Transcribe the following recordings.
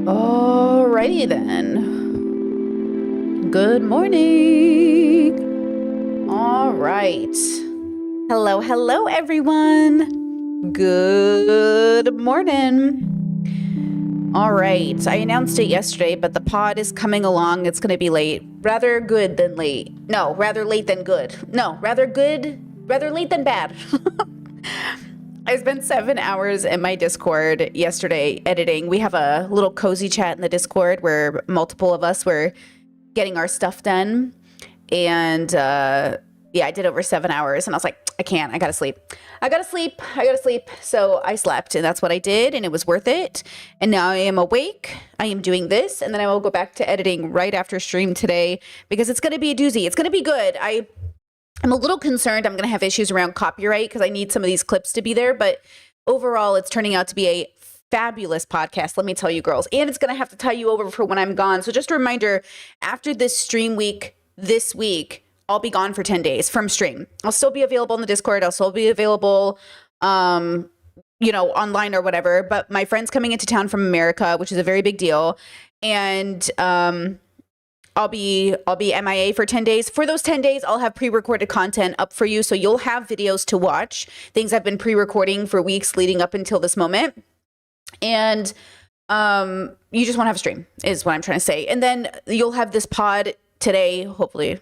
Alrighty then. Good morning. All right. Hello, everyone. Good morning. All right. I announced it yesterday, but the pod is coming along. It's going to be late. Rather good than late. No, rather late than good. No, rather late than bad. I spent 7 hours in my Discord yesterday editing. We have a little cozy chat in the Discord where multiple of us were getting our stuff done. And I did over 7 hours and I was like, I can't, I gotta sleep. So I slept and that's what I did and it was worth it. And now I am awake. I am doing this and then I will go back to editing right after stream today because it's gonna be a doozy. It's gonna be good. I'm a little concerned I'm going to have issues around copyright because I need some of these clips to be there. But overall, it's turning out to be a fabulous podcast. Let me tell you, girls. And it's going to have to tie you over for when I'm gone. So just a reminder, after this stream week, this week, I'll be gone for 10 days from stream. I'll still be available in the Discord. I'll still be available, online or whatever. But my friend's coming into town from America, which is a very big deal. And I'll be MIA for 10 days. For those 10 days, I'll have pre-recorded content up for you. So you'll have videos to watch, things I've been pre-recording for weeks leading up until this moment. And you just won't have a stream is what I'm trying to say. And then you'll have this pod today, hopefully,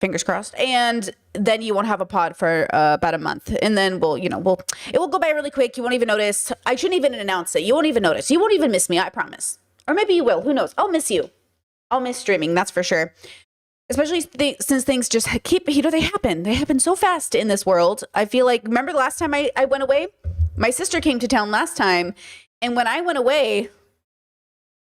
fingers crossed. And then you won't have a pod for about a month. And then it will go by really quick. You won't even notice. I shouldn't even announce it. You won't even notice. You won't even miss me. I promise. Or maybe you will. Who knows? I'll miss you. I'll miss streaming, that's for sure. Especially since things just keep, they happen. They happen so fast in this world. I feel like, remember the last time I went away? My sister came to town last time. And when I went away,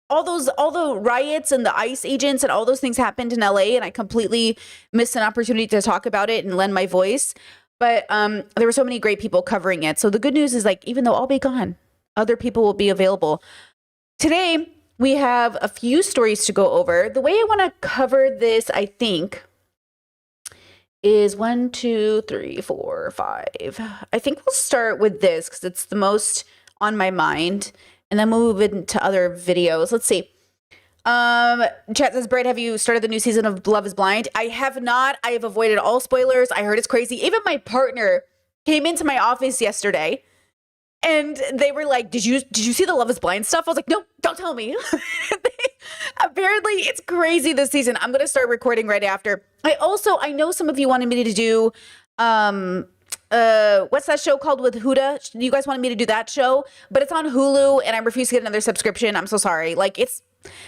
all the riots and the ICE agents and all those things happened in LA. And I completely missed an opportunity to talk about it and lend my voice. But there were so many great people covering it. So the good news is even though I'll be gone, other people will be available. Today, we have a few stories to go over. The way I want to cover this, I think, is 1, 2, 3, 4, 5. I think we'll start with this because it's the most on my mind. And then we'll move into other videos. Let's see. Chat says, Brad, have you started the new season of Love is Blind? I have not. I have avoided all spoilers. I heard it's crazy. Even my partner came into my office yesterday. And they were like, did you see the Love is Blind stuff? I was like, no, don't tell me. Apparently, it's crazy this season. I'm going to start recording right after. I know some of you wanted me to do, what's that show called with Huda? You guys wanted me to do that show, but it's on Hulu and I refuse to get another subscription. I'm so sorry.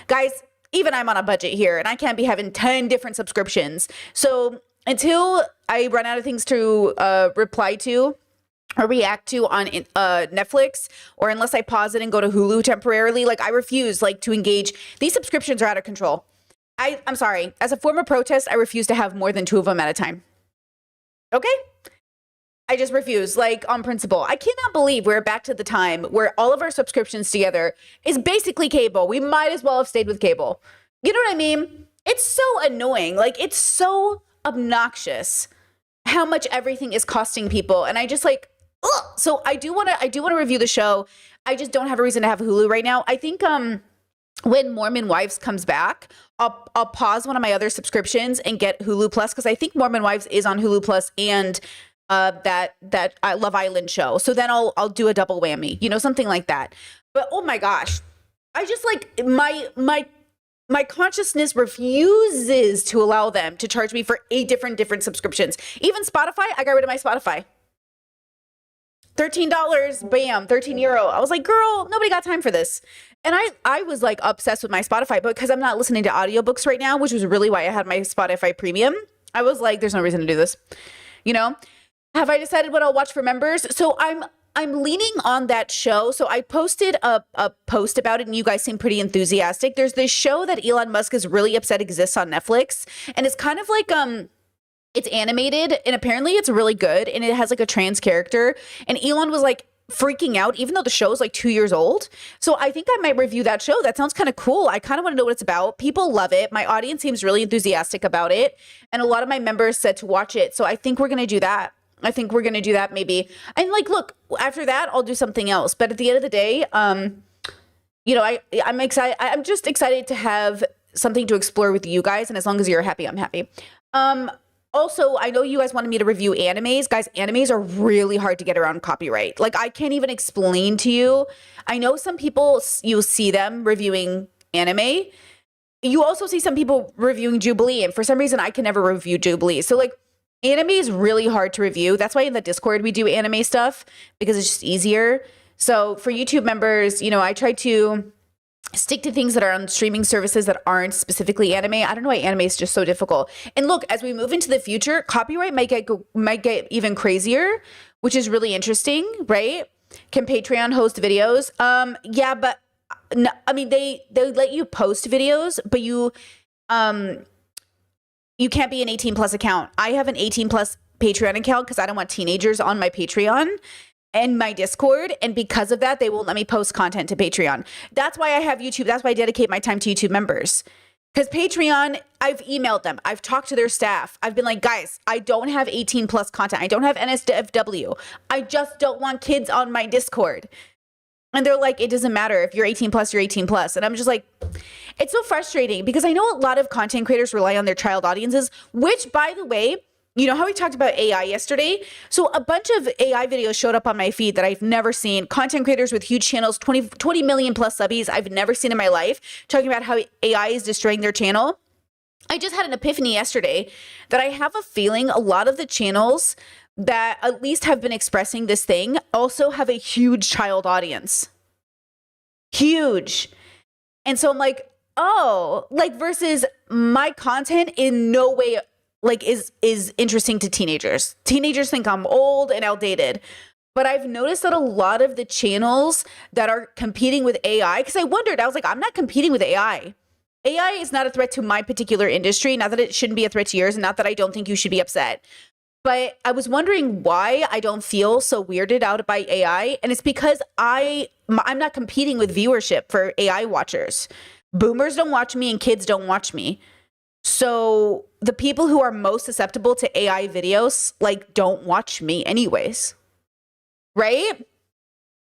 Guys, even I'm on a budget here and I can't be having 10 different subscriptions. So until I run out of things to reply to, or react to on Netflix, or unless I pause it and go to Hulu temporarily, I refuse to engage. These subscriptions are out of control. I'm sorry. As a form of protest, I refuse to have more than 2 of them at a time. Okay? I just refuse, on principle. I cannot believe we're back to the time where all of our subscriptions together is basically cable. We might as well have stayed with cable. You know what I mean? It's so annoying. It's so obnoxious how much everything is costing people. And I just ugh. So I do want to review the show. I just don't have a reason to have Hulu right now. I think when Mormon Wives comes back, I'll pause one of my other subscriptions and get Hulu Plus because I think Mormon Wives is on Hulu Plus and that Love Island show. So then I'll do a double whammy, something like that. But oh my gosh, I just my consciousness refuses to allow them to charge me for 8 different subscriptions. Even Spotify, I got rid of my Spotify. $13, bam, €13. I was like, girl, nobody got time for this. And I was obsessed with my Spotify, but because I'm not listening to audiobooks right now, which was really why I had my Spotify premium, I was like, there's no reason to do this. Have I decided what I'll watch for members? So I'm leaning on that show. So I posted a post about it and you guys seem pretty enthusiastic. There's this show that Elon Musk is really upset exists on Netflix. And it's kind of it's animated and apparently it's really good and it has a trans character and Elon was freaking out even though the show is 2 years old. So I think I might review that show. That sounds kind of cool. I kind of want to know what it's about. People love it. My audience seems really enthusiastic about it and a lot of my members said to watch it. So I think we're going to do that. Maybe. And look, after that I'll do something else. But at the end of the day, I'm excited. I'm just excited to have something to explore with you guys. And as long as you're happy, I'm happy. Also, I know you guys wanted me to review animes. Guys, animes are really hard to get around copyright. Like, I can't even explain to you. I know some people, you'll see them reviewing anime. You also see some people reviewing Jubilee. And for some reason, I can never review Jubilee. So, like, anime is really hard to review. That's why in the Discord we do anime stuff, because it's just easier. So for YouTube members, I try to stick to things that are on streaming services that aren't specifically anime. I don't know why anime is just so difficult. And look, as we move into the future, copyright might get even crazier, which is really interesting, right? Can Patreon host videos? Yeah, but no, I mean they let you post videos, but you can't be an 18 plus account. I have an 18 plus Patreon account because I don't want teenagers on my Patreon and my Discord. And because of that, they won't let me post content to Patreon. That's why I have YouTube. That's why I dedicate my time to YouTube members. Because Patreon, I've emailed them. I've talked to their staff. I've been like, guys, I don't have 18 plus content. I don't have NSFW. I just don't want kids on my Discord. And they're like, it doesn't matter. If you're 18 plus, you're 18 plus. And I'm just like, it's so frustrating because I know a lot of content creators rely on their child audiences, which, by the way, you know how we talked about AI yesterday? So a bunch of AI videos showed up on my feed that I've never seen. Content creators with huge channels, 20 million plus subbies I've never seen in my life, talking about how AI is destroying their channel. I just had an epiphany yesterday that I have a feeling a lot of the channels that at least have been expressing this thing also have a huge child audience. Huge. And so I'm like, oh, like versus my content in no way like is interesting to teenagers. Teenagers think I'm old and outdated. But I've noticed that a lot of the channels that are competing with AI, because I wondered, I was like, I'm not competing with AI. AI is not a threat to my particular industry. Not that it shouldn't be a threat to yours, and not that I don't think you should be upset. But I was wondering why I don't feel so weirded out by AI. And it's because I'm not competing with viewership for AI watchers. Boomers don't watch me and kids don't watch me. So the people who are most susceptible to AI videos, like, don't watch me anyways. Right?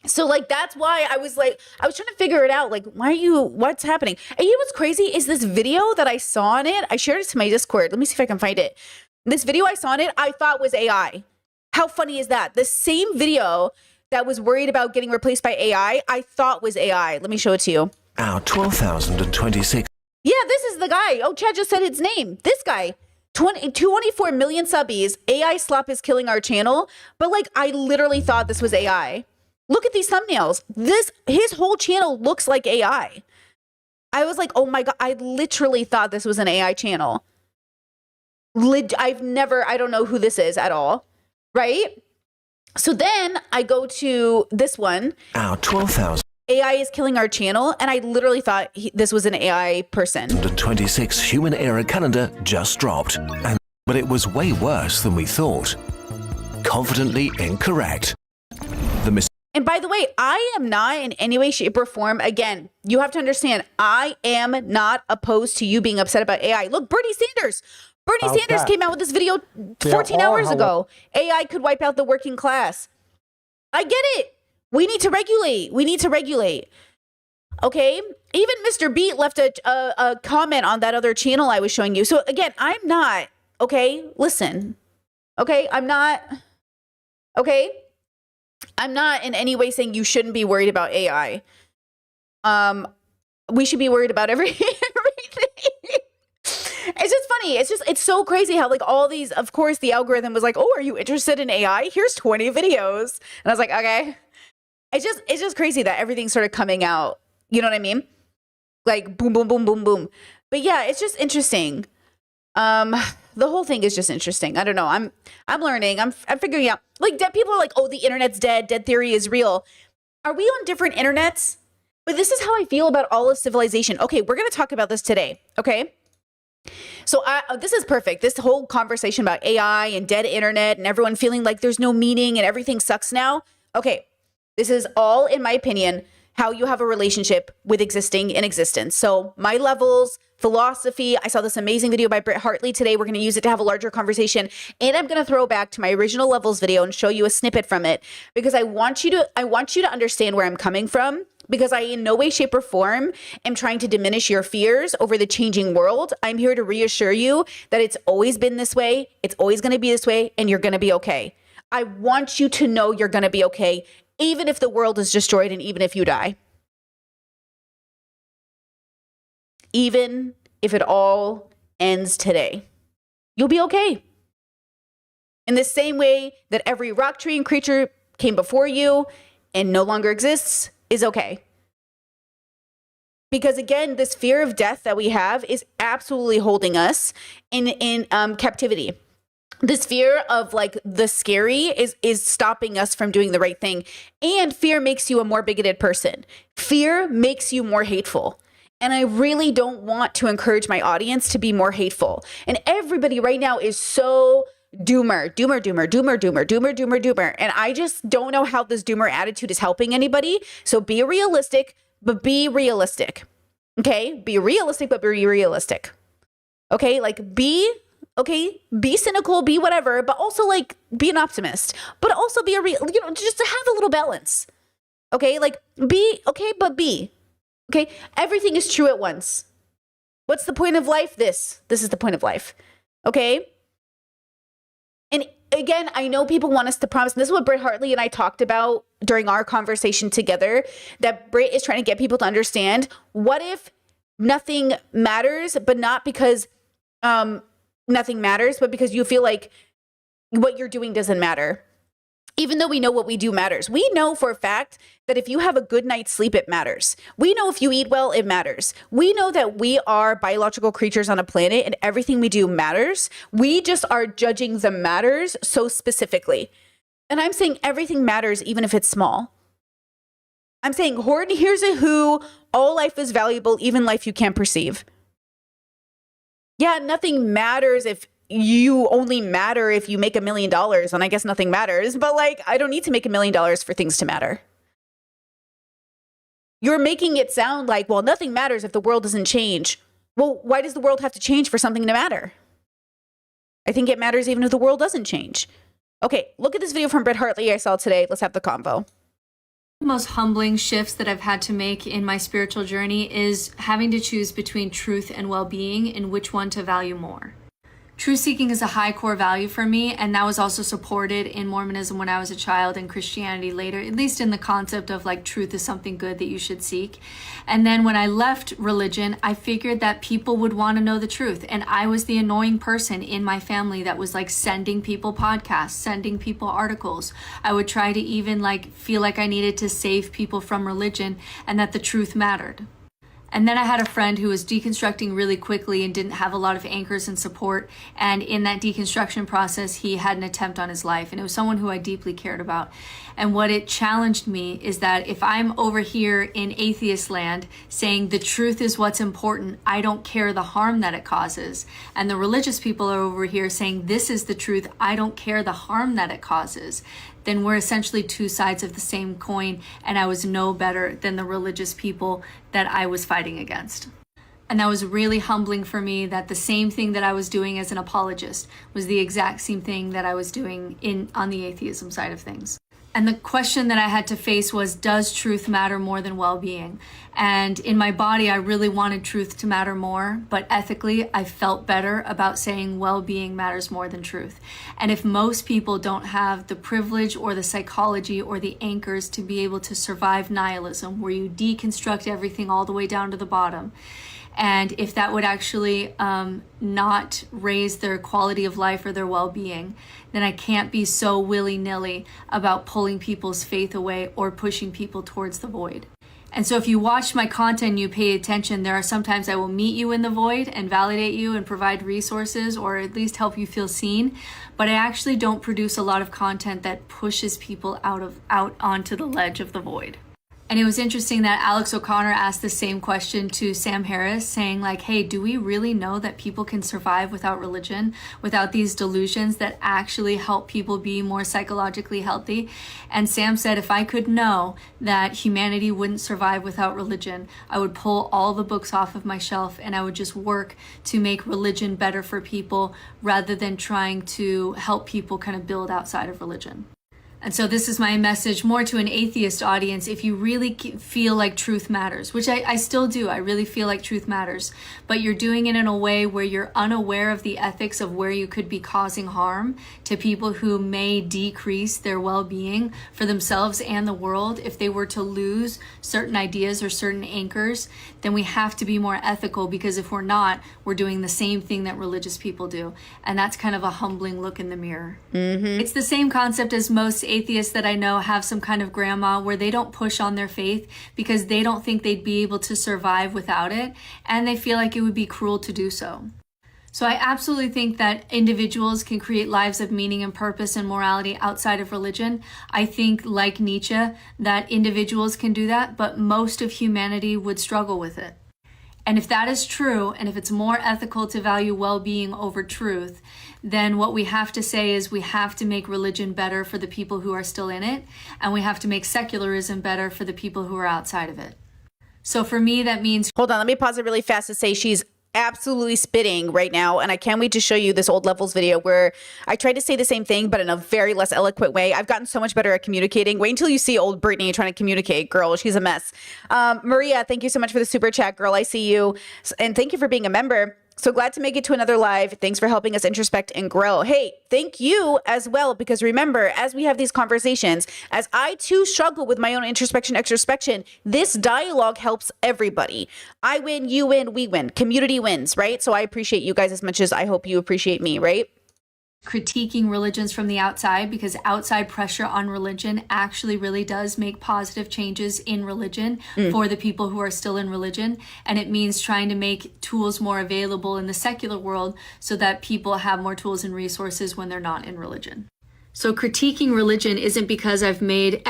So like, that's why I was trying to figure it out. Like, what's happening? And you know what's crazy is this video that I saw on it. I shared it to my Discord. Let me see if I can find it. This video I saw on it, I thought was AI. How funny is that? The same video that was worried about getting replaced by AI, I thought was AI. Let me show it to you. Our 12,026. Yeah, this is the guy. Oh, Chad just said his name. This guy. 24 million subbies. AI slop is killing our channel. But like, I literally thought this was AI. Look at these thumbnails. His whole channel looks like AI. I was like, oh my God, I literally thought this was an AI channel. I don't know who this is at all. Right? So then I go to this one. Our 12,000. AI is killing our channel, and I literally thought this was an AI person. The 26 human error calendar just dropped, but it was way worse than we thought. Confidently incorrect. And by the way, I am not in any way, shape, or form. Again, you have to understand, I am not opposed to you being upset about AI. Look, Bernie Sanders. Bernie Sanders came out with this video 14 hours ago. AI could wipe out the working class. I get it. We need to regulate. Okay? Even Mr. Beat left a comment on that other channel I was showing you. So again, I'm not, okay? Listen. Okay? I'm not in any way saying you shouldn't be worried about AI. We should be worried about everything. It's just funny. It's so crazy how like all these, of course, the algorithm was like, oh, are you interested in AI? Here's 20 videos. And I was like, okay. It's just crazy that everything's sort of coming out. You know what I mean? Like boom, boom, boom, boom, boom. But yeah, it's just interesting. The whole thing is just interesting. I don't know. I'm learning. I'm figuring out. Like, dead people are like, oh, the internet's dead. Dead theory is real. Are we on different internets? But this is how I feel about all of civilization. Okay, we're gonna talk about this today. Okay. So this is perfect. This whole conversation about AI and dead internet and everyone feeling like there's no meaning and everything sucks now. Okay. This is all, in my opinion, how you have a relationship with existing in existence. So my levels, philosophy, I saw this amazing video by Britt Hartley today. We're going to use it to have a larger conversation. And I'm going to throw back to my original levels video and show you a snippet from it because I want you to understand where I'm coming from because I in no way, shape, or form am trying to diminish your fears over the changing world. I'm here to reassure you that it's always been this way, it's always going to be this way, and you're going to be okay. I want you to know you're going to be okay, even if the world is destroyed and even if you die. Even if it all ends today, you'll be okay. In the same way that every rock, tree, and creature came before you and no longer exists is okay. Because again, this fear of death that we have is absolutely holding us in captivity. This fear of like the scary is stopping us from doing the right thing. And fear makes you a more bigoted person. Fear makes you more hateful. And I really don't want to encourage my audience to be more hateful. And everybody right now is so doomer. And I just don't know how this doomer attitude is helping anybody. So be realistic, but be realistic. Okay? Be realistic, but be realistic. Okay? Like be cynical, be whatever, but also like be an optimist, but also be just to have a little balance. Okay? Like be okay, but be. Okay? Everything is true at once. What's the point of life? This is the point of life. Okay? And again, I know people want us to promise, and this is what Britt Hartley and I talked about during our conversation together, that Britt is trying to get people to understand, what if nothing matters, but not because nothing matters, but because you feel like what you're doing doesn't matter. Even though we know what we do matters. We know for a fact that if you have a good night's sleep, it matters. We know if you eat well, it matters. We know that we are biological creatures on a planet and everything we do matters. We just are judging the matters so specifically. And I'm saying everything matters even if it's small. I'm saying, Horton, here's a who, all life is valuable, even life you can't perceive. Yeah, nothing matters if you only matter if you make $1 million, and I guess nothing matters, but like, I don't need to make $1 million for things to matter. You're making it sound like, well, nothing matters if the world doesn't change. Well, why does the world have to change for something to matter? I think it matters even if the world doesn't change. Okay, look at this video from Britt Hartley I saw today. Let's have the convo. Most humbling shifts that I've had to make in my spiritual journey is having to choose between truth and well-being and which one to value more. Truth seeking is a high core value for me, and that was also supported in Mormonism when I was a child and Christianity later, at least in the concept of like truth is something good that you should seek. And then when I left religion, I figured that people would want to know the truth, and I was the annoying person in my family that was like sending people podcasts, sending people articles. I would try to even like feel like I needed to save people from religion and that the truth mattered. And then I had a friend who was deconstructing really quickly and didn't have a lot of anchors and support. And in that deconstruction process, he had an attempt on his life. And it was someone who I deeply cared about. And what it challenged me is that if I'm over here in atheist land saying the truth is what's important, I don't care the harm that it causes. And the religious people are over here saying this is the truth, I don't care the harm that it causes. Then we're essentially two sides of the same coin, and I was no better than the religious people that I was fighting against. And that was really humbling for me, that the same thing that I was doing as an apologist was the exact same thing that I was doing on the atheism side of things. And the question that I had to face was, does truth matter more than well-being? And in my body, I really wanted truth to matter more, but ethically, I felt better about saying well-being matters more than truth. And if most people don't have the privilege or the psychology or the anchors to be able to survive nihilism, where you deconstruct everything all the way down to the bottom, and if that would actually not raise their quality of life or their well-being, then I can't be so willy-nilly about pulling people's faith away or pushing people towards the void. And so if you watch my content and you pay attention, there are sometimes I will meet you in the void and validate you and provide resources or at least help you feel seen. But I actually don't produce a lot of content that pushes people out onto the ledge of the void. And it was interesting that Alex O'Connor asked the same question to Sam Harris, saying like, hey, do we really know that people can survive without religion, without these delusions that actually help people be more psychologically healthy? And Sam said, if I could know that humanity wouldn't survive without religion, I would pull all the books off of my shelf and I would just work to make religion better for people rather than trying to help people kind of build outside of religion. And so this is my message more to an atheist audience. If you really feel like truth matters, which I still do, I really feel like truth matters, but you're doing it in a way where you're unaware of the ethics of where you could be causing harm to people who may decrease their well-being for themselves and the world if they were to lose certain ideas or certain anchors, then we have to be more ethical, because if we're not, we're doing the same thing that religious people do. And that's kind of a humbling look in the mirror. It's the same concept as most atheists that I know have some kind of grandma where they don't push on their faith because they don't think they'd be able to survive without it, and they feel like it would be cruel to do so. So I absolutely think that individuals can create lives of meaning and purpose and morality outside of religion. I think, like Nietzsche, that individuals can do that, but most of humanity would struggle with it. And if that is true, and if it's more ethical to value well-being over truth, then what we have to say is we have to make religion better for the people who are still in it, and we have to make secularism better for the people who are outside of it. So for me, that means... Hold on, let me pause it really fast to say she's absolutely spitting right now, and I can't wait to show you this old levels video where I tried to say the same thing but in a very less eloquent way. I've gotten so much better at communicating. Wait until you see old Brittany trying to communicate. Girl, she's a mess. Maria, thank you so much for the super chat. Girl, I see you, and thank you for being a member. So glad to make it to another live. Thanks for helping us introspect and grow. Hey, thank you as well, because remember, as we have these conversations, as I too struggle with my own introspection, extrospection, this dialogue helps everybody. I win, you win, we win. Community wins, right? So I appreciate you guys as much as I hope you appreciate me, right? critiquing religions from the outside, because outside pressure on religion actually really does make positive changes in religion for the people who are still in religion. And it means trying to make tools more available in the secular world so that people have more tools and resources when they're not in religion. So critiquing religion isn't because I've made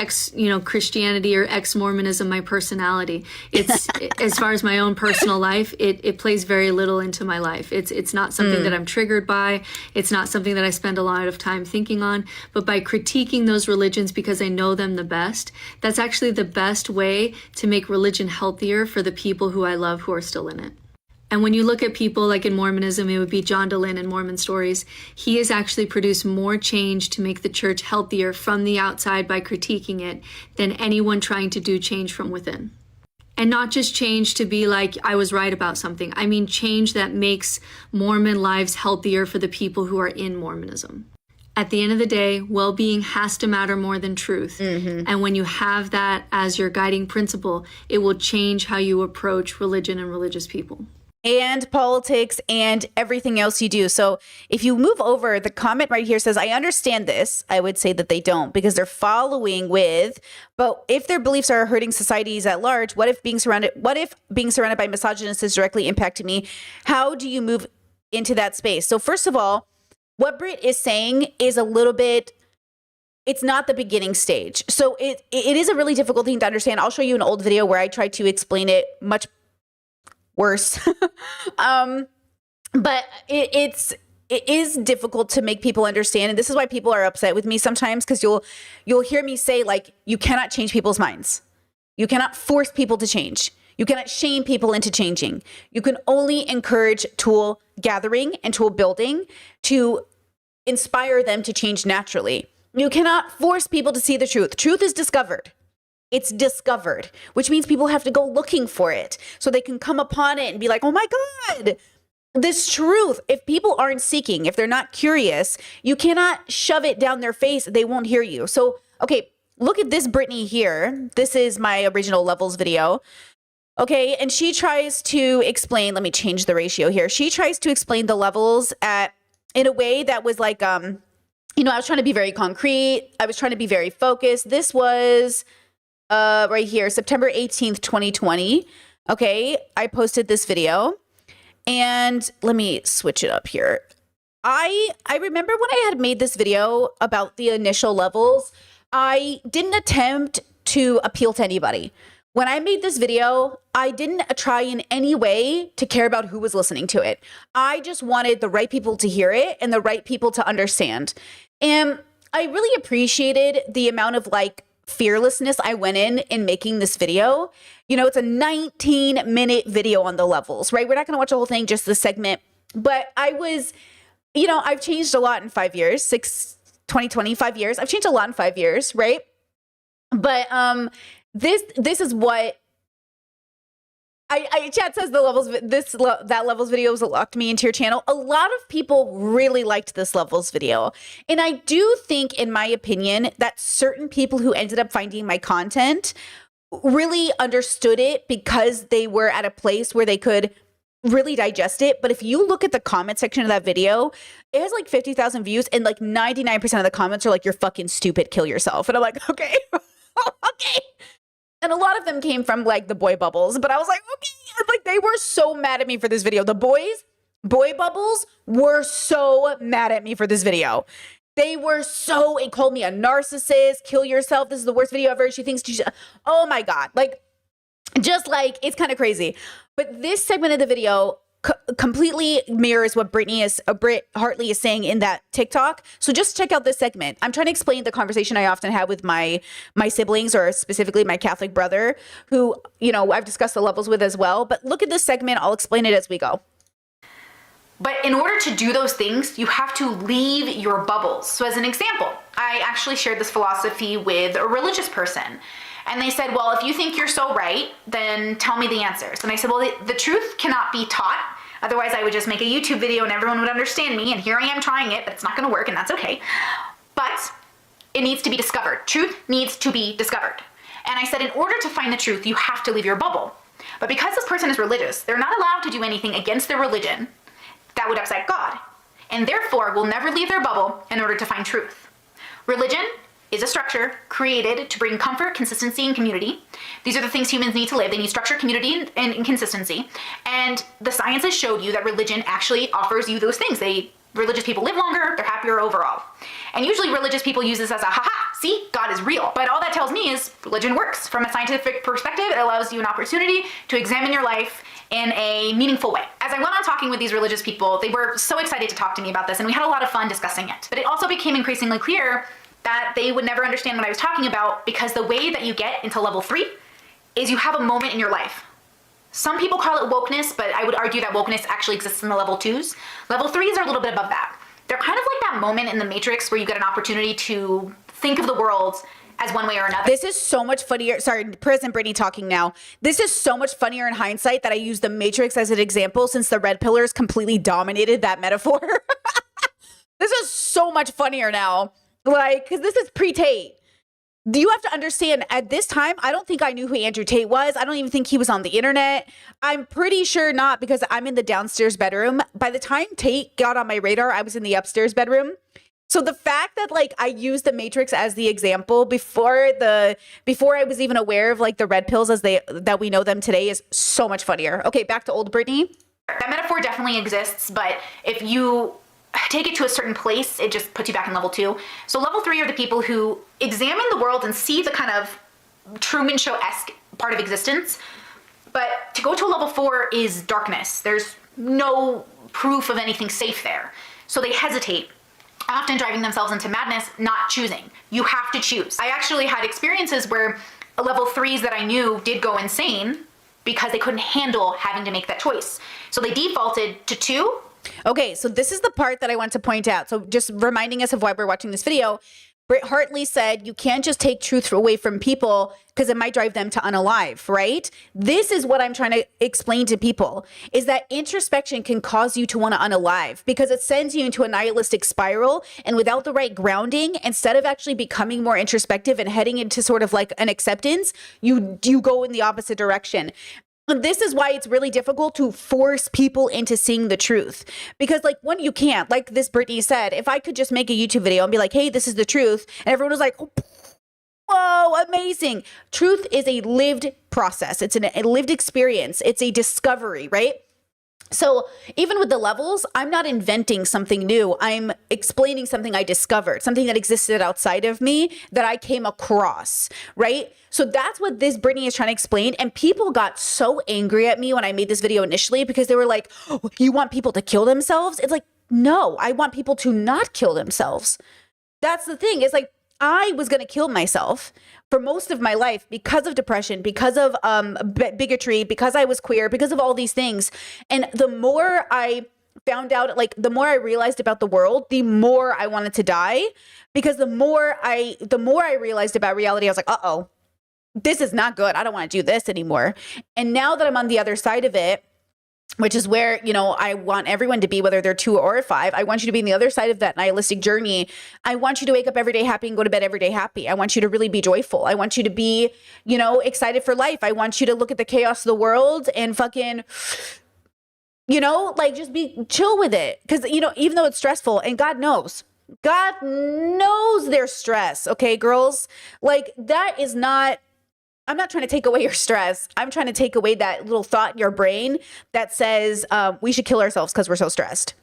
Christianity or Mormonism my personality. It's as far as my own personal life, it plays very little into my life. It's not something that I'm triggered by. It's not something that I spend a lot of time thinking on. But by critiquing those religions because I know them the best, that's actually the best way to make religion healthier for the people who I love who are still in it. And when you look at people like in Mormonism, it would be John Dehlin in Mormon Stories. He has actually produced more change to make the church healthier from the outside by critiquing it than anyone trying to do change from within. And not just change to be like, I was right about something. I mean, change that makes Mormon lives healthier for the people who are in Mormonism. At the end of the day, well-being has to matter more than truth. And when you have that as your guiding principle, it will change how you approach religion and religious people. And politics and everything else you do. So if you move over, the comment right here says, I understand this. I would say that they don't, because they're following with, but if their beliefs are hurting societies at large, what if being surrounded by misogynists is directly impacting me? How do you move into that space? So first of all, what Britt is saying is a little bit, it's not the beginning stage. So it is a really difficult thing to understand. I'll show you an old video where I tried to explain it much worse. But it is difficult to make people understand. And this is why people are upset with me sometimes, because you'll hear me say, like, you cannot change people's minds. You cannot force people to change. You cannot shame people into changing. You can only encourage tool gathering and tool building to inspire them to change naturally. You cannot force people to see the truth. Truth is discovered. It's discovered, which means people have to go looking for it so they can come upon it and be like, oh my God, this truth. If people aren't seeking, if they're not curious, you cannot shove it down their face. They won't hear you. So, okay, look at this Brittany here. This is my original levels video. Okay, and she tries to explain, let me change the ratio here. She tries to explain the levels in a way that was like, I was trying to be very concrete. I was trying to be very focused. This was right here, September 18th, 2020. Okay, I posted this video, and let me switch it up here. I remember when I had made this video about the initial levels, I didn't attempt to appeal to anybody. When I made this video, I didn't try in any way to care about who was listening to it. I just wanted the right people to hear it and the right people to understand. And I really appreciated the amount of fearlessness I went in making this video. It's a 19-minute video on the levels, right? We're not going to watch the whole thing, just the segment. But I was, I've changed a lot in 5 years, 2020, 5 years. I've changed a lot in 5 years, right? But this is what chat says that levels video locked me into your channel. A lot of people really liked this levels video. And I do think, in my opinion, that certain people who ended up finding my content really understood it because they were at a place where they could really digest it. But if you look at the comment section of that video, it has like 50,000 views and like 99% of the comments are like, you're fucking stupid, kill yourself. And I'm like, okay, okay. And a lot of them came from like the boy bubbles, but I was like, okay, like they were so mad at me for this video. The boy bubbles were so mad at me for this video. They were so, it called me a narcissist, kill yourself. This is the worst video ever. She thinks, oh my God. Like, just like, it's kind of crazy. But this segment of the video completely mirrors what Britt Hartley is saying in that TikTok. So just check out this segment. I'm trying to explain the conversation I often have with my siblings, or specifically my Catholic brother, who, you know, I've discussed the levels with as well. But look at this segment. I'll explain it as we go. But in order to do those things, you have to leave your bubbles. So as an example, I actually shared this philosophy with a religious person. And they said, well, if you think you're so right, then tell me the answers. And I said, well, the truth cannot be taught. Otherwise, I would just make a YouTube video and everyone would understand me. And here I am trying it, but it's not going to work, and that's okay. But it needs to be discovered. Truth needs to be discovered. And I said, in order to find the truth, you have to leave your bubble. But because this person is religious, they're not allowed to do anything against their religion that would upset God. And therefore, will never leave their bubble in order to find truth. Religion is a structure created to bring comfort, consistency, and community. These are the things humans need to live. They need structure, community, and consistency. And the science has showed you that religion actually offers you those things. Religious people live longer, they're happier overall. And usually religious people use this as a haha, see, God is real. But all that tells me is religion works. From a scientific perspective, it allows you an opportunity to examine your life in a meaningful way. As I went on talking with these religious people, they were so excited to talk to me about this, and we had a lot of fun discussing it. But it also became increasingly clear that they would never understand what I was talking about, because the way that you get into level 3 is you have a moment in your life. Some people call it wokeness, but I would argue that wokeness actually exists in the level 2s. Level 3s are a little bit above that. They're kind of like that moment in the Matrix where you get an opportunity to think of the world as one way or another. This is so much funnier. Sorry, President Brittany talking now. This is so much funnier in hindsight that I use the Matrix as an example, since the red pillars completely dominated that metaphor. This is so much funnier now. Like, because this is pre-Tate. You have to understand, at this time, I don't think I knew who Andrew Tate was. I don't even think he was on the internet. I'm pretty sure not, because I'm in the downstairs bedroom. By the time Tate got on my radar, I was in the upstairs bedroom. So the fact that like I used the Matrix as the example before I was even aware of like the red pills that we know them today is so much funnier. Okay, back to old Brittany. That metaphor definitely exists, but if you take it to a certain place, it just puts you back in level 2. So level 3 are the people who examine the world and see the kind of Truman Show-esque part of existence. But to go to a level 4 is darkness. There's no proof of anything safe there. So they hesitate, often driving themselves into madness, not choosing. You have to choose. I actually had experiences where level 3s that I knew did go insane because they couldn't handle having to make that choice. So they defaulted to 2. Okay, so this is the part that I want to point out. So just reminding us of why we're watching this video. Britt Hartley said you can't just take truth away from people because it might drive them to unalive, right? This is what I'm trying to explain to people, is that introspection can cause you to want to unalive because it sends you into a nihilistic spiral. And without the right grounding, instead of actually becoming more introspective and heading into sort of like an acceptance, you go in the opposite direction. And this is why it's really difficult to force people into seeing the truth. Because like when you can't, like this Brittany said, if I could just make a YouTube video and be like, hey, this is the truth. And everyone was like, whoa, amazing. Truth is a lived process. It's a lived experience. It's a discovery, right? So even with the levels, I'm not inventing something new. I'm explaining something I discovered, something that existed outside of me that I came across, right? So that's what this Brittany is trying to explain. And people got so angry at me when I made this video initially because they were like, oh, you want people to kill themselves? It's like, no, I want people to not kill themselves. That's the thing. It's like, I was going to kill myself for most of my life because of depression, because of bigotry, because I was queer, because of all these things. And the more I found out, like the more I realized about the world, the more I wanted to die, because the more I realized about reality, I was like, uh-oh, this is not good. I don't want to do this anymore. And now that I'm on the other side of it, which is where, you know, I want everyone to be, whether they're 2 or 5. I want you to be on the other side of that nihilistic journey. I want you to wake up every day happy and go to bed every day happy. I want you to really be joyful. I want you to be, you know, excited for life. I want you to look at the chaos of the world and fucking, you know, like just be chill with it. Because, you know, even though it's stressful, and God knows there's stress. Okay, girls, like that is not, I'm not trying to take away your stress. I'm trying to take away that little thought in your brain that says we should kill ourselves because we're so stressed.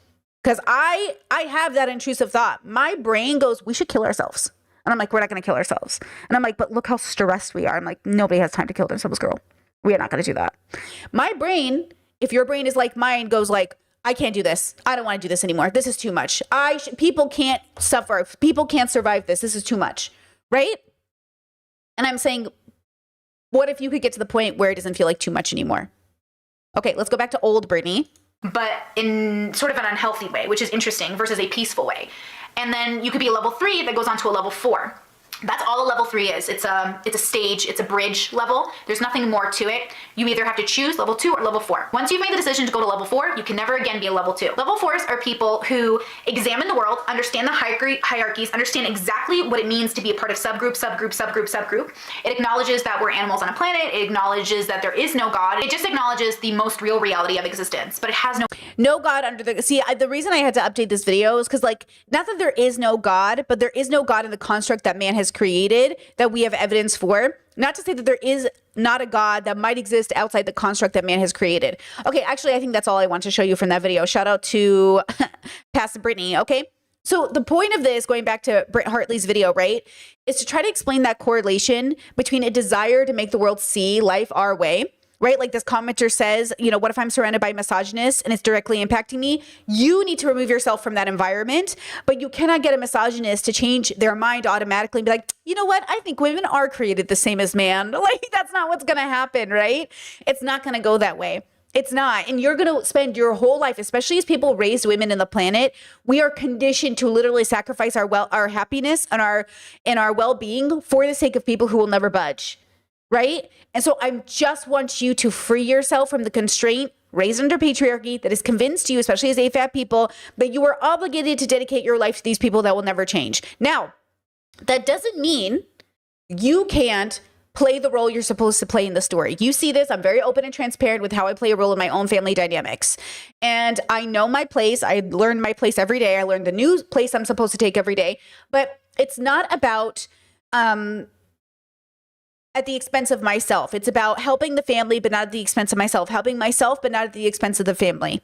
Because I have that intrusive thought. My brain goes, we should kill ourselves. And I'm like, we're not going to kill ourselves. And I'm like, but look how stressed we are. I'm like, nobody has time to kill themselves, girl. We are not going to do that. My brain, if your brain is like mine, goes like, I can't do this. I don't want to do this anymore. This is too much. People can't suffer. People can't survive this. This is too much. Right? And I'm saying, what if you could get to the point where it doesn't feel like too much anymore? Okay, let's go back to old Brittany. But in sort of an unhealthy way, which is interesting, versus a peaceful way. And then you could be a level 3 that goes on to a level 4. That's all a level 3 is. It's a stage, it's a bridge level. There's nothing more to it. You either have to choose level 2 or level 4. Once you've made the decision to go to level 4, you can never again be a level 2. Level 4s are people who examine the world, understand the hierarchies, understand exactly what it means to be a part of subgroup. It acknowledges that we're animals on a planet. It acknowledges that there is no God. It just acknowledges the most real reality of existence, but it has no God under the, see, the reason I had to update this video is because, like, not that there is no God, but there is no God in the construct that man has created that we have evidence for. Not to say that there is not a God that might exist outside the construct that man has created. Okay, actually, I think that's all I want to show you from that video. Shout out to Past Brittany, okay? So the point of this, going back to Britt Hartley's video, right, is to try to explain that correlation between a desire to make the world see life our way, right? Like this commenter says, you know, what if I'm surrounded by misogynists and it's directly impacting me? You need to remove yourself from that environment, but you cannot get a misogynist to change their mind automatically and be like, you know what? I think women are created the same as man. Like, that's not what's going to happen, right? It's not going to go that way. It's not. And you're going to spend your whole life, especially as people raised women in the planet, we are conditioned to literally sacrifice our happiness and our well-being for the sake of people who will never budge. Right? And so I just want you to free yourself from the constraint raised under patriarchy that has convinced you, especially as AFAB people, that you are obligated to dedicate your life to these people that will never change. Now, that doesn't mean you can't play the role you're supposed to play in the story. You see this, I'm very open and transparent with how I play a role in my own family dynamics. And I know my place. I learn my place every day. I learn the new place I'm supposed to take every day. But it's not about at the expense of myself. It's about helping the family, but not at the expense of myself. Helping myself, but not at the expense of the family.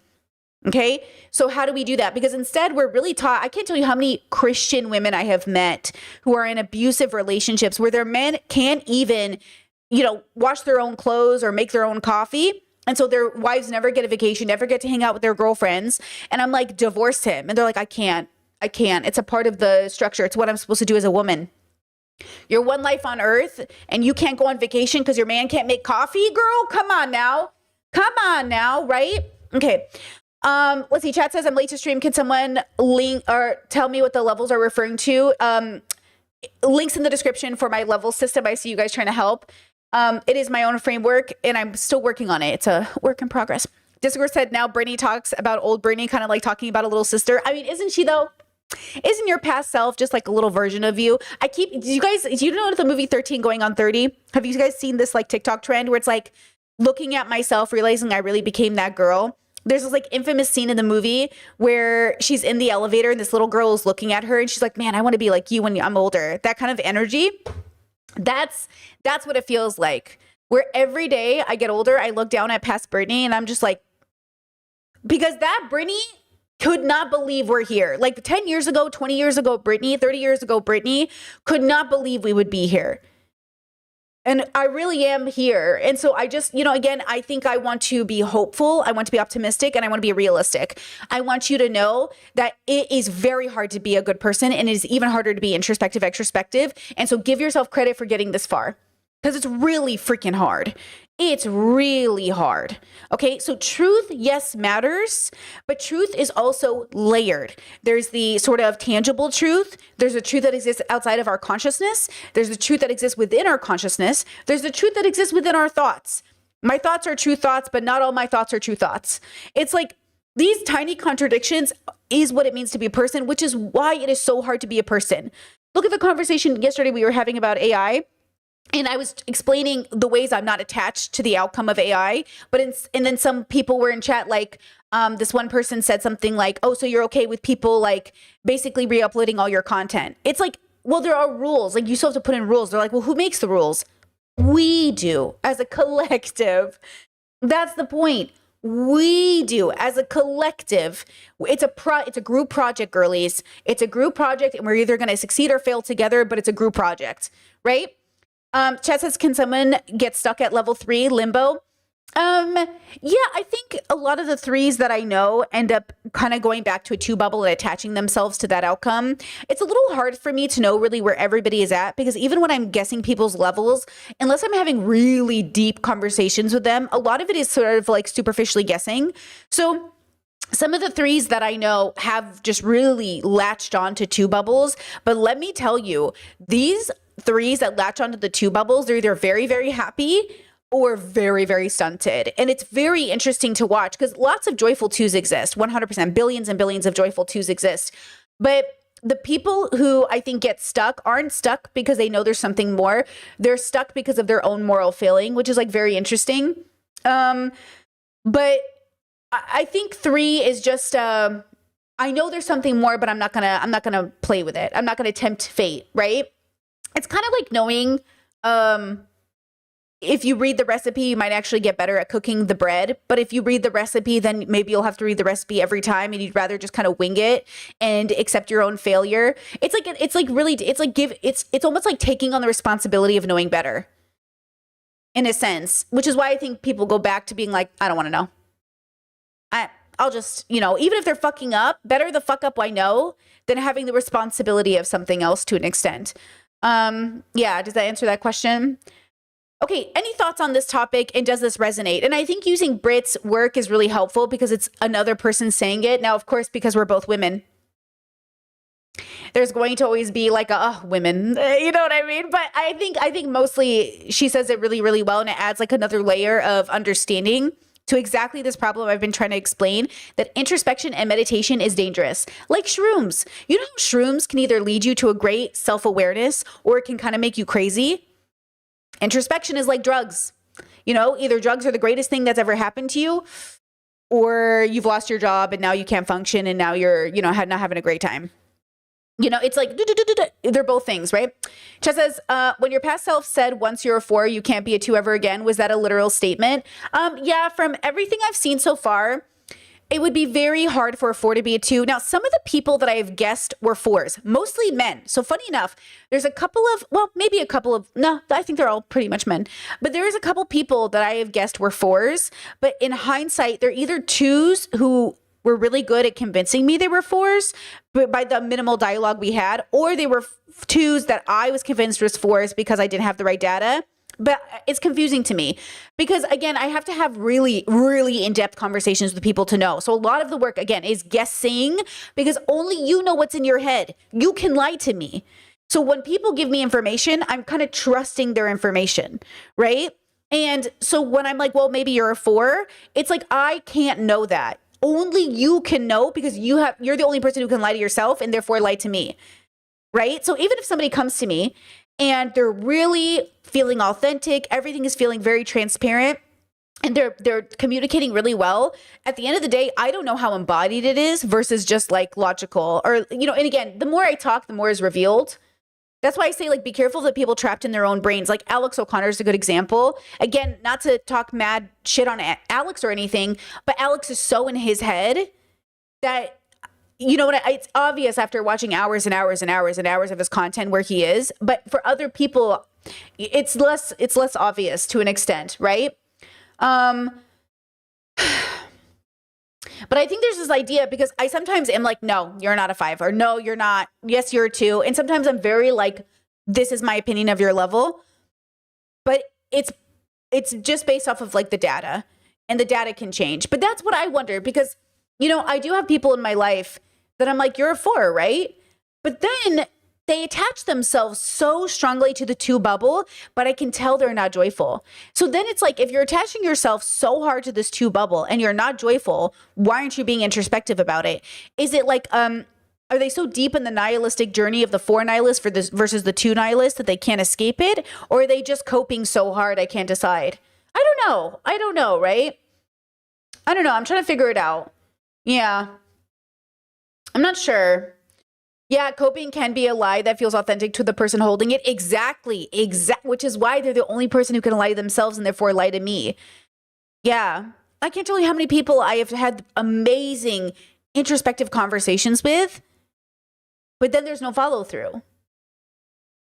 Okay? So how do we do that? Because instead we're really taught, I can't tell you how many Christian women I have met who are in abusive relationships where their men can't even, you know, wash their own clothes or make their own coffee. And so their wives never get a vacation, never get to hang out with their girlfriends. And I'm like, divorce him. And they're like, I can't. It's a part of the structure. It's what I'm supposed to do as a woman. You're one life on earth and you can't go on vacation because your man can't make coffee, girl? Come on now, right? Okay. Let's see. Chat says I'm late to stream. Can someone link or tell me what the levels are referring to? Links in the description for my level system. I see you guys trying to help. It is my own framework and I'm still working on it. It's a work in progress. Discord said now Brittany talks about old Brittany, kind of like talking about a little sister. I mean, isn't she though? Isn't your past self just like a little version of you? Do you know the movie 13 Going on 30? Have you guys seen this like TikTok trend where it's like looking at myself, realizing I really became that girl? There's this like infamous scene in the movie where she's in the elevator and this little girl is looking at her and she's like, man, I want to be like you when I'm older. That kind of energy. That's what it feels like. Where every day I get older, I look down at past Brittany and I'm just like, because that Brittany could not believe we're here. Like 10 years ago, 20 years ago, Brittany, 30 years ago, Brittany could not believe we would be here. And I really am here. And so I just, again, I think I want to be hopeful. I want to be optimistic and I want to be realistic. I want you to know that it is very hard to be a good person and it is even harder to be introspective, extrospective. And so give yourself credit for getting this far because it's really freaking hard. It's really hard. Okay, so truth, yes, matters, but truth is also layered. There's the sort of tangible truth. There's a truth that exists outside of our consciousness. There's the truth that exists within our consciousness. There's the truth that exists within our thoughts. My thoughts are true thoughts, but not all my thoughts are true thoughts. It's like these tiny contradictions is what it means to be a person, which is why it is so hard to be a person. Look at the conversation yesterday we were having about AI. And I was explaining the ways I'm not attached to the outcome of AI, and then some people were in chat, like this one person said something like, "Oh, so you're okay with people like basically re-uploading all your content?" It's like, well, there are rules. Like you still have to put in rules. They're like, well, who makes the rules? We do as a collective. That's the point. We do as a collective. It's a group project, girlies. It's a group project, and we're either going to succeed or fail together. But it's a group project, right? Chat says, can someone get stuck at level 3 limbo? Yeah, I think a lot of the 3s that I know end up kind of going back to a 2 bubble and attaching themselves to that outcome. It's a little hard for me to know really where everybody is at, because even when I'm guessing people's levels, unless I'm having really deep conversations with them, a lot of it is sort of like superficially guessing. So some of the 3s that I know have just really latched on to 2 bubbles. But let me tell you, these 3s that latch onto the 2 bubbles, they're either very, very happy or very, very stunted. And it's very interesting to watch because lots of joyful 2s exist. 100%, billions and billions of joyful 2s exist. But the people who I think get stuck aren't stuck because they know there's something more. They're stuck because of their own moral failing, which is like very interesting. But I think 3 is just, I know there's something more, but I'm not gonna play with it. I'm not gonna tempt fate, right? It's kind of like knowing if you read the recipe, you might actually get better at cooking the bread. But if you read the recipe, then maybe you'll have to read the recipe every time, and you'd rather just kind of wing it and accept your own failure. It's almost like taking on the responsibility of knowing better, in a sense, which is why I think people go back to being like, I don't want to know. I'll just, even if they're fucking up, better the fuck up I know than having the responsibility of something else to an extent. Yeah, does that answer that question? Okay, any thoughts on this topic, and does this resonate? And I think using Brit's work is really helpful because it's another person saying it. Now, of course, because we're both women, there's going to always be like women, you know what I mean? But I think mostly she says it really, really well, and it adds like another layer of understanding to exactly this problem I've been trying to explain, that introspection and meditation is dangerous. Like shrooms. You know how shrooms can either lead you to a great self-awareness or it can kind of make you crazy? Introspection is like drugs. Either drugs are the greatest thing that's ever happened to you, or you've lost your job and now you can't function and now you're, not having a great time. It's like, they're both things, right? Chet says, when your past self said, once you're a 4, you can't be a 2 ever again. Was that a literal statement? Yeah, from everything I've seen so far, it would be very hard for a 4 to be a 2. Now, some of the people that I've guessed were 4s, mostly men. So funny enough, there's I think they're all pretty much men. But there is a couple people that I have guessed were 4s. But in hindsight, they're either 2s who were really good at convincing me they were 4s, but by the minimal dialogue we had, or they were 2s that I was convinced was 4s because I didn't have the right data. But it's confusing to me because, again, I have to have really, really in-depth conversations with people to know. So a lot of the work, again, is guessing because only you know what's in your head. You can lie to me. So when people give me information, I'm kind of trusting their information, right? And so when I'm like, well, maybe you're a 4, it's like, I can't know that. Only you can know because you're the only person who can lie to yourself and therefore lie to me, right? So even if somebody comes to me and they're really feeling authentic, everything is feeling very transparent, and they're communicating really well, at the end of the day, I don't know how embodied it is versus just like logical or, and again, the more I talk, the more is revealed. That's why I say, like, be careful of the people trapped in their own brains. Like Alex O'Connor is a good example. Again, not to talk mad shit on Alex or anything, but Alex is so in his head that, it's obvious after watching hours and hours and hours and hours of his content where he is. But for other people, it's less obvious to an extent, right? But I think there's this idea because I sometimes am like, no, you're not a 5, or no, you're not. Yes, you're a 2. And sometimes I'm very like, this is my opinion of your level. But it's it's just based off of like the data, and the data can change. But that's what I wonder, because, you know, I do have people in my life that I'm like, you're a 4, right? But then they attach themselves so strongly to the 2 bubble, but I can tell they're not joyful. So then it's like, if you're attaching yourself so hard to this 2 bubble and you're not joyful, why aren't you being introspective about it? Is it like, are they so deep in the nihilistic journey of the 4 nihilist for this versus the 2 nihilist that they can't escape it? Or are they just coping so hard I can't decide? I don't know, right? I don't know. I'm trying to figure it out. Yeah. I'm not sure. Yeah, coping can be a lie that feels authentic to the person holding it. Exactly. Which is why they're the only person who can lie to themselves and therefore lie to me. Yeah. I can't tell you how many people I have had amazing introspective conversations with, but then there's no follow through.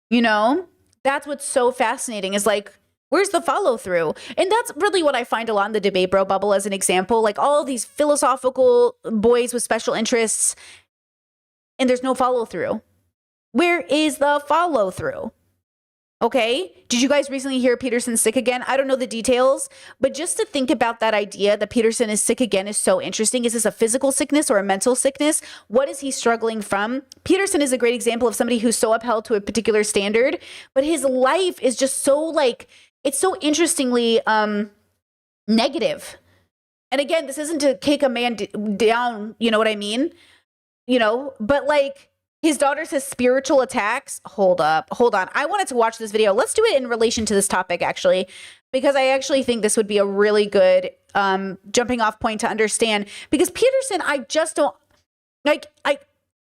You know, that's what's so fascinating, is like, where's the follow through? And that's really what I find a lot in the debate bro bubble as an example. Like all these philosophical boys with special interests, and there's no follow through. Where is the follow through? Okay. Did you guys recently hear Peterson's sick again? I don't know the details, but just to think about that idea that Peterson is sick again is so interesting. Is this a physical sickness or a mental sickness? What is he struggling from? Peterson is a great example of somebody who's so upheld to a particular standard, but his life is just so like, it's so interestingly negative. And again, this isn't to kick a man down, you know what I mean? You know, but like his daughter says spiritual attacks. Hold on. I wanted to watch this video. Let's do it in relation to this topic, actually, because I actually think this would be a really good jumping off point to understand. Because Peterson, I just don't like,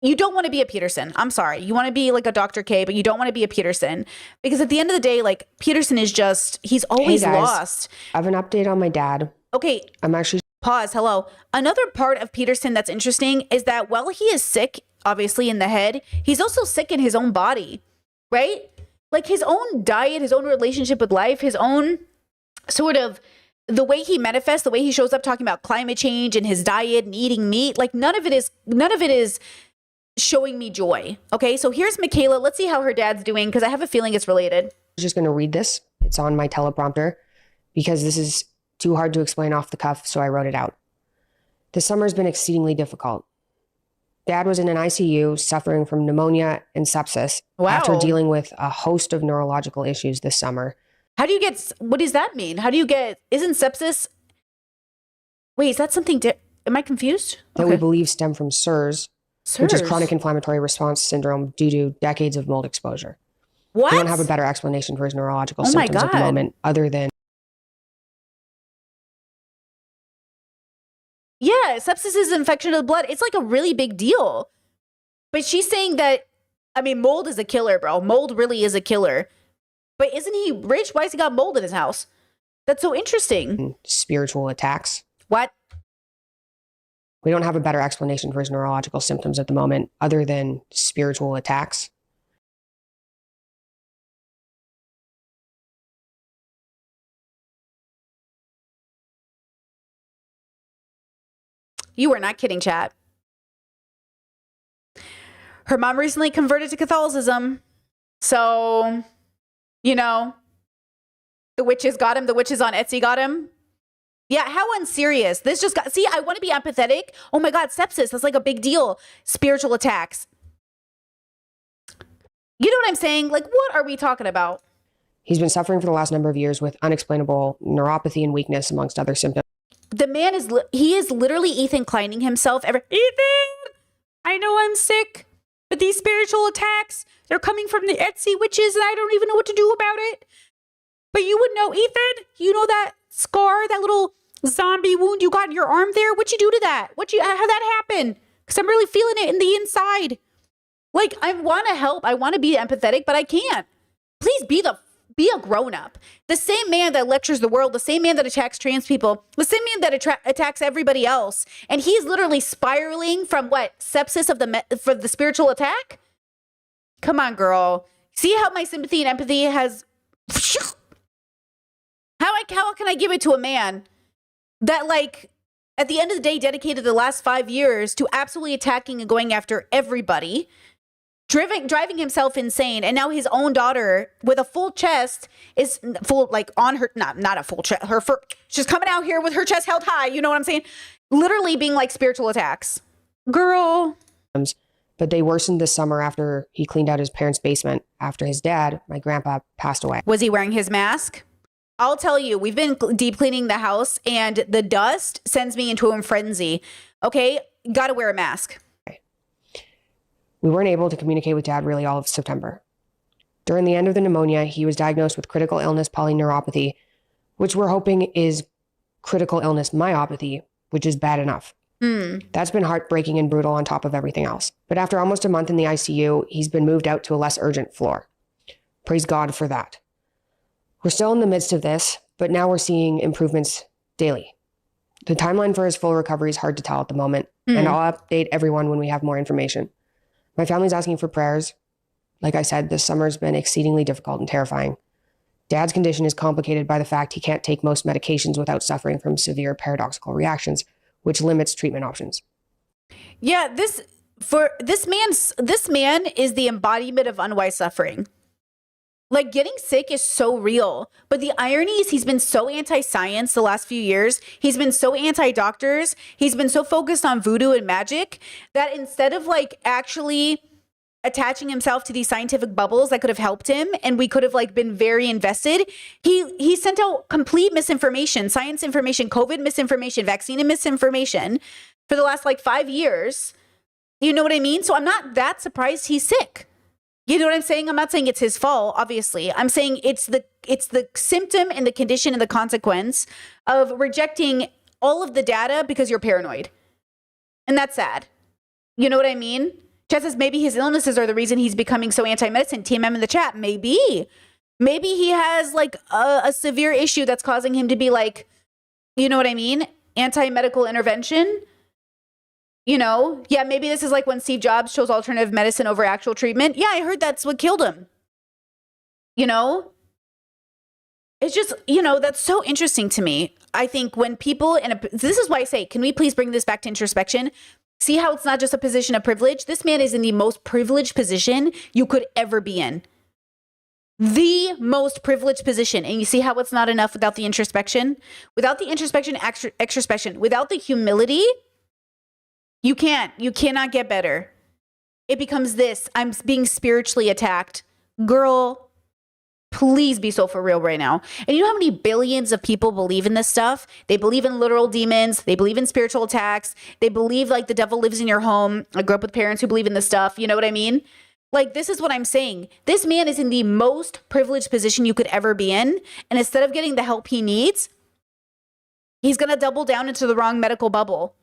you don't want to be a Peterson. I'm sorry. You want to be like a Dr. K, but you don't want to be a Peterson, because at the end of the day, like Peterson is just, he's always Hey guys, lost. I have an update on my dad. Okay. I'm actually Pause. Hello. Another part of Peterson that's interesting is that while he is sick, obviously in the head, he's also sick in his own body, right? Like his own diet, his own relationship with life, his own sort of the way he manifests, the way he shows up talking about climate change and his diet and eating meat. Like none of it is showing me joy. Okay. So here's Michaela. Let's see how her dad's doing, because I have a feeling it's related. just going to read this. It's on my teleprompter because this is too hard to explain off the cuff, so I wrote it out. This summer has been exceedingly difficult. Dad was in an ICU suffering from pneumonia and sepsis after dealing with a host of neurological issues this summer. How do you get, what does that mean? How do you get, isn't sepsis, wait, is that something, am I confused? That we believe stem from SIRS, which is chronic inflammatory response syndrome due to decades of mold exposure. What? We don't have a better explanation for his neurological symptoms at the moment other than... Yeah, sepsis is infection of the blood. It's like a really big deal. But she's saying that, I mean, mold is a killer, bro. Mold really is a killer. But isn't he rich? Why has he got mold in his house? That's so interesting. Spiritual attacks. What? We don't have a better explanation for his neurological symptoms at the moment other than spiritual attacks. You were not kidding, chat. Her mom recently converted to Catholicism. So, you know, the witches got him. The witches on Etsy got him. Yeah, how unserious. This just got, see, I want to be empathetic. Oh my God, sepsis, that's like a big deal. Spiritual attacks. You know what I'm saying? Like, what are we talking about? He's been suffering for the last number of years with unexplainable neuropathy and weakness, amongst other symptoms. The man is, he is literally Ethan Kleining himself. Ethan, I know I'm sick, but these spiritual attacks, they're coming from the Etsy witches and I don't even know what to do about it. But you would know, Ethan, you know that scar, that little zombie wound you got in your arm there? What'd you do to that? How'd that happen? Because I'm really feeling it in the inside. Like, I want to help. I want to be empathetic, but I can't. Please be a grown-up. The same man that lectures the world, the same man that attacks trans people, the same man that attacks everybody else. And he's literally spiraling from what? Sepsis for the spiritual attack? Come on, girl. See how my sympathy and empathy has... How can I give it to a man that, like, at the end of the day, dedicated the last 5 years to absolutely attacking and going after everybody, driving himself insane. And now his own daughter with a full chest is full, like on her, not a full chest, she's coming out here with her chest held high. You know what I'm saying? Literally being like spiritual attacks. Girl. But they worsened this summer after he cleaned out his parents' basement after his dad, my grandpa, passed away. Was he wearing his mask? I'll tell you, we've been deep cleaning the house and the dust sends me into a frenzy. Okay, gotta wear a mask. We weren't able to communicate with Dad really all of September. During the end of the pneumonia, he was diagnosed with critical illness polyneuropathy, which we're hoping is critical illness myopathy, which is bad enough. That's been heartbreaking and brutal on top of everything else. But after almost a month in the ICU, he's been moved out to a less urgent floor. Praise God for that. We're still in the midst of this, but now we're seeing improvements daily. The timeline for his full recovery is hard to tell at the moment, and I'll update everyone when we have more information. My family's asking for prayers. Like I said, this summer's been exceedingly difficult and terrifying. Dad's condition is complicated by the fact he can't take most medications without suffering from severe paradoxical reactions, which limits treatment options. Yeah, this man is the embodiment of unwise suffering. Like, getting sick is so real, but the irony is he's been so anti-science the last few years. He's been so anti-doctors. He's been so focused on voodoo and magic that instead of like actually attaching himself to these scientific bubbles that could have helped him and we could have like been very invested, he sent out complete misinformation, science information, COVID misinformation, vaccine misinformation for the last like 5 years. You know what I mean? So I'm not that surprised he's sick. You know what I'm saying? I'm not saying it's his fault, obviously. I'm saying it's the symptom and the condition and the consequence of rejecting all of the data because you're paranoid. And that's sad. You know what I mean? Chad says maybe his illnesses are the reason he's becoming so anti-medicine. TMM in the chat. Maybe he has like a severe issue that's causing him to be like, you know what I mean? Anti-medical intervention. You know, yeah, maybe this is like when Steve Jobs chose alternative medicine over actual treatment. Yeah, I heard that's what killed him. You know, it's just, you know, that's so interesting to me. I think when people, this is why I say, can we please bring this back to introspection? See how it's not just a position of privilege? This man is in the most privileged position you could ever be in. The most privileged position. And you see how it's not enough without the introspection? Without the introspection, extrospection, without the humility, you cannot get better. It becomes this, I'm being spiritually attacked. Girl, please be so for real right now. And you know how many billions of people believe in this stuff? They believe in literal demons. They believe in spiritual attacks. They believe like the devil lives in your home. I grew up with parents who believe in this stuff. You know what I mean? Like, this is what I'm saying. This man is in the most privileged position you could ever be in. And instead of getting the help he needs, he's going to double down into the wrong medical bubble.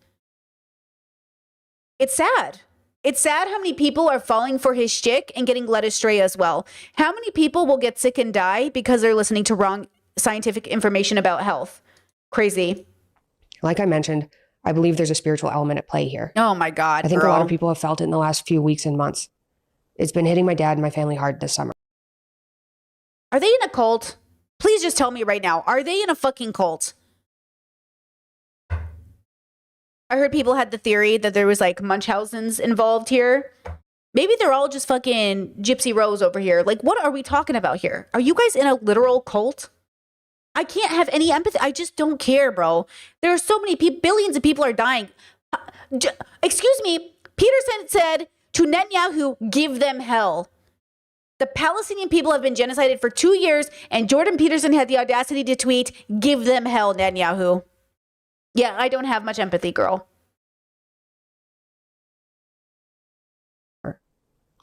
It's sad. It's sad how many people are falling for his shtick and getting led astray as well. How many people will get sick and die because they're listening to wrong scientific information about health? Crazy. Like I mentioned, I believe there's a spiritual element at play here. Oh my God, I think girl. a lot of people have felt it in the last few weeks and months. It's been hitting my dad and my family hard this summer. Are they in a cult? Please just tell me right now. Are they in a fucking cult? I heard people had the theory that there was like Munchausen's involved here. Maybe they're all just fucking Gypsy Rose over here. Like, what are we talking about here? Are you guys in a literal cult? I can't have any empathy. I just don't care, bro. There are so many people, billions of people are dying. Excuse me. Peterson said to Netanyahu, give them hell. The Palestinian people have been genocided for 2 years, and Jordan Peterson had the audacity to tweet, give them hell, Netanyahu. Yeah, I don't have much empathy, girl.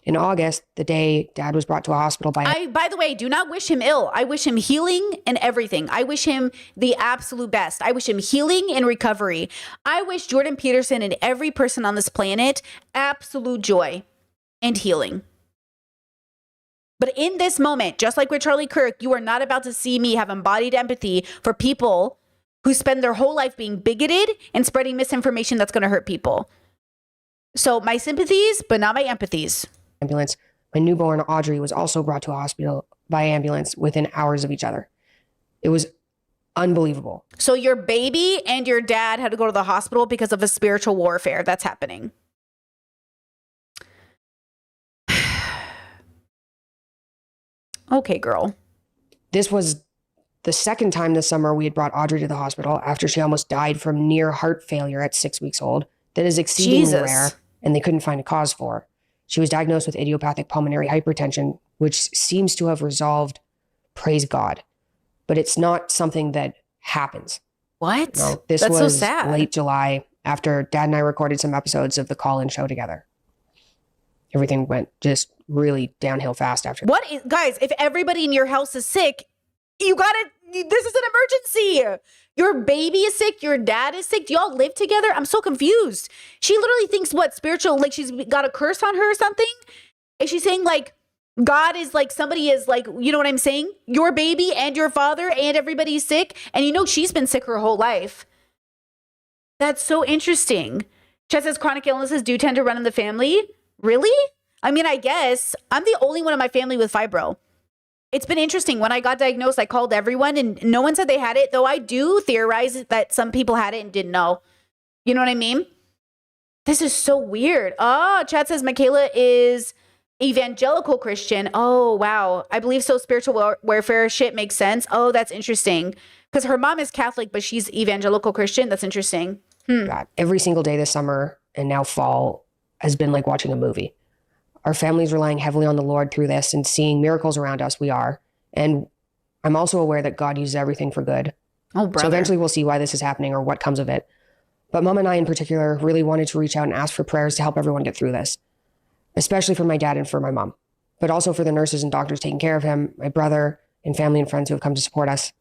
In August, the day Dad was brought to a hospital by the way, do not wish him ill. I wish him healing and everything. I wish him the absolute best. I wish him healing and recovery. I wish Jordan Peterson and every person on this planet absolute joy and healing. But in this moment, just like with Charlie Kirk, you are not about to see me have embodied empathy for people who spend their whole life being bigoted and spreading misinformation that's going to hurt people. So my sympathies, but not my empathies. Ambulance. My newborn Audrey was also brought to a hospital by ambulance within hours of each other. It was unbelievable. So your baby and your dad had to go to the hospital because of a spiritual warfare that's happening. Okay, girl. This was the second time this summer we had brought Audrey to the hospital after she almost died from near heart failure at 6 weeks old. That is exceedingly Jesus. rare, and they couldn't find a cause for. She was diagnosed with idiopathic pulmonary hypertension, which seems to have resolved, praise God. But it's not something that happens. What? No, this That's was so sad. late July after Dad and I recorded some episodes of the call-in show together. Everything went just really downhill fast after. What is, guys, if everybody in your house is sick, this is an emergency. Your baby is sick. Your dad is sick. Do y'all live together? I'm so confused. She literally thinks what spiritual, like she's got a curse on her or something. Is she saying like God is like somebody is like, you know what I'm saying? Your baby and your father and everybody's sick. And you know, she's been sick her whole life. That's so interesting. Chet says chronic illnesses do tend to run in the family. Really? I mean, I guess I'm the only one in my family with fibro. It's been interesting. When I got diagnosed, I called everyone and no one said they had it, though I do theorize that some people had it and didn't know. You know what I mean? This is so weird. Oh, Chad says Michaela is evangelical Christian. Oh, wow. I believe so. Spiritual warfare shit makes sense. Oh, that's interesting. Because her mom is Catholic, but she's evangelical Christian. That's interesting. God, every single day this summer and now fall has been like watching a movie. Our family's relying heavily on the Lord through this and seeing miracles around us. We are. And I'm also aware that God uses everything for good. Oh, brother. So eventually we'll see why this is happening or what comes of it. But Mom and I in particular really wanted to reach out and ask for prayers to help everyone get through this, especially for my dad and for my mom, but also for the nurses and doctors taking care of him, my brother, and family and friends who have come to support us.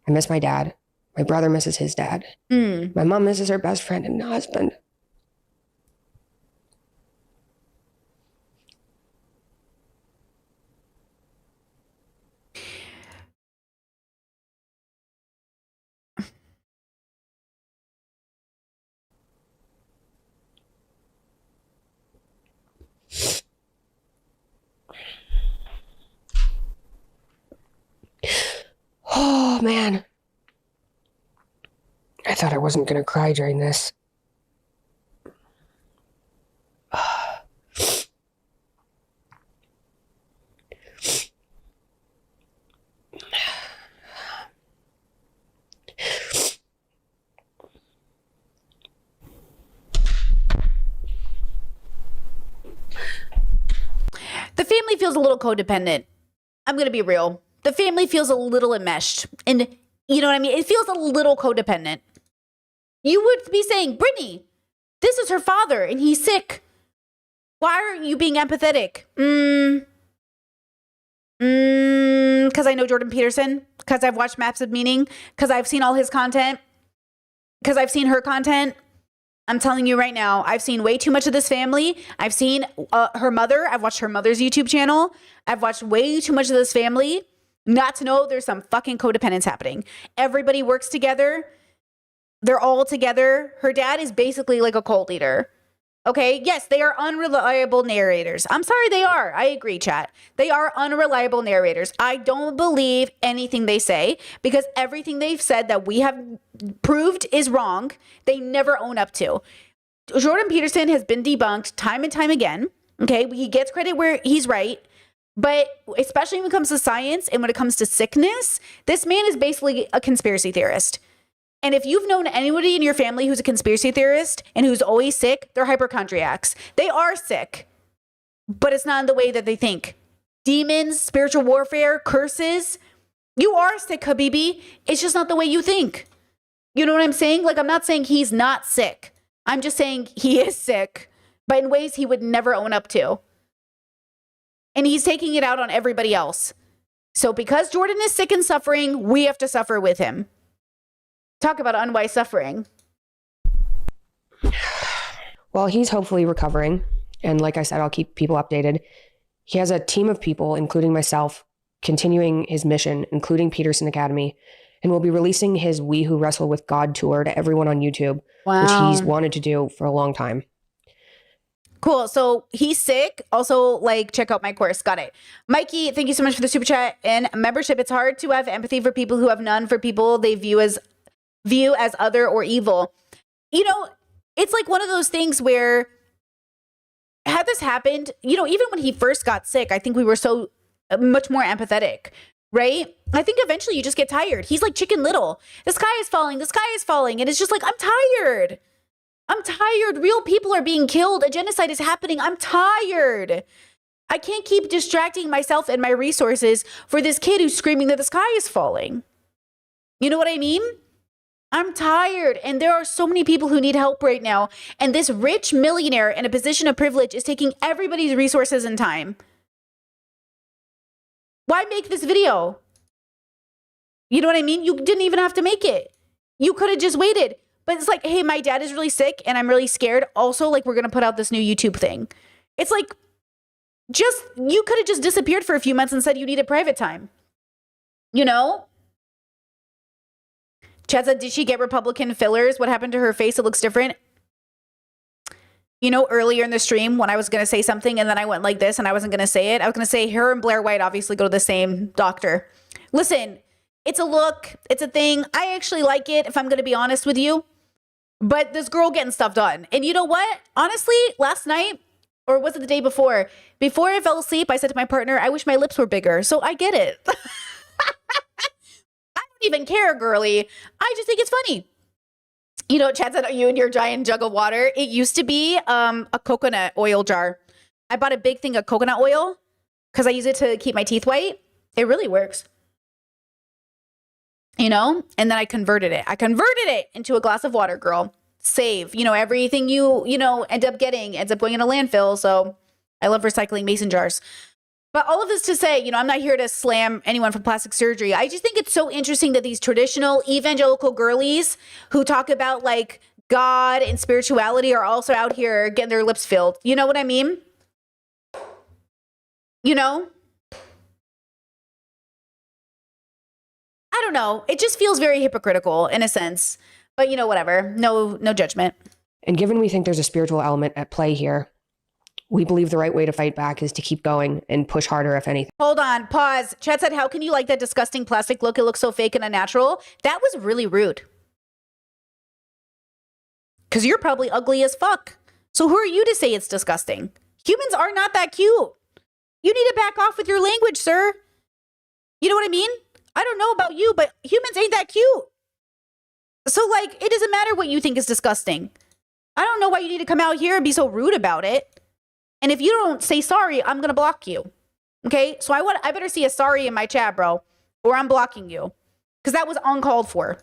I miss my dad. My brother misses his dad. My mom misses her best friend and husband. Oh, man. I thought I wasn't going to cry during this. The family feels a little codependent. I'm going to be real. The family feels a little enmeshed. And you know what I mean? It feels a little codependent. You would be saying, Brittany, this is her father and he's sick. Why aren't you being empathetic? Because I know Jordan Peterson. Because I've watched Maps of Meaning. Because I've seen all his content. Because I've seen her content. I'm telling you right now, I've seen way too much of this family. I've seen her mother. I've watched her mother's YouTube channel. I've watched way too much of this family not to know there's some fucking codependence happening. Everybody works together. They're all together. Her dad is basically like a cult leader. Okay, yes, they are unreliable narrators. I'm sorry, they are. I agree, chat. They are unreliable narrators. I don't believe anything they say because everything they've said that we have proved is wrong, they never own up to. Jordan Peterson has been debunked time and time again. Okay, he gets credit where he's right. But especially when it comes to science and when it comes to sickness, this man is basically a conspiracy theorist. And if you've known anybody in your family who's a conspiracy theorist and who's always sick, they're hypochondriacs. They are sick, but it's not in the way that they think. Demons, spiritual warfare, curses. You are sick, Habibi. It's just not the way you think. You know what I'm saying? Like, I'm not saying he's not sick. I'm just saying he is sick, but in ways he would never own up to. And he's taking it out on everybody else. So because Jordan is sick and suffering, we have to suffer with him. Talk about unwise suffering. Well, he's hopefully recovering. And like I said, I'll keep people updated. He has a team of people, including myself, continuing his mission, including Peterson Academy, and will be releasing his We Who Wrestle with God tour to everyone on YouTube, Wow. which he's wanted to do for a long time. Cool. So he's sick. Also, like, check out my course. Got it. Mikey, thank you so much for the super chat and membership. It's hard to have empathy for people who have none, for people they view as other or evil. You know, it's like one of those things where had this happened, you know, even when he first got sick, I think we were so much more empathetic, right? I think eventually you just get tired. He's like Chicken Little. The sky is falling. The sky is falling. And it's just like, I'm tired. I'm tired. Real people are being killed. A genocide is happening. I'm tired. I can't keep distracting myself and my resources for this kid who's screaming that the sky is falling. You know what I mean? I'm tired. And there are so many people who need help right now. And this rich millionaire in a position of privilege is taking everybody's resources and time. Why make this video? You know what I mean? You didn't even have to make it. You could have just waited. But it's like, hey, my dad is really sick and I'm really scared. Also, like, we're going to put out this new YouTube thing. It's like, you could have just disappeared for a few months and said you needed private time. You know? Chad said, did she get Republican fillers? What happened to her face? It looks different. You know, earlier in the stream when I was going to say something and then I went like this and I wasn't going to say it. I was going to say her and Blair White obviously go to the same doctor. Listen, it's a look. It's a thing. I actually like it, if I'm going to be honest with you. But this girl getting stuff done. And you know what? Honestly, last night, or was it the day before? Before I fell asleep, I said to my partner, I wish my lips were bigger. So I get it. I don't even care, girly. I just think it's funny. You know, Chad said, you and your giant jug of water. It used to be a coconut oil jar. I bought a big thing of coconut oil because I use it to keep my teeth white. It really works. You know, and then I converted it. I converted it into a glass of water, girl. Save, you know, everything you end up getting ends up going in a landfill. So I love recycling mason jars. But all of this to say, you know, I'm not here to slam anyone for plastic surgery. I just think it's so interesting that these traditional evangelical girlies who talk about like God and spirituality are also out here getting their lips filled. You know what I mean? You know? I don't know. It just feels very hypocritical in a sense. But, you know, whatever. No judgment. And given we think there's a spiritual element at play here, we believe the right way to fight back is to keep going and push harder, if anything. Hold on. Pause. Chad said, how can you like that disgusting plastic look? It looks so fake and unnatural. That was really rude. Because you're probably ugly as fuck. So who are you to say it's disgusting? Humans are not that cute. You need to back off with your language, sir. You know what I mean? I don't know about you, but humans ain't that cute. So, like, it doesn't matter what you think is disgusting. I don't know why you need to come out here and be so rude about it. And if you don't say sorry, I'm going to block you. Okay? So I better see a sorry in my chat, bro, or I'm blocking you. Because that was uncalled for.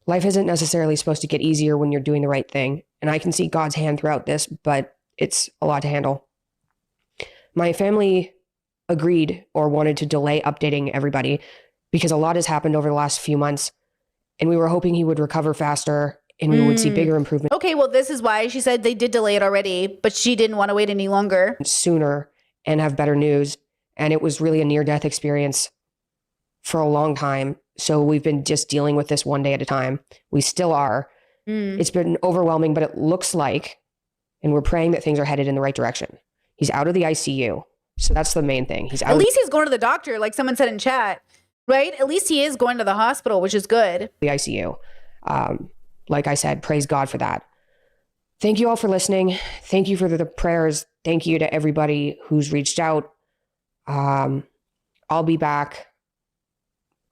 Life isn't necessarily supposed to get easier when you're doing the right thing. And I can see God's hand throughout this, but it's a lot to handle. My family agreed or wanted to delay updating everybody because a lot has happened over the last few months. And we were hoping he would recover faster and we would see bigger improvement Okay, well, this is why she said they did delay it already, but she didn't want to wait any longer. sooner and have better news. And it was really a near-death experience for a long time. So we've been just dealing with this one day at a time. We still are. It's been overwhelming, but it looks like, and we're praying that things are headed in the right direction. He's out of the ICU. So that's the main thing. He's out At least he's going to the doctor, like someone said in chat, right? At least he is going to the hospital, which is good. the ICU. Like I said, praise God for that. Thank you all for listening. Thank you for the prayers. Thank you to everybody who's reached out. I'll be back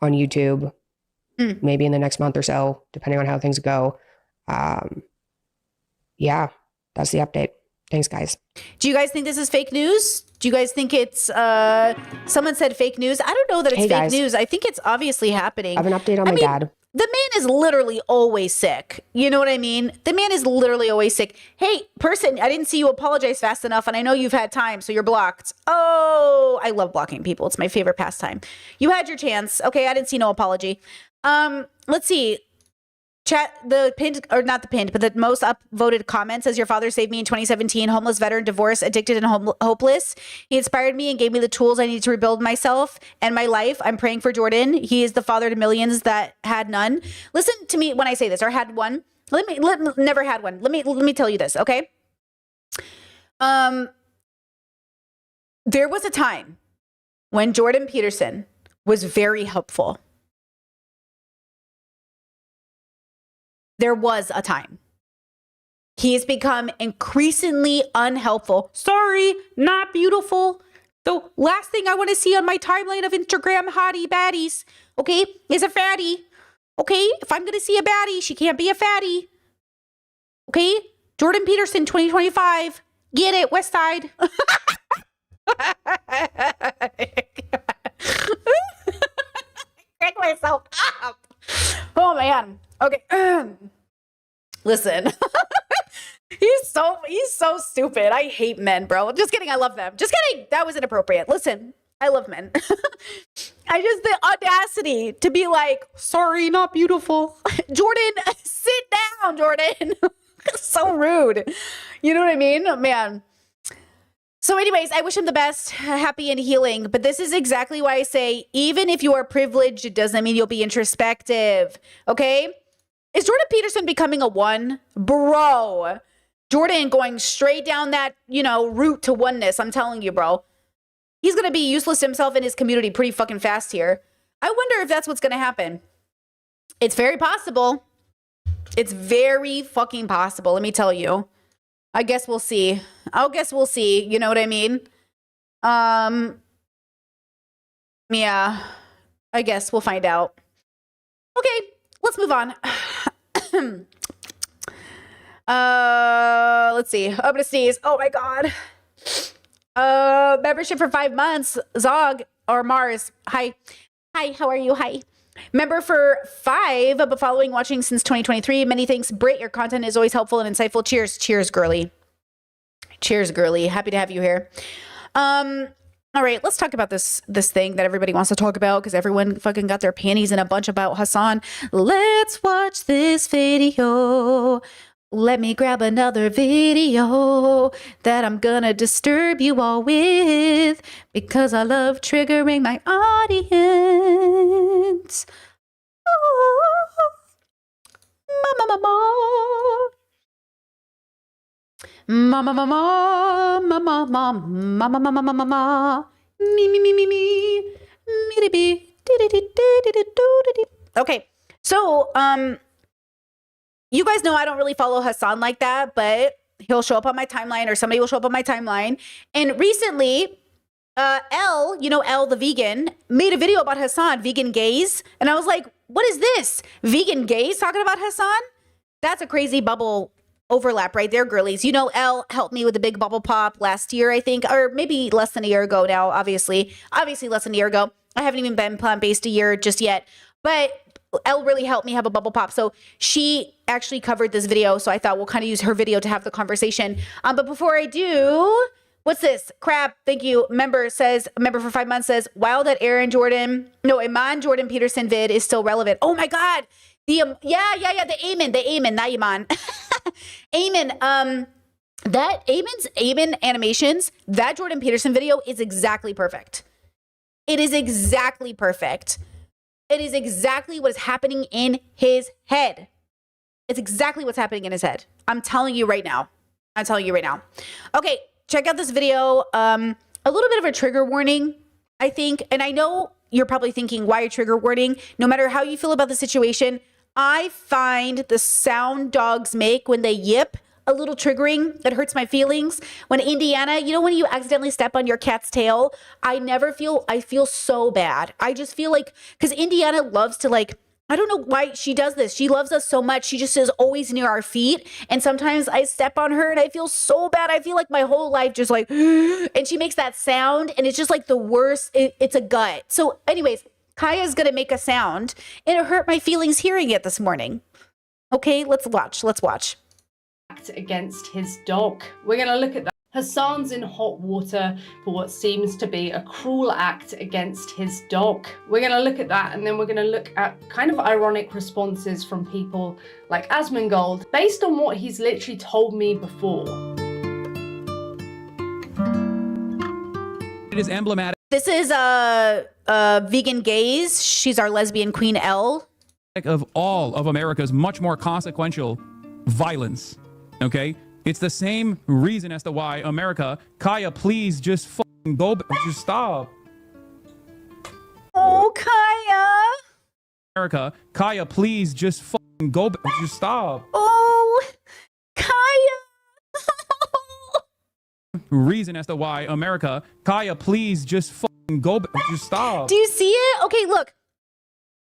on YouTube maybe in the next month or so, depending on how things go. Yeah, that's the update. Thanks, guys. Do you guys think this is fake news? Do you guys think it's, someone said fake news? I don't know that it's Hey, fake guys. news. I think it's obviously happening. I have an update on my dad. The man is literally always sick. You know what I mean? The man is literally always sick. Hey, person, I didn't see you apologize fast enough, and I know you've had time, so you're blocked. Oh, I love blocking people. It's my favorite pastime. You had your chance. Okay, I didn't see no apology. Let's see. Chat, the pinned, or not the pinned, but the most upvoted comment says, your father saved me in 2017, homeless veteran, divorced, addicted, and hopeless. He inspired me and gave me the tools I need to rebuild myself and my life. I'm praying for Jordan. He is the father to millions that had none. Listen to me when I say this, or had one. Never had one. Let me tell you this, okay? There was a time when Jordan Peterson was very helpful. There was a time. He has become increasingly unhelpful. Sorry, not beautiful. The last thing I want to see on my timeline of Instagram hottie baddies, okay, is a fatty. Okay, if I'm going to see a baddie, she can't be a fatty. Okay, Jordan Peterson 2025. Get it, West Side. Crack myself up. Oh man. Okay. Listen. He's so stupid. I hate men, bro. Just kidding. I love them. Just kidding. That was inappropriate. Listen, I love men. The audacity to be like, sorry, not beautiful. Jordan, sit down, Jordan. So rude. You know what I mean? Man. So anyways, I wish him the best, happy and healing. But this is exactly why I say, even if you are privileged, it doesn't mean you'll be introspective. Okay? Is Jordan Peterson becoming a one? Bro. Jordan going straight down that, route to oneness. I'm telling you, bro. He's going to be useless himself in his community pretty fucking fast here. I wonder if that's what's going to happen. It's very possible. It's very fucking possible. Let me tell you. I guess we'll see. We'll see. You know what I mean? Yeah. I guess we'll find out. Okay, let's move on. Let's see. I'm gonna sneeze. Oh my god. Membership for 5 months. Zog or Mars. Hi, how are you? Hi. Member for 5, but following, watching since 2023. Many thanks, Brit. Your content is always helpful and insightful. Cheers, girly. Cheers, girly. Happy to have you here. All right, let's talk about this thing that everybody wants to talk about because everyone fucking got their panties in a bunch about Hassan. Let's watch this video. Let me grab another video that I'm gonna disturb you all with because I love triggering my audience. Okay, so you guys know I don't really follow Hassan like that, but he'll show up on my timeline or somebody will show up on my timeline. And recently, Elle, Elle the vegan, made a video about Hassan, vegan gays. And I was like, what is this? Vegan gays talking about Hassan? That's a crazy bubble overlap right there, girlies. Elle helped me with the big bubble pop last year, I think, or maybe less than a year ago now, obviously less than a year ago. I haven't even been plant-based a year just yet, but Elle really helped me have a bubble pop. So she actually covered this video. So I thought we'll kind of use her video to have the conversation. But before I do, what's this? Crap. Thank you. Member for 5 months says, while that Iman Jordan Peterson vid is still relevant. Oh my God. The Amen, not Iman. Amen. That Amon's Amen animations, that Jordan Peterson video is exactly perfect. It is exactly perfect. It is exactly what is happening in his head. It's exactly what's happening in his head. I'm telling you right now. Okay, check out this video. A little bit of a trigger warning, I think. And I know you're probably thinking, why a trigger warning? No matter how you feel about the situation, I find the sound dogs make when they yip a little triggering. That hurts my feelings. When Indiana, when you accidentally step on your cat's tail, I feel so bad. I just feel like, because Indiana loves to I don't know why she does this. She loves us so much. She just is always near our feet. And sometimes I step on her and I feel so bad. I feel like my whole life just and she makes that sound and it's just like the worst. It's a gut. So anyways, Kaya's going to make a sound and it hurt my feelings hearing it this morning. Okay, let's watch. Against his dog. We're going to look at that. Hassan's in hot water for what seems to be a cruel act against his dog. We're going to look at that, and then we're going to look at kind of ironic responses from people like Asmongold based on what he's literally told me before. It is emblematic This is Vegan Gays. She's our lesbian queen, Elle. of all of America's much more consequential violence. Okay? It's the same reason as to why America, Kaya, please just fucking go, just stop. Oh, Kaya. America, Kaya, please just fucking go, just stop. Oh, Kaya. reason as to why America, Kaya, please just go. Just stop. Do you see it? Okay, look.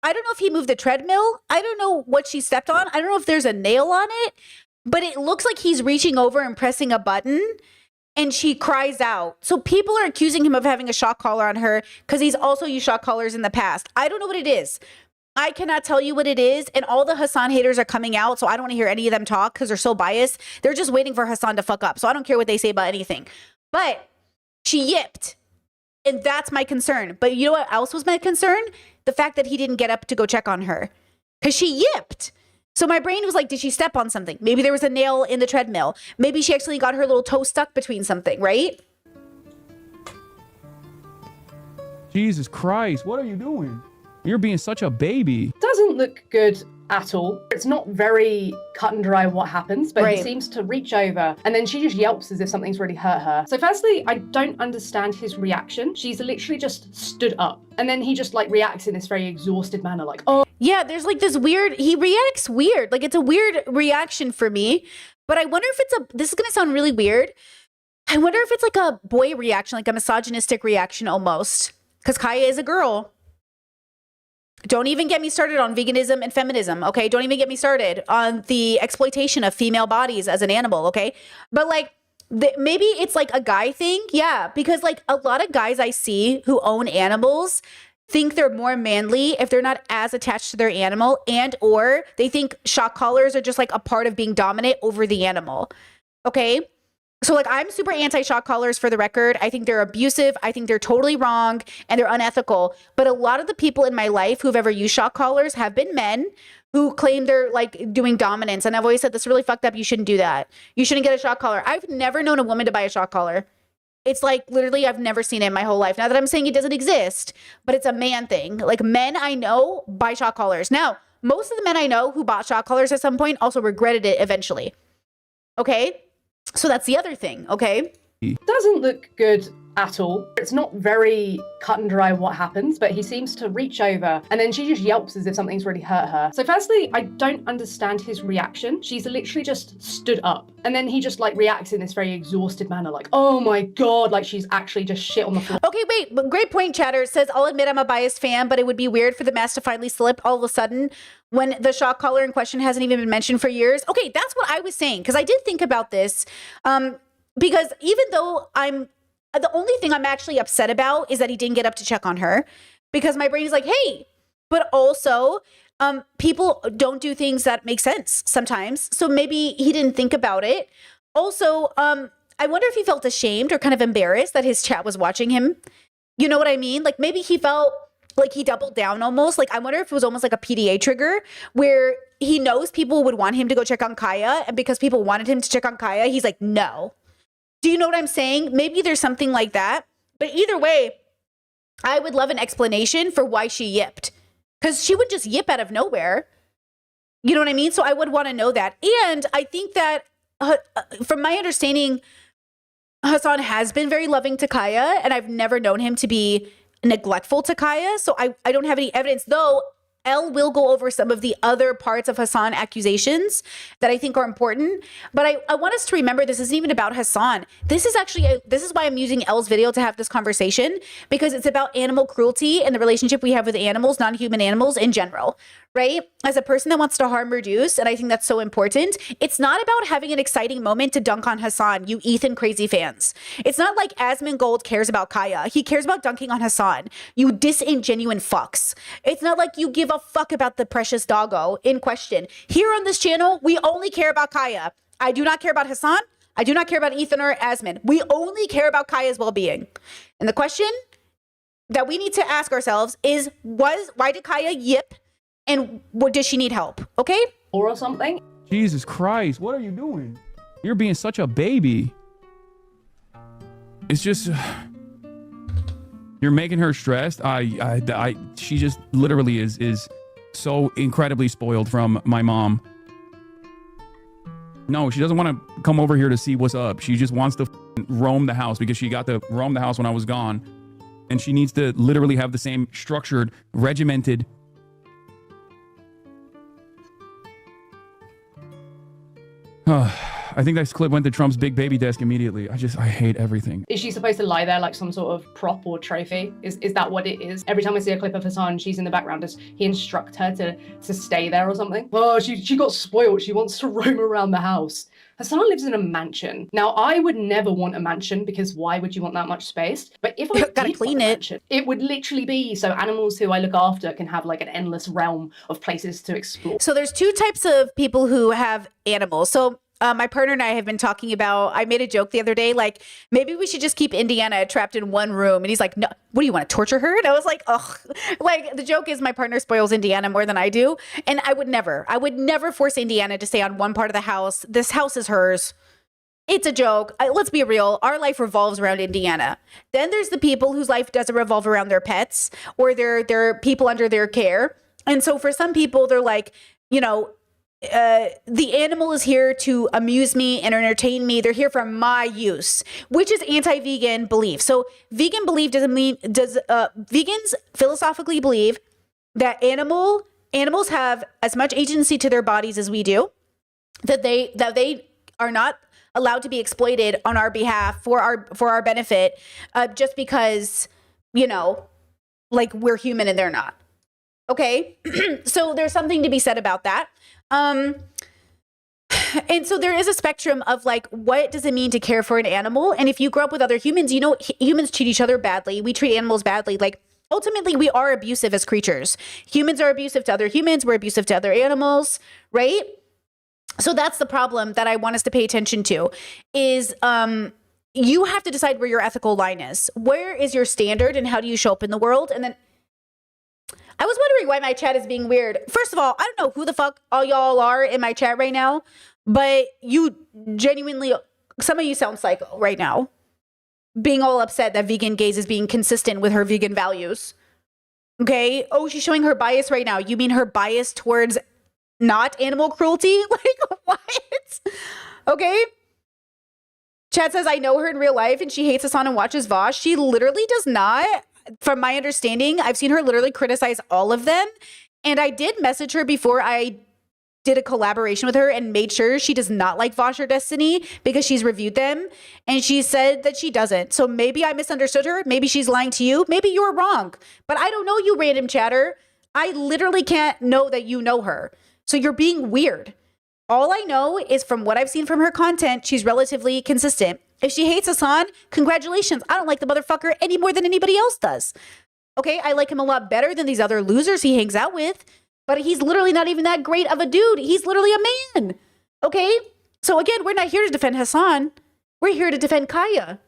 I don't know if he moved the treadmill. I don't know what she stepped on. I don't know if there's a nail on it, but it looks like he's reaching over and pressing a button and she cries out. So people are accusing him of having a shock collar on her because he's also used shock collars in the past. I don't know what it is. I cannot tell you what it is. And all the Hassan haters are coming out. So I don't want to hear any of them talk because they're so biased. They're just waiting for Hassan to fuck up. So I don't care what they say about anything. But she yipped. And that's my concern. But you know what else was my concern? The fact that he didn't get up to go check on her. Because she yipped. So my brain was like, did she step on something? Maybe there was a nail in the treadmill. Maybe she actually got her little toe stuck between something, right? Jesus Christ, what are you doing? You're being such a baby. Doesn't look good at all. It's not very cut and dry what happens, but Right. he seems to reach over and then she just yelps as if something's really hurt her. So firstly, I don't understand his reaction. She's literally just stood up and then he just like reacts in this very exhausted manner like, oh. Yeah, there's like this weird, he reacts weird. Like it's a weird reaction for me. But I wonder if this is going to sound really weird. I wonder if it's like a boy reaction, like a misogynistic reaction almost. Because Kaya is a girl. Don't even get me started on veganism and feminism, okay? Don't even get me started on the exploitation of female bodies as an animal, okay? But like, maybe it's like a guy thing. Yeah, because like a lot of guys I see who own animals think they're more manly if they're not as attached to their animal, and or they think shock collars are just like a part of being dominant over the animal, okay? So like I'm super anti-shock collars for the record. I think they're abusive. I think they're totally wrong and they're unethical. But a lot of the people in my life who've ever used shock collars have been men who claim they're like doing dominance. And I've always said this is really fucked up. You shouldn't do that. You shouldn't get a shock collar. I've never known a woman to buy a shock collar. It's like literally I've never seen it in my whole life. Not that I'm saying it doesn't exist, but it's a man thing. Like men I know buy shock collars. Now, most of the men I know who bought shock collars at some point also regretted it eventually. Okay? So that's the other thing, okay? Doesn't look good at all. It's not very cut and dry what happens, but he seems to reach over and then she just yelps as if something's really hurt her. So firstly, I don't understand his reaction. She's literally just stood up and then he just like reacts in this very exhausted manner like, oh my God, like she's actually just shit on the floor. Okay, wait, but great point, Chatter. It says, I'll admit I'm a biased fan, but it would be weird for the mask to finally slip all of a sudden when the shock collar in question hasn't even been mentioned for years. Okay, that's what I was saying, because I did think about this, because even though the only thing I'm actually upset about is that he didn't get up to check on her, because my brain is like, hey, but also people don't do things that make sense sometimes. So maybe he didn't think about it. Also, I wonder if he felt ashamed or kind of embarrassed that his chat was watching him. You know what I mean? Like maybe he felt like he doubled down almost. Like I wonder if it was almost like a PDA trigger where he knows people would want him to go check on Kaya. And because people wanted him to check on Kaya, he's like, no. Do you know what I'm saying? Maybe there's something like that. But either way, I would love an explanation for why she yipped. Because she would just yip out of nowhere. You know what I mean? So I would want to know that. And I think that from my understanding, Hassan has been very loving to Kaya. And I've never known him to be neglectful to Kaya. So I don't have any evidence, though. Elle will go over some of the other parts of Hassan accusations that I think are important. But I want us to remember this isn't even about Hassan. This is actually, this is why I'm using Elle's video to have this conversation, because it's about animal cruelty and the relationship we have with animals, non-human animals in general, right? As a person that wants to harm reduce, and I think that's so important, it's not about having an exciting moment to dunk on Hassan, you Ethan crazy fans. It's not like Asmongold cares about Kaya. He cares about dunking on Hassan, you disingenuine fucks. It's not like you give a fuck about the precious doggo in question. Here on this channel, we only care about Kaya. I do not care about Hassan. I do not care about Ethan or Asmon. We only care about Kaya's well-being. And the question that we need to ask ourselves is, why did Kaya yip? And what does she need help? Okay? Or something. Jesus Christ, what are you doing? You're being such a baby. It's just you're making her stressed. She just literally is so incredibly spoiled from my mom. No, she doesn't want to come over here to see what's up. She just wants to roam the house because she got to roam the house when I was gone. And she needs to literally have the same structured, regimented I think that clip went to Trump's big baby desk immediately. I hate everything. Is she supposed to lie there like some sort of prop or trophy? Is that what it is? Every time I see a clip of Hassan, she's in the background. Does he instruct her to stay there or something? Oh, she got spoiled. She wants to roam around the house. Hassan lives in a mansion. Now, I would never want a mansion because why would you want that much space? But if I Gotta did clean want a it. mansion, it would literally be so animals who I look after can have like an endless realm of places to explore. So there's two types of people who have animals. So my partner and I have been talking about, I made a joke the other day, like, maybe we should just keep Indiana trapped in one room. And he's like, no, what do you want to torture her? And I was like, ugh. Like, the joke is my partner spoils Indiana more than I do. And I would never force Indiana to stay on one part of the house. This house is hers. It's a joke. Let's be real. Our life revolves around Indiana. Then there's the people whose life doesn't revolve around their pets or their people under their care. And so for some people, they're like, you know, the animal is here to amuse me and entertain me. They're here for my use, which is anti-vegan belief. So vegan belief vegans philosophically believe that animals have as much agency to their bodies as we do, that they are not allowed to be exploited on our behalf for our benefit, just because, you know, like, we're human and they're not. Okay. So there's something to be said about that. And so there is a spectrum of, like, what does it mean to care for an animal? And if you grow up with other humans, you know, humans treat each other badly. We treat animals badly. Like, ultimately, we are abusive as creatures. Humans are abusive to other humans. We're abusive to other animals, right? So that's the problem that I want us to pay attention to is, you have to decide where your ethical line is. Where is your standard and how do you show up in the world? And then I was wondering why my chat is being weird. First of all, I don't know who the fuck all y'all are in my chat right now, but you genuinely, some of you sound psycho right now, being all upset that vegan gaze is being consistent with her vegan values. Okay. Oh, she's showing her bias right now. You mean her bias towards not animal cruelty? Like, what? Okay. Chat says, I know her in real life and she hates Hassan and watches Vosh. She literally does not. From my understanding, I've seen her literally criticize all of them. And I did message her before I did a collaboration with her and made sure she does not like Vosh or Destiny because she's reviewed them. And she said that she doesn't. So maybe I misunderstood her. Maybe she's lying to you. Maybe you're wrong. But I don't know you, random chatter. I literally can't know that you know her. So you're being weird. All I know is from what I've seen from her content, she's relatively consistent. If she hates Hassan, congratulations. I don't like the motherfucker any more than anybody else does. Okay, I like him a lot better than these other losers he hangs out with, but he's literally not even that great of a dude. He's literally a man. Okay? So again, we're not here to defend Hassan. We're here to defend Kaya.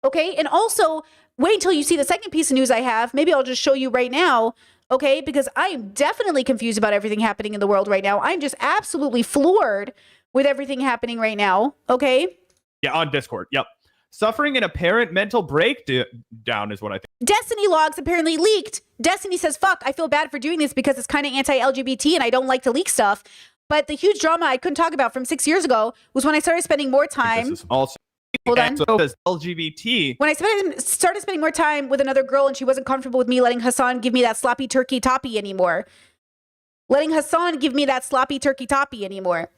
Okay? And also, wait until you see the second piece of news I have. Maybe I'll just show you right now. Okay? Because I'm definitely confused about everything happening in the world right now. I'm just absolutely floored with everything happening right now. Okay? Yeah, on Discord. Yep. Suffering an apparent mental breakdown is what I think. Destiny logs apparently leaked. Destiny says, fuck, I feel bad for doing this because it's kind of anti-LGBT and I don't like to leak stuff. But the huge drama I couldn't talk about from 6 years ago was when I started spending more time. This is also Hold on. So says LGBT. When I started spending more time with another girl and she wasn't comfortable with me letting Hassan give me that sloppy turkey toppy anymore. Letting Hassan give me that sloppy turkey toppy anymore.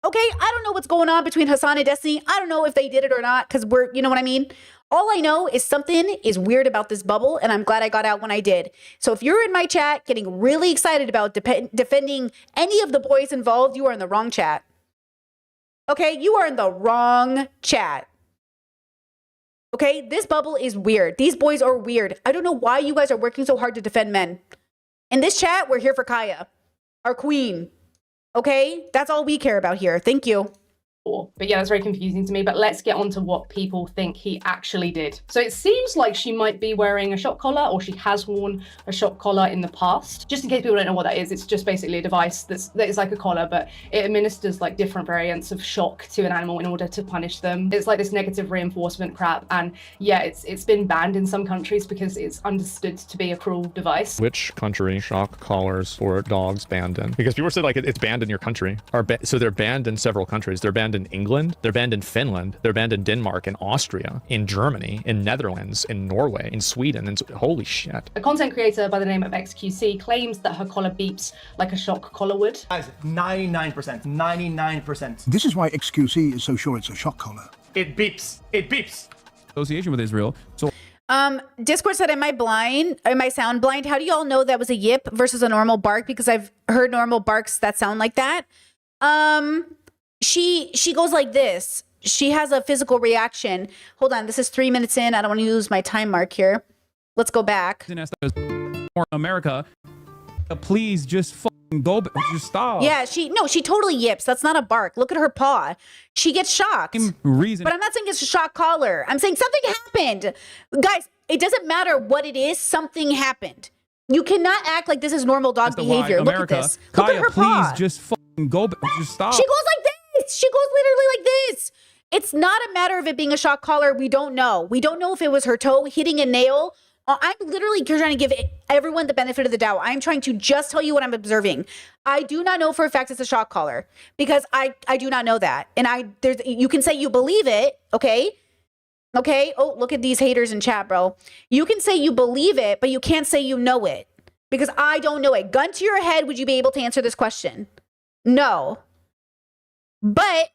Okay, I don't know what's going on between Hassan and Destiny. I don't know if they did it or not because you know what I mean? All I know is something is weird about this bubble and I'm glad I got out when I did. So if you're in my chat getting really excited about defending any of the boys involved, you are in the wrong chat. Okay, you are in the wrong chat. Okay, this bubble is weird. These boys are weird. I don't know why you guys are working so hard to defend men. In this chat, we're here for Kaya, our queen. Okay, that's all we care about here. Thank you. But yeah, that's very confusing to me. But let's get on to what people think he actually did. So it seems like she might be wearing a shock collar, or she has worn a shock collar in the past. Just in case people don't know what that is, it's just basically a device that is like a collar, but it administers like different variants of shock to an animal in order to punish them. It's like this negative reinforcement crap. And yeah, it's been banned in some countries because it's understood to be a cruel device. Which country shock collars for dogs banned in? Because people said like it's banned in your country. So they're banned in several countries. They're banned banned in England, they're banned in Finland, they're banned in Denmark, in Austria, in Germany, in Netherlands, in Norway, in Sweden, and holy shit. A content creator by the name of XQC claims that her collar beeps like a shock collar would. Guys, 99%. 99%. This is why XQC is so sure it's a shock collar. It beeps. It beeps. Association with Israel. So Discord said, am I sound blind? How do y'all know that was a yip versus a normal bark? Because I've heard normal barks that sound like that. She goes like this. She has a physical reaction. Hold on, this is 3 minutes in. I don't want to lose my time mark here. Let's go back. America, please just go, just stop. Yeah, she totally yips. That's not a bark. Look at her paw. She gets shocked. Reason. But I'm not saying it's a shock collar. I'm saying something happened. Guys, it doesn't matter what it is. Something happened. You cannot act like this is normal dog behavior. Look at this. Look Kaya, at her please paw. just go, just stop. She goes like this. She goes literally like this. It's not a matter of it being a shock collar. We don't know. We don't know if it was her toe hitting a nail. I'm literally trying to give everyone the benefit of the doubt. I'm trying to just tell you what I'm observing. I do not know for a fact it's a shock collar because I do not know that. And you can say you believe it, okay? Okay? Oh, look at these haters in chat, bro. You can say you believe it, but you can't say you know it because I don't know it. Gun to your head, would you be able to answer this question? No. But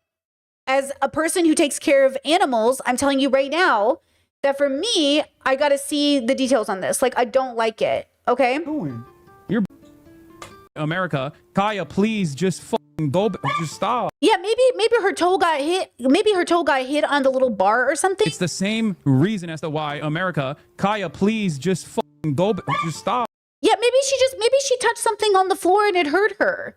as a person who takes care of animals, I'm telling you right now that for me, I got to see the details on this. Like, I don't like it. Okay? You're America. Kaya, please just go, just stop. Yeah, maybe her toe got hit. Maybe her toe got hit on the little bar or something. It's the same reason as to why America. Kaya, please just go, just stop. Yeah, maybe she touched something on the floor and it hurt her.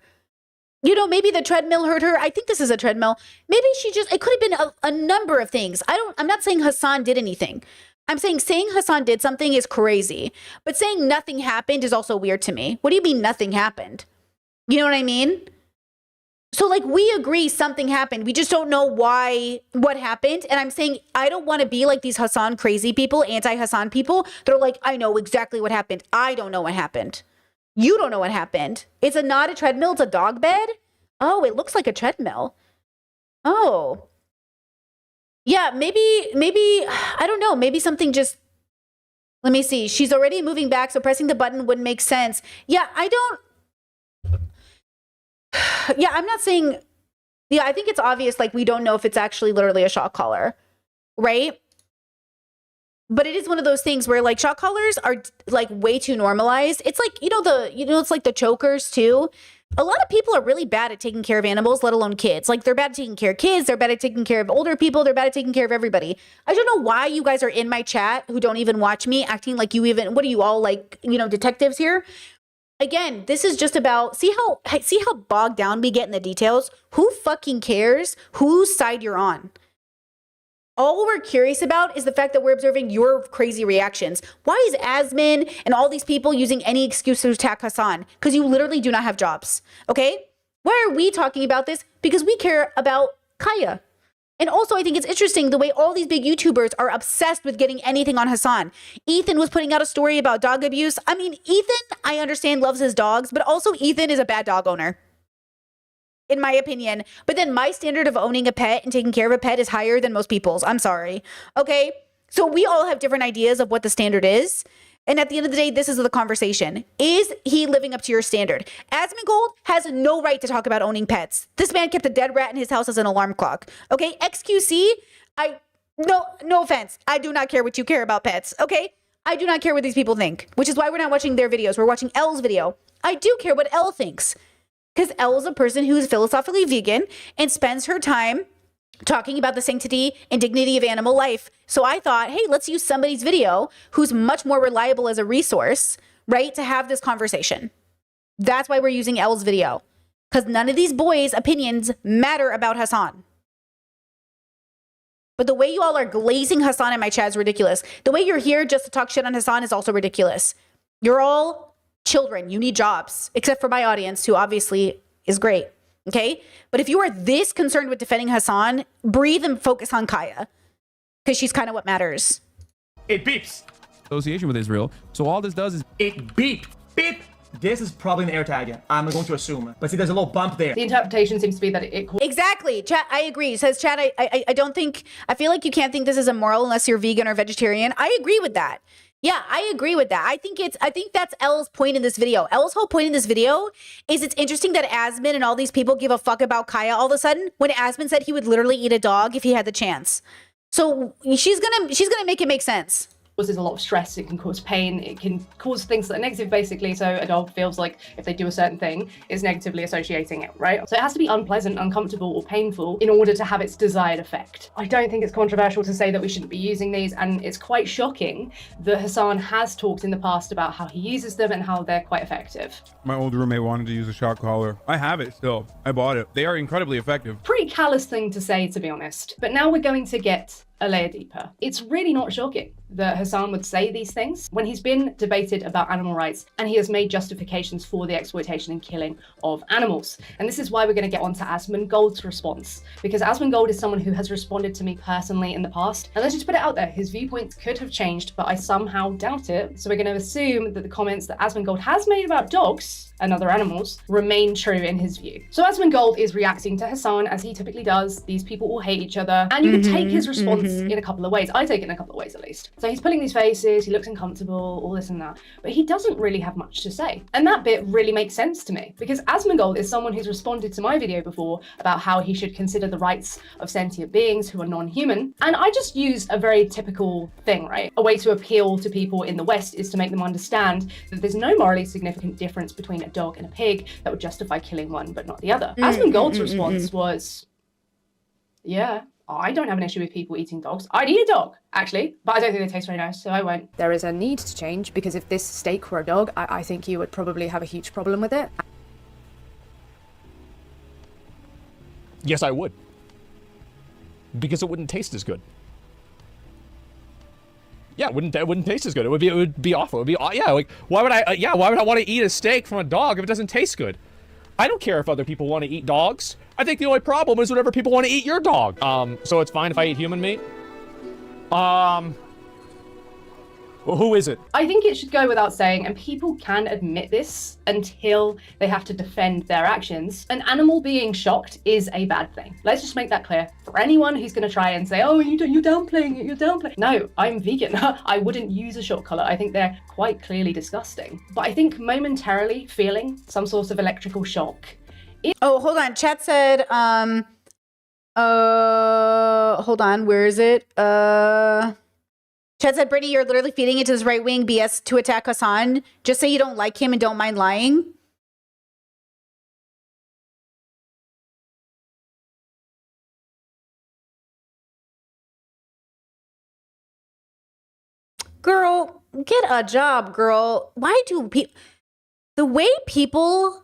You know, maybe the treadmill hurt her. I think this is a treadmill. Maybe it could have been a number of things. I'm not saying Hassan did anything. I'm saying Hassan did something is crazy. But saying nothing happened is also weird to me. What do you mean nothing happened? You know what I mean? So like we agree something happened. We just don't know what happened. And I'm saying I don't want to be like these Hassan crazy people, anti-Hassan people. They're like, I know exactly what happened. I don't know what happened. You don't know what happened. It's not a treadmill. It's a dog bed. Oh, it looks like a treadmill. Oh. Yeah, maybe, I don't know. Maybe something just, let me see. She's already moving back, so pressing the button wouldn't make sense. Yeah, I'm not saying, I think it's obvious, like, we don't know if it's actually literally a shock collar, right? But it is one of those things where like shock collars are like way too normalized. It's like, it's like the chokers too. A lot of people are really bad at taking care of animals, let alone kids. Like they're bad at taking care of kids. They're bad at taking care of older people. They're bad at taking care of everybody. I don't know why you guys are in my chat who don't even watch me acting like what are you all like, detectives here? Again, this is just about, see how bogged down we get in the details? Who fucking cares whose side you're on? All we're curious about is the fact that we're observing your crazy reactions. Why is Asmin and all these people using any excuse to attack Hassan? Because you literally do not have jobs, okay? Why are we talking about this? Because we care about Kaya. And also, I think it's interesting the way all these big YouTubers are obsessed with getting anything on Hassan. Ethan was putting out a story about dog abuse. I mean, Ethan, I understand, loves his dogs, but also Ethan is a bad dog owner, in my opinion. But then my standard of owning a pet and taking care of a pet is higher than most people's. I'm sorry. Okay? So we all have different ideas of what the standard is. And at the end of the day, this is the conversation. Is he living up to your standard? Asmongold has no right to talk about owning pets. This man kept a dead rat in his house as an alarm clock. Okay? XQC, no offense. I do not care what you care about pets. Okay? I do not care what these people think, which is why we're not watching their videos. We're watching Elle's video. I do care what Elle thinks. Because Elle is a person who is philosophically vegan and spends her time talking about the sanctity and dignity of animal life. So I thought, hey, let's use somebody's video who's much more reliable as a resource, right, to have this conversation. That's why we're using Elle's video. Because none of these boys' opinions matter about Hassan. But the way you all are glazing Hassan in my chat is ridiculous. The way you're here just to talk shit on Hassan is also ridiculous. You're all children. You need jobs, except for my audience, who obviously is great. Okay? But if you are this concerned with defending Hassan, breathe and focus on Kaya, because she's kind of what matters. It beeps. Association with Israel. So all this does is it beep, beep, This is probably an air tag, I'm going to assume. But see, there's a little bump there. The interpretation seems to be that it Exactly. Chat, I agree. Says Chad, I don't think, I feel like you can't think this is immoral unless you're vegan or vegetarian. I agree with that. Yeah, I agree with that. I think that's Elle's point in this video. Elle's whole point in this video is it's interesting that Asmon and all these people give a fuck about Kaya all of a sudden when Asmon said he would literally eat a dog if he had the chance. So she's gonna make it make sense. Causes a lot of stress, it can cause pain, it can cause things that are negative basically, so a dog feels like if they do a certain thing, it's negatively associating it, right? So it has to be unpleasant, uncomfortable, or painful in order to have its desired effect. I don't think it's controversial to say that we shouldn't be using these, and it's quite shocking that Hassan has talked in the past about how he uses them and how they're quite effective. My old roommate wanted to use a shock collar. I have it still. I bought it. They are incredibly effective. Pretty callous thing to say, to be honest. But now we're going to get a layer deeper. It's really not shocking that Hassan would say these things when he's been debated about animal rights and he has made justifications for the exploitation and killing of animals. And this is why we're going to get on to Asmongold's response, because Asmongold is someone who has responded to me personally in the past. And let's just put it out there, his viewpoints could have changed, but I somehow doubt it. So we're going to assume that the comments that Asmongold has made about dogs and other animals remain true in his view. So Asmongold is reacting to Hassan as he typically does. These people all hate each other, and you can take his response in a couple of ways. I take it in a couple of ways at least. So he's pulling these faces, he looks uncomfortable, all this and that, but he doesn't really have much to say. And that bit really makes sense to me, because Asmongold is someone who's responded to my video before about how he should consider the rights of sentient beings who are non-human. And I just use a very typical thing, right? A way to appeal to people in the West is to make them understand that there's no morally significant difference between a dog and a pig that would justify killing one but not the other. Asmongold's response was, yeah, I don't have an issue with people eating dogs. I'd eat a dog, actually, but I don't think they taste very nice, so I won't. There is a need to change, because if this steak were a dog, I think you would probably have a huge problem with it. Yes, I would. Because it wouldn't taste as good. Yeah, it wouldn't taste as good. It would be awful. It would be, yeah, like, why would I want to eat a steak from a dog if it doesn't taste good? I don't care if other people want to eat dogs. I think the only problem is whenever people want to eat your dog. So it's fine if I eat human meat? Well, who is it? I think it should go without saying, and people can admit this until they have to defend their actions. An animal being shocked is a bad thing. Let's just make that clear. For anyone who's going to try and say, oh, you're downplaying it, you're downplaying it. No, I'm vegan. I wouldn't use a shock collar. I think they're quite clearly disgusting. But I think momentarily feeling some sort of electrical shock. Oh, hold on. Chat said, hold on. Where is it? Chad said, Brittany, you're literally feeding into this right-wing BS to attack Hassan. Just say you don't like him and don't mind lying. Girl, get a job, girl. Why do people... The way people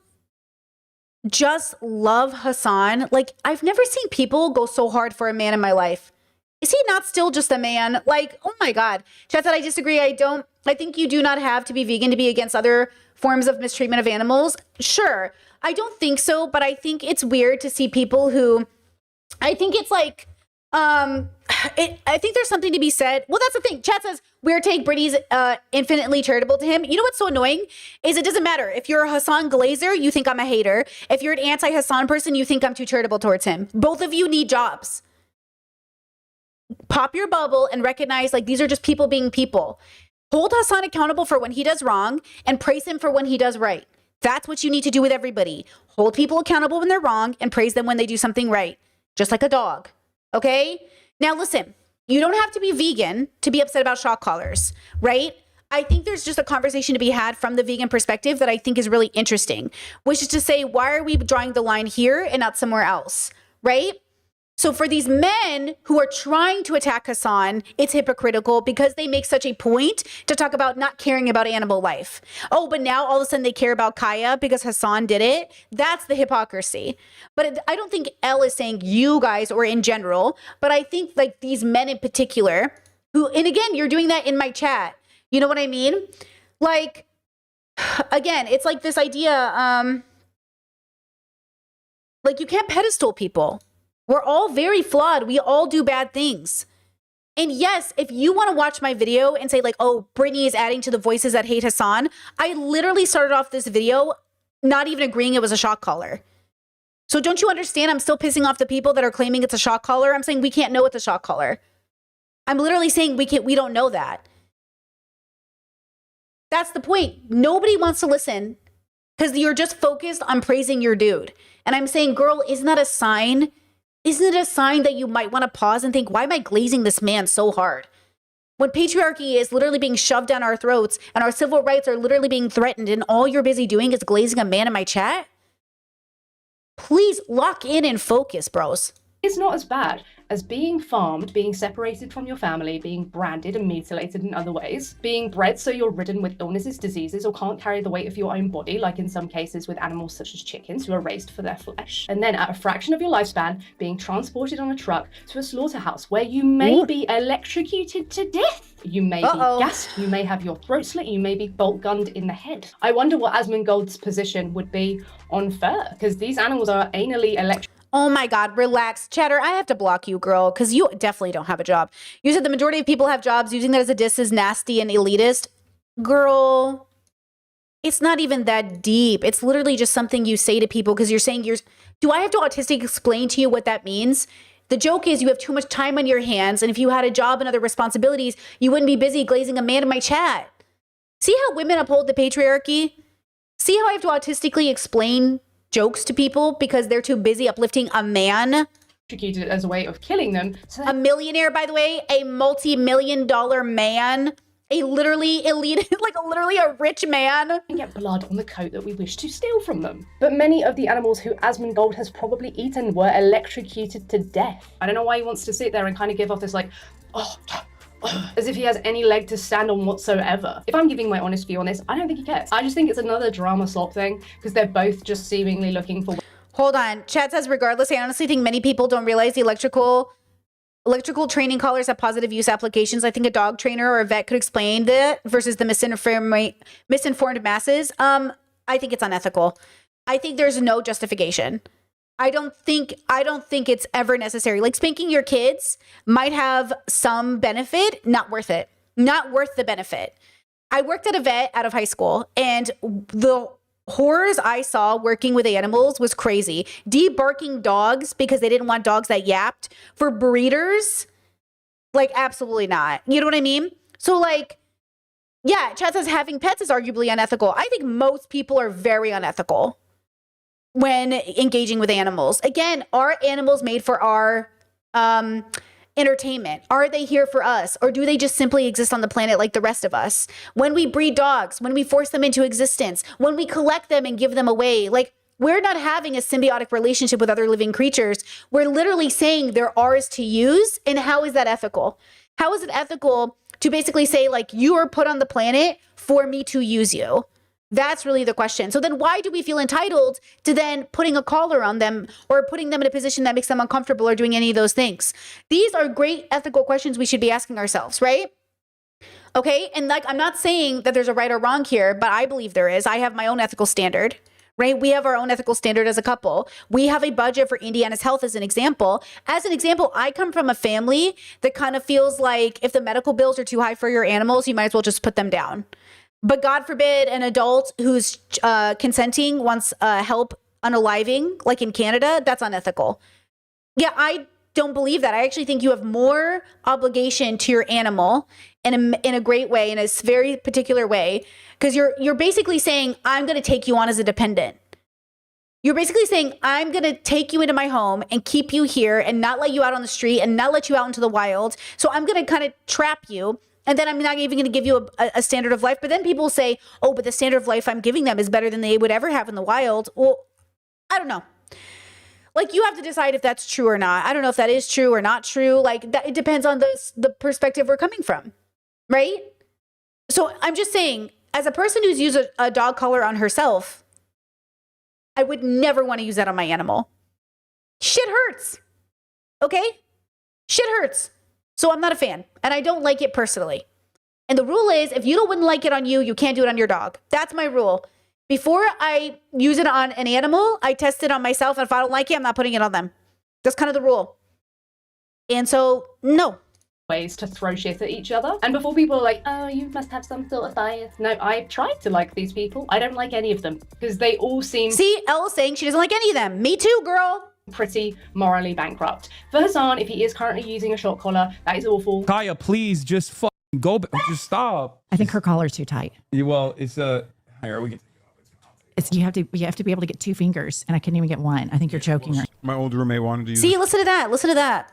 just love Hassan, like, I've never seen people go so hard for a man in my life. Is he not still just a man? Like, oh my God. Chad said, I disagree. I think you do not have to be vegan to be against other forms of mistreatment of animals. Sure. I don't think so, but I think it's weird to see people who, I think it's like, I think there's something to be said. Well, that's the thing. Chad says, weird take, Brittany's infinitely charitable to him. You know what's so annoying is it doesn't matter. If you're a Hassan Glazer, you think I'm a hater. If you're an anti-Hassan person, you think I'm too charitable towards him. Both of you need jobs. Pop your bubble and recognize, like, these are just people being people. Hold Hassan accountable for when he does wrong and praise him for when he does right. That's what you need to do with everybody. Hold people accountable when they're wrong and praise them when they do something right. Just like a dog. Okay? Now listen, you don't have to be vegan to be upset about shock collars, right? I think there's just a conversation to be had from the vegan perspective that I think is really interesting, which is to say, why are we drawing the line here and not somewhere else, right? So for these men who are trying to attack Hassan, it's hypocritical because they make such a point to talk about not caring about animal life. Oh, but now all of a sudden they care about Kaya because Hassan did it. That's the hypocrisy. But I don't think Elle is saying you guys or in general, but I think like these men in particular who, and again, you're doing that in my chat. You know what I mean? Like, again, it's like this idea, like you can't pedestal people. We're all very flawed. We all do bad things. And yes, if you want to watch my video and say like, oh, Brittany is adding to the voices that hate Hassan, I literally started off this video not even agreeing it was a shock collar. So don't you understand? I'm still pissing off the people that are claiming it's a shock collar. I'm saying we can't know it's a shock collar. I'm literally saying we don't know that. That's the point. Nobody wants to listen because you're just focused on praising your dude. And I'm saying, girl, isn't that a sign? Isn't it a sign that you might want to pause and think, why am I glazing this man so hard? When patriarchy is literally being shoved down our throats and our civil rights are literally being threatened and all you're busy doing is glazing a man in my chat? Please lock in and focus, bros. It's not as bad as being farmed, being separated from your family, being branded and mutilated in other ways, being bred so you're ridden with illnesses, diseases, or can't carry the weight of your own body, like in some cases with animals such as chickens who are raised for their flesh, and then at a fraction of your lifespan, being transported on a truck to a slaughterhouse where you may be electrocuted to death. You may be gassed, you may have your throat slit, you may be bolt gunned in the head. I wonder what Asmongold's position would be on fur, because these animals are anally electrocuted. Oh my God, relax. Chatter, I have to block you, girl, because you definitely don't have a job. You said the majority of people have jobs. Using that as a diss is nasty and elitist. Girl, it's not even that deep. It's literally just something you say to people because you're saying do I have to autistic explain to you what that means? The joke is you have too much time on your hands, and if you had a job and other responsibilities, you wouldn't be busy glazing a man in my chat. See how women uphold the patriarchy? See how I have to autistically explain jokes to people because they're too busy uplifting a man? Executed as a way of killing them. A millionaire, by the way, a multi-million-dollar man, a literally elite, like literally a rich man. And get blood on the coat that we wish to steal from them. But many of the animals who Asmongold has probably eaten were electrocuted to death. I don't know why he wants to sit there and kind of give off this like, as if he has any leg to stand on whatsoever. If I'm giving my honest view on this, I don't think he cares. I just think it's another drama slop thing because they're both just seemingly looking for. Hold on. Chat says, regardless, I honestly think many people don't realize the electrical training collars have positive use applications. I think a dog trainer or a vet could explain that versus the misinformed masses. I think it's unethical. I think there's no justification. I don't think it's ever necessary. Like spanking your kids might have some benefit, not worth it. Not worth the benefit. I worked at a vet out of high school, and the horrors I saw working with animals was crazy. Debarking dogs because they didn't want dogs that yapped for breeders, like absolutely not. You know what I mean? So like, yeah, chat says having pets is arguably unethical. I think most people are very unethical when engaging with animals. Again, are animals made for our entertainment? Are they here for us? Or do they just simply exist on the planet like the rest of us? When we breed dogs, when we force them into existence, when we collect them and give them away, like we're not having a symbiotic relationship with other living creatures. We're literally saying they're ours to use. And how is that ethical? How is it ethical to basically say like you are put on the planet for me to use you? That's really the question. So then why do we feel entitled to then putting a collar on them or putting them in a position that makes them uncomfortable or doing any of those things? These are great ethical questions we should be asking ourselves, right? Okay. And like, I'm not saying that there's a right or wrong here, but I believe there is. I have my own ethical standard, right? We have our own ethical standard as a couple. We have a budget for Indiana's health as an example. As an example, I come from a family that kind of feels like if the medical bills are too high for your animals, you might as well just put them down. But God forbid an adult who's consenting wants help unaliving, like in Canada, that's unethical. Yeah, I don't believe that. I actually think you have more obligation to your animal in a great way, in a very particular way, because you're basically saying, I'm going to take you on as a dependent. You're basically saying, I'm going to take you into my home and keep you here and not let you out on the street and not let you out into the wild. So I'm going to kind of trap you. And then I'm not even going to give you a standard of life. But then people say, oh, but the standard of life I'm giving them is better than they would ever have in the wild. Well, I don't know. Like, you have to decide if that's true or not. I don't know if that is true or not true. Like, that, it depends on the perspective we're coming from, right? So I'm just saying, as a person who's used a dog collar on herself, I would never want to use that on my animal. Shit hurts. Okay? Shit hurts. So I'm not a fan, and I don't like it personally. And the rule is, if you wouldn't like it on you, you can't do it on your dog. That's my rule. Before I use it on an animal, I test it on myself, and if I don't like it, I'm not putting it on them. That's kind of the rule. And so, no, ways to throw shit at each other. And before people are like, oh, you must have some sort of bias. No, I tried to like these people. I don't like any of them because they all seem... See, Elle's saying she doesn't like any of them. Me too, girl. Pretty morally bankrupt. For Hassan, if he is currently using a shock collar, that is awful. Kaya, please just go. Just stop. I think her collar's too tight. Well, it's here we can. You have to be able to get 2 fingers, and I couldn't even get one. I think you're choking her. My old roommate wanted to use. See, listen to that. Listen to that.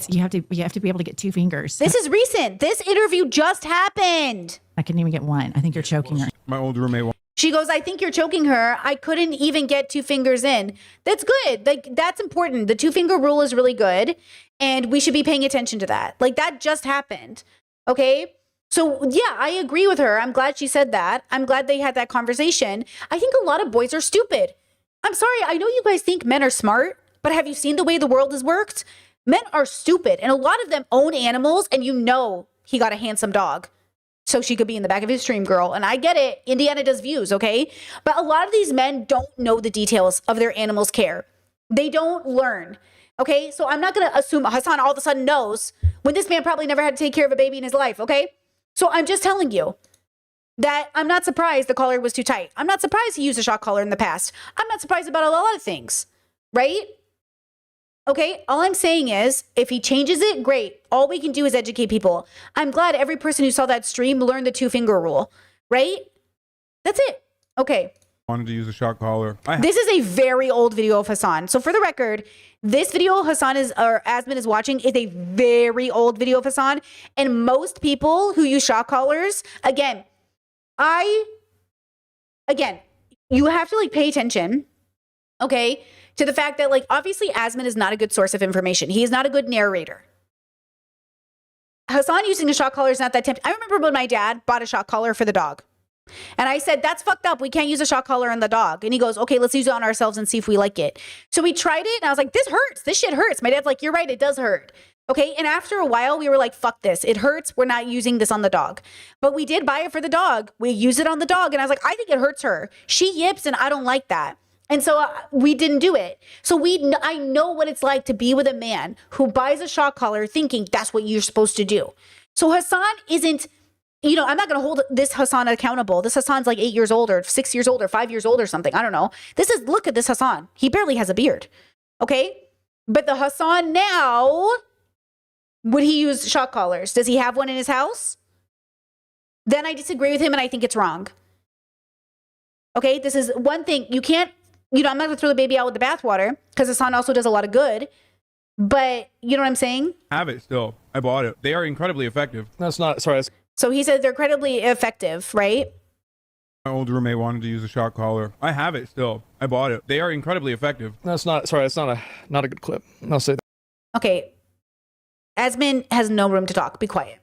You have to be able to get 2 fingers. This is recent. This interview just happened. I couldn't even get one. I think you're choking her. My old roommate. She goes, I think you're choking her. I couldn't even get 2 fingers in. That's good. Like, that's important. The 2-finger rule is really good. And we should be paying attention to that. Like, that just happened. Okay. So yeah, I agree with her. I'm glad she said that. I'm glad they had that conversation. I think a lot of boys are stupid. I'm sorry. I know you guys think men are smart, but have you seen the way the world has worked? Men are stupid. And a lot of them own animals. And you know, he got a handsome dog so she could be in the back of his stream, girl. And I get it. Indiana does views, okay? But a lot of these men don't know the details of their animals' care. They don't learn, okay? So I'm not going to assume Hassan all of a sudden knows when this man probably never had to take care of a baby in his life, okay? So I'm just telling you that I'm not surprised the collar was too tight. I'm not surprised he used a shock collar in the past. I'm not surprised about a lot of things, right? Okay, all I'm saying is if he changes it, great. All we can do is educate people. I'm glad every person who saw that stream learned the 2-finger rule, right? That's it. Okay. Wanted to use a shock collar. This is a very old video of Hassan. So for the record, this video Hassan or Asmin is watching is a very old video of Hassan. And most people who use shock collars, again, you have to like pay attention, okay, to the fact that like obviously Asmin is not a good source of information. He is not a good narrator. Hassan using a shock collar is not that tempting. I remember when my dad bought a shock collar for the dog. And I said, that's fucked up. We can't use a shock collar on the dog. And he goes, okay, let's use it on ourselves and see if we like it. So we tried it and I was like, this hurts. This shit hurts. My dad's like, you're right. It does hurt. Okay. And after a while, we were like, fuck this. It hurts. We're not using this on the dog. But we did buy it for the dog. We use it on the dog. And I was like, I think it hurts her. She yips and I don't like that. And so we didn't do it. So I know what it's like to be with a man who buys a shock collar thinking that's what you're supposed to do. So Hassan isn't, you know, I'm not going to hold this Hassan accountable. This Hassan's like 8 years old or 6 years old or 5 years old or something. I don't know. Look at this Hassan. He barely has a beard. Okay. But the Hassan now, would he use shock collars? Does he have one in his house? Then I disagree with him and I think it's wrong. Okay. This is one thing you can't, you know, I'm not going to throw the baby out with the bathwater because Hassan also does a lot of good. But you know what I'm saying? I have it still. I bought it. They are incredibly effective. That's not, sorry. So he said they're incredibly effective, right? My old roommate wanted to use a shock collar. I have it still. I bought it. They are incredibly effective. That's not, sorry. That's not a good clip. I'll say that. Okay. Asmin has no room to talk. Be quiet.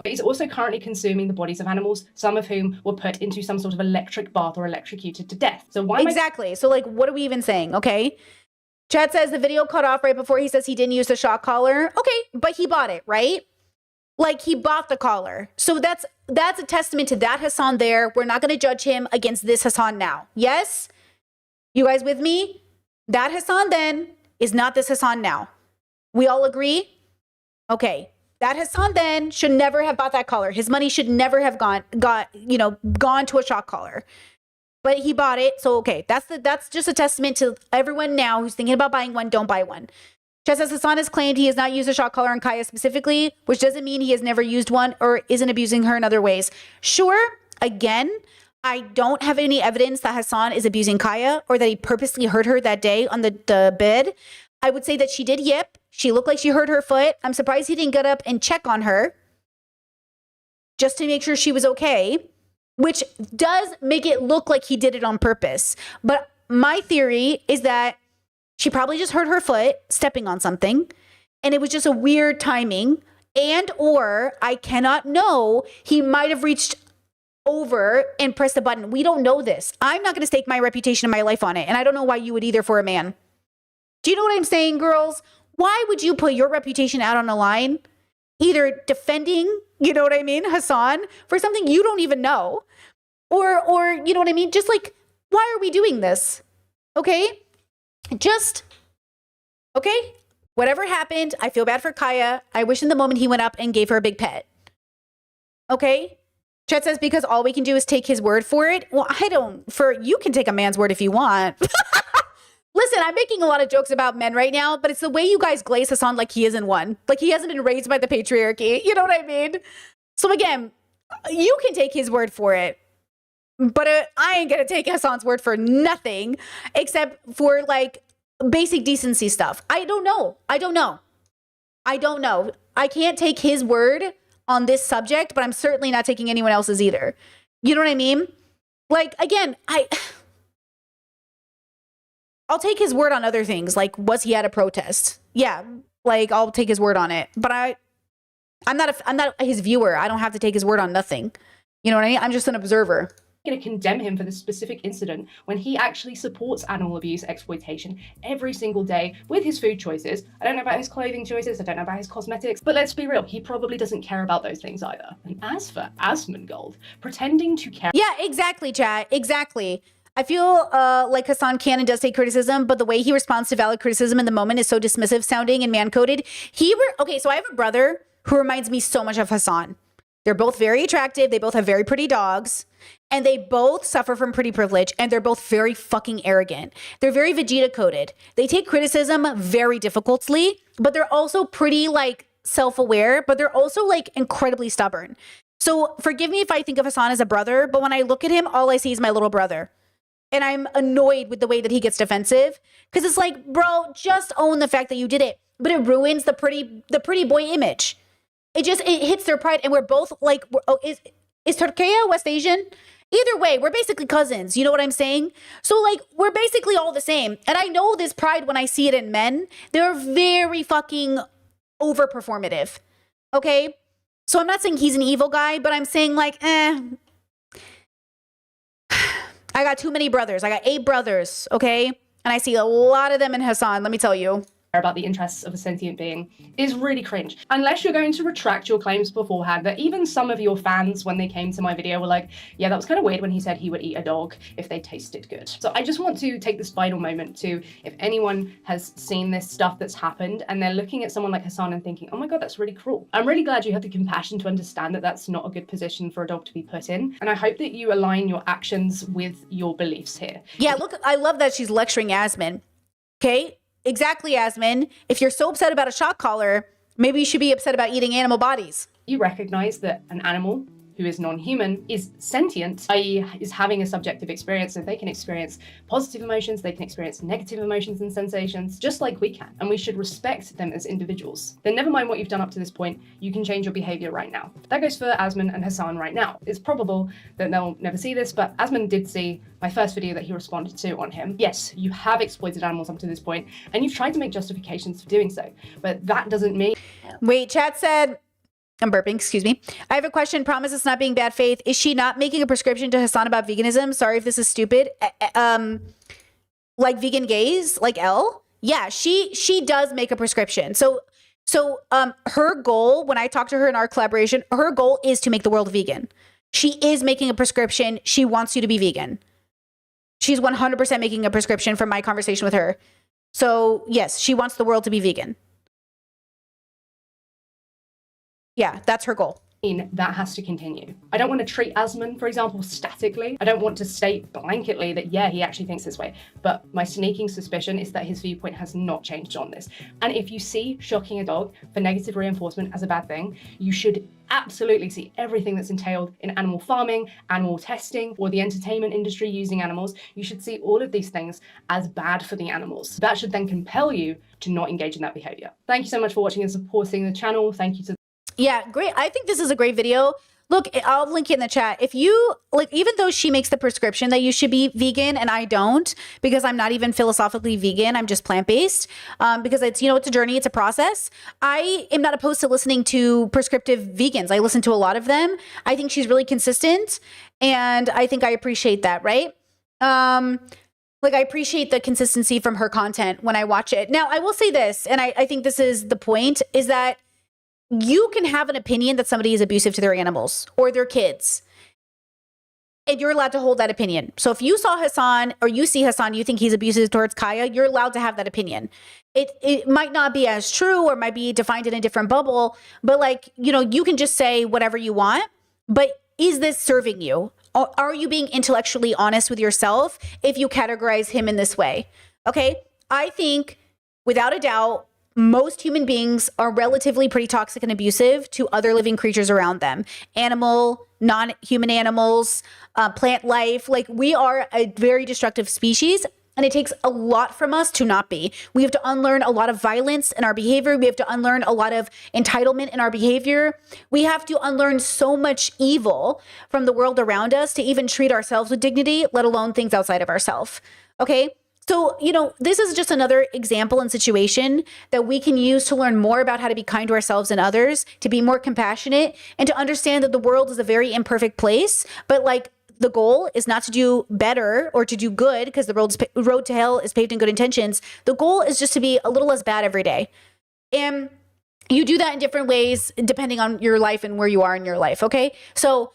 He's also currently consuming the bodies of animals, some of whom were put into some sort of electric bath or electrocuted to death. So why exactly? So like, what are we even saying? Okay. Chad says the video cut off right before he says he didn't use the shock collar. Okay, but he bought it, right? Like he bought the collar. So that's a testament to that Hassan there. We're not going to judge him against this Hassan now. Yes? You guys with me? That Hassan then is not this Hassan now. We all agree? Okay. That Hassan then should never have bought that collar. His money should never have gone to a shock collar. But he bought it. So okay, that's just a testament to everyone now who's thinking about buying one, don't buy one. Just as Hassan has claimed he has not used a shock collar on Kaya specifically, which doesn't mean he has never used one or isn't abusing her in other ways. Sure, again, I don't have any evidence that Hassan is abusing Kaya or that he purposely hurt her that day on the bed. I would say that she did yip. She looked like she hurt her foot. I'm surprised he didn't get up and check on her just to make sure she was okay, which does make it look like he did it on purpose. But my theory is that she probably just hurt her foot stepping on something, and it was just a weird timing, and or I cannot know, he might have reached over and pressed the button. We don't know this. I'm not going to stake my reputation and my life on it, and I don't know why you would either for a man. Do you know what I'm saying, girls? Why would you put your reputation out on the line? Either defending, you know what I mean, Hassan, for something you don't even know, or you know what I mean? Just like, why are we doing this? Okay? Okay? Whatever happened, I feel bad for Kaya. I wish in the moment he went up and gave her a big pet. Okay? Chet says, because all we can do is take his word for it. Well, you can take a man's word if you want. Listen, I'm making a lot of jokes about men right now, but it's the way you guys glaze Hassan like he isn't one. Like he hasn't been raised by the patriarchy. You know what I mean? So again, you can take his word for it. But I ain't gonna take Hassan's word for nothing except for like basic decency stuff. I don't know. I can't take his word on this subject, but I'm certainly not taking anyone else's either. You know what I mean? Like, again, I'll take his word on other things. Like, was he at a protest? Yeah, like I'll take his word on it. But I'm not his viewer. I don't have to take his word on nothing. You know what I mean? I'm just an observer. Going to condemn him for this specific incident when he actually supports animal abuse, exploitation every single day with his food choices. I don't know about his clothing choices, I don't know about his cosmetics, but let's be real, he probably doesn't care about those things either. And as for Asmongold, pretending to care— Yeah, exactly, chat, exactly. I feel like Hassan can and does take criticism, but the way he responds to valid criticism in the moment is so dismissive sounding and man-coded. Okay, so I have a brother who reminds me so much of Hassan. They're both very attractive, they both have very pretty dogs, and they both suffer from pretty privilege, and they're both very fucking arrogant. They're very Vegeta coded. They take criticism very difficultly, but they're also pretty like self-aware, but they're also like incredibly stubborn. So forgive me if I think of Hassan as a brother, but when I look at him, all I see is my little brother. And I'm annoyed with the way that he gets defensive, because it's like, bro, just own the fact that you did it. But it ruins the pretty boy image. It hits their pride, and we're both like, is Turkey West Asian? Either way, we're basically cousins. You know what I'm saying? So like, we're basically all the same. And I know this pride when I see it in men. They're very fucking overperformative. Okay? So I'm not saying he's an evil guy, but I'm saying like, I got too many brothers. I got 8 brothers, okay? And I see a lot of them in Hassan, let me tell you. About the interests of a sentient being is really cringe. Unless you're going to retract your claims beforehand, that even some of your fans, when they came to my video, were like, yeah, that was kind of weird when he said he would eat a dog if they tasted good. So I just want to take this final moment to, if anyone has seen this stuff that's happened and they're looking at someone like Hassan and thinking, oh my God, that's really cruel. I'm really glad you have the compassion to understand that that's not a good position for a dog to be put in. And I hope that you align your actions with your beliefs here. Yeah, look, I love that she's lecturing Asmon. Okay? Exactly, Asmon. If you're so upset about a shock collar, maybe you should be upset about eating animal bodies. You recognize that an animal who is non-human is sentient, i.e. is having a subjective experience, and they can experience positive emotions, they can experience negative emotions and sensations, just like we can, and we should respect them as individuals. Then never mind what you've done up to this point, you can change your behavior right now. That goes for Asmon and Hassan right now. It's probable that they'll never see this, but Asmon did see my first video that he responded to on him. Yes, you have exploited animals up to this point, and you've tried to make justifications for doing so, but that doesn't mean— Wait, chat said— I'm burping, excuse me. I have a question. Promise it's not being bad faith. Is she not making a prescription to Hassan about veganism? Sorry if this is stupid. Like vegan gays, like Elle? Yeah, she does make a prescription. So her goal, when I talk to her in our collaboration, her goal is to make the world vegan. She is making a prescription. She wants you to be vegan. She's 100% making a prescription from my conversation with her. So yes, she wants the world to be vegan. Yeah, that's her goal. That has to continue. I don't want to treat Asmon, for example, statically. I don't want to state blanketly that, yeah, he actually thinks this way. But my sneaking suspicion is that his viewpoint has not changed on this. And if you see shocking a dog for negative reinforcement as a bad thing, you should absolutely see everything that's entailed in animal farming, animal testing, or the entertainment industry using animals. You should see all of these things as bad for the animals. That should then compel you to not engage in that behavior. Thank you so much for watching and supporting the channel. Thank you to— Yeah, great. I think this is a great video. Look, I'll link it in the chat. If you, like, even though she makes the prescription that you should be vegan and I don't, because I'm not even philosophically vegan, I'm just plant-based, because it's, you know, it's a journey, it's a process. I am not opposed to listening to prescriptive vegans. I listen to a lot of them. I think she's really consistent, and I think I appreciate that, right? Like, I appreciate the consistency from her content when I watch it. Now, I will say this, and I think this is the point, is that you can have an opinion that somebody is abusive to their animals or their kids. And you're allowed to hold that opinion. So if you saw Hassan or you see Hassan, you think he's abusive towards Kaya, you're allowed to have that opinion. It might not be as true or might be defined in a different bubble, but like, you know, you can just say whatever you want, but is this serving you? Are you being intellectually honest with yourself if you categorize him in this way? Okay. I think without a doubt, most human beings are relatively pretty toxic and abusive to other living creatures around them. Animal, non-human animals, plant life. Like, we are a very destructive species, and it takes a lot from us to not be. We have to unlearn a lot of violence in our behavior. We have to unlearn a lot of entitlement in our behavior. We have to unlearn so much evil from the world around us to even treat ourselves with dignity, let alone things outside of ourselves. Okay? So, you know, this is just another example and situation that we can use to learn more about how to be kind to ourselves and others, to be more compassionate, and to understand that the world is a very imperfect place. But like, the goal is not to do better or to do good, because the road to hell is paved in good intentions. The goal is just to be a little less bad every day. And you do that in different ways, depending on your life and where you are in your life. Okay. So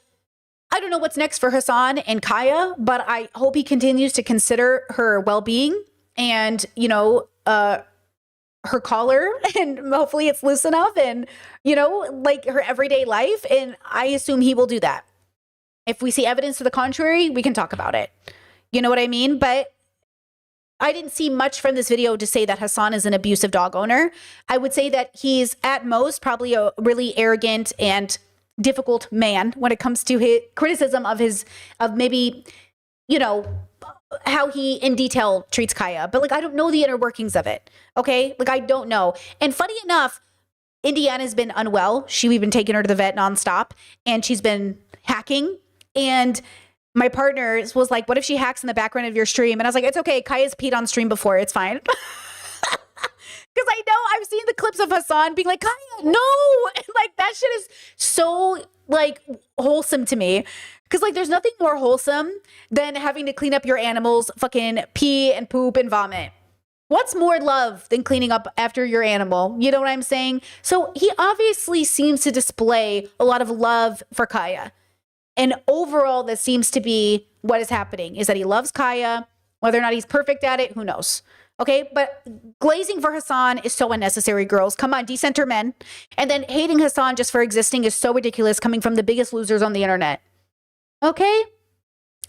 I don't know what's next for Hassan and Kaya, but I hope he continues to consider her well-being and, you know, her collar, and hopefully it's loose enough, and, you know, like her everyday life. And I assume he will do that. If we see evidence to the contrary, we can talk about it. You know what I mean? But I didn't see much from this video to say that Hassan is an abusive dog owner. I would say that he's at most probably a really arrogant and difficult man when it comes to his criticism of maybe, you know, how he in detail treats Kaya. But like, I don't know the inner workings of it. Okay. Like, I don't know. And funny enough, Indiana's been unwell. We've been taking her to the vet nonstop, and she's been hacking. And my partner was like, what if she hacks in the background of your stream? And I was like, it's okay. Kaya's peed on stream before. It's fine. Because I know I've seen the clips of Hassan being like, Kaya, no. And like, that shit is so like wholesome to me. Because like, there's nothing more wholesome than having to clean up your animals' fucking pee and poop and vomit. What's more love than cleaning up after your animal? You know what I'm saying? So he obviously seems to display a lot of love for Kaya. And overall, that seems to be what is happening, is that he loves Kaya. Whether or not he's perfect at it, who knows? Okay, but glazing for Hassan is so unnecessary, girls. Come on, decenter men. And then hating Hassan just for existing is so ridiculous, coming from the biggest losers on the internet. Okay?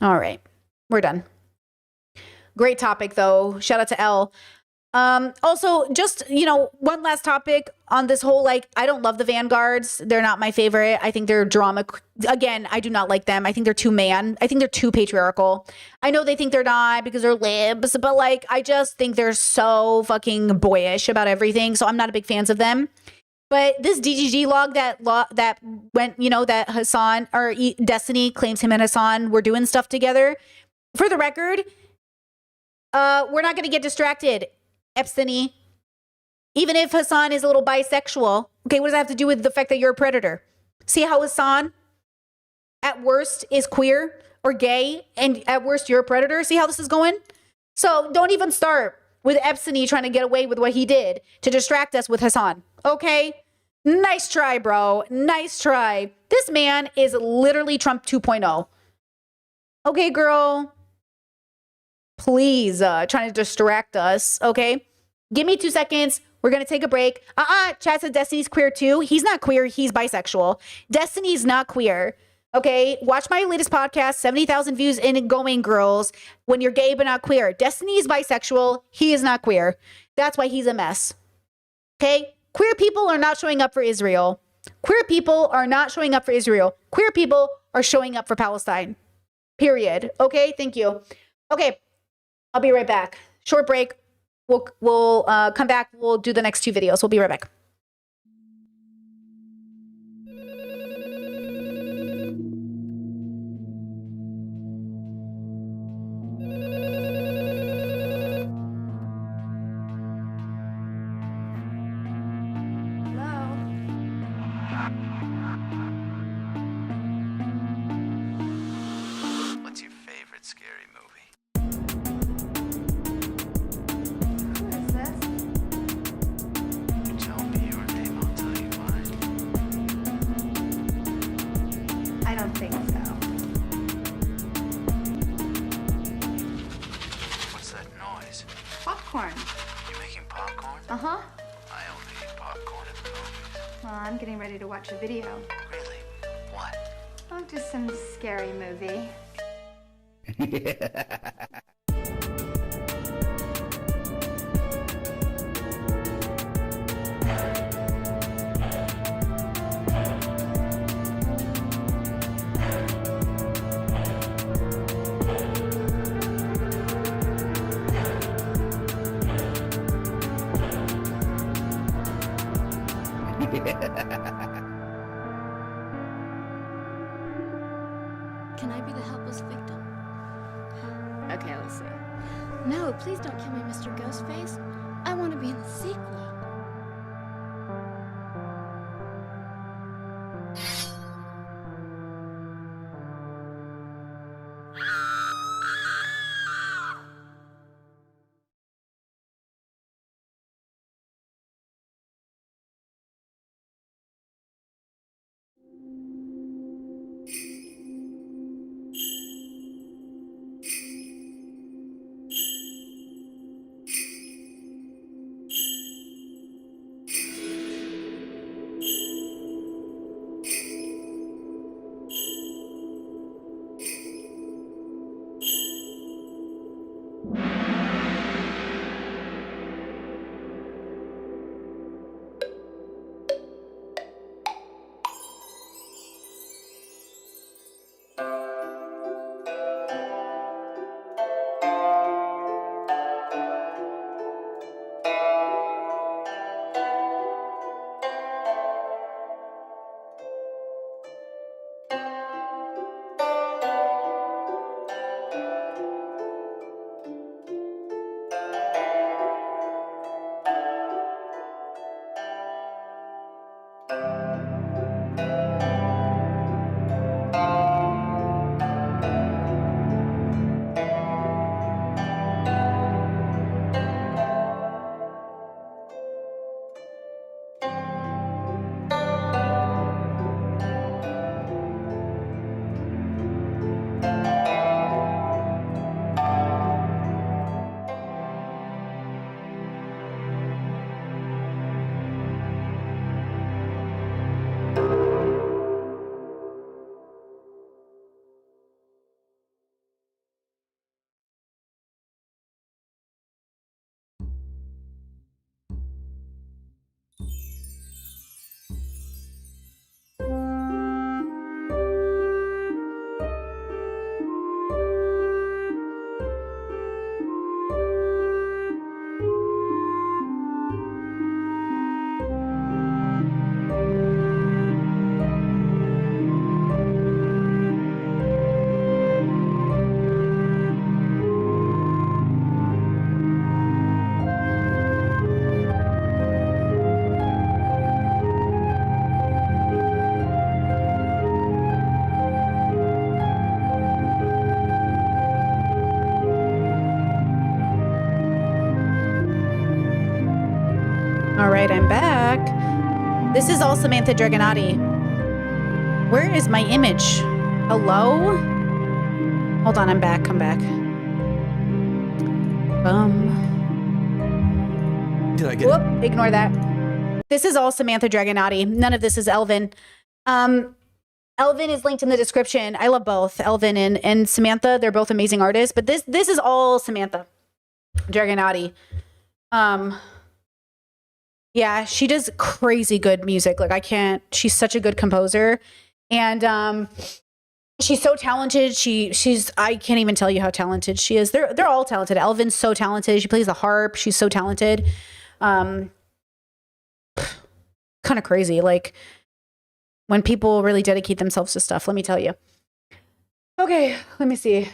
All right, we're done. Great topic, though. Shout out to Elle. Also, just, you know, one last topic on this whole, like, I don't love the Vanguards. They're not my favorite. I think they're drama. Again, I do not like them. I think they're too man. I think they're too patriarchal. I know they think they're not because they're libs, but like, I just think they're so fucking boyish about everything. So I'm not a big fan of them. But this DGG log that went, you know, that Hassan or Destiny claims him and Hassan were doing stuff together. For the record, we're not going to get distracted. Epstein-y. Even if Hassan is a little bisexual, okay, what does that have to do with the fact that you're a predator? See how Hassan, at worst, is queer or gay, and at worst, you're a predator? See how this is going? So don't even start with Epstein-y trying to get away with what he did to distract us with Hassan, okay? Nice try, bro. Nice try. This man is literally Trump 2.0. Okay, girl. Please, trying to distract us, okay? Give me 2 seconds. We're going to take a break. Chad said Destiny's queer too. He's not queer. He's bisexual. Destiny's not queer, okay? Watch my latest podcast, 70,000 views in going, girls, when you're gay but not queer. Destiny's bisexual. He is not queer. That's why he's a mess, okay? Queer people are not showing up for Israel. Queer people are not showing up for Israel. Queer people are showing up for Palestine, period, okay? Thank you. Okay. I'll be right back. Short break. We'll come back. We'll do the next 2 videos. We'll be right back. What's your favorite scary movie? You tell me. Well, I'm getting ready to watch a video. Really? What? Oh, just some scary movie. Can I be the helpless victim? Okay, let's see. No, please don't kill me, Mr. Ghostface. I want to be in the sequel. All right, I'm back. This is all Samantha Dragonati. Where is my image? Hello? Hold on, I'm back. Come back. Did I get Whoop, ignore that. This is all Samantha Dragonati. None of this is Elvin. Elvin is linked in the description. I love both Elvin and Samantha. They're both amazing artists, but this is all Samantha Dragonati. Yeah, she does crazy good music. Like she's such a good composer. And she's so talented. She's I can't even tell you how talented she is. They're all talented. Elvin's so talented. She plays the harp. She's so talented. Kind of crazy. Like when people really dedicate themselves to stuff, let me tell you. Okay, let me see.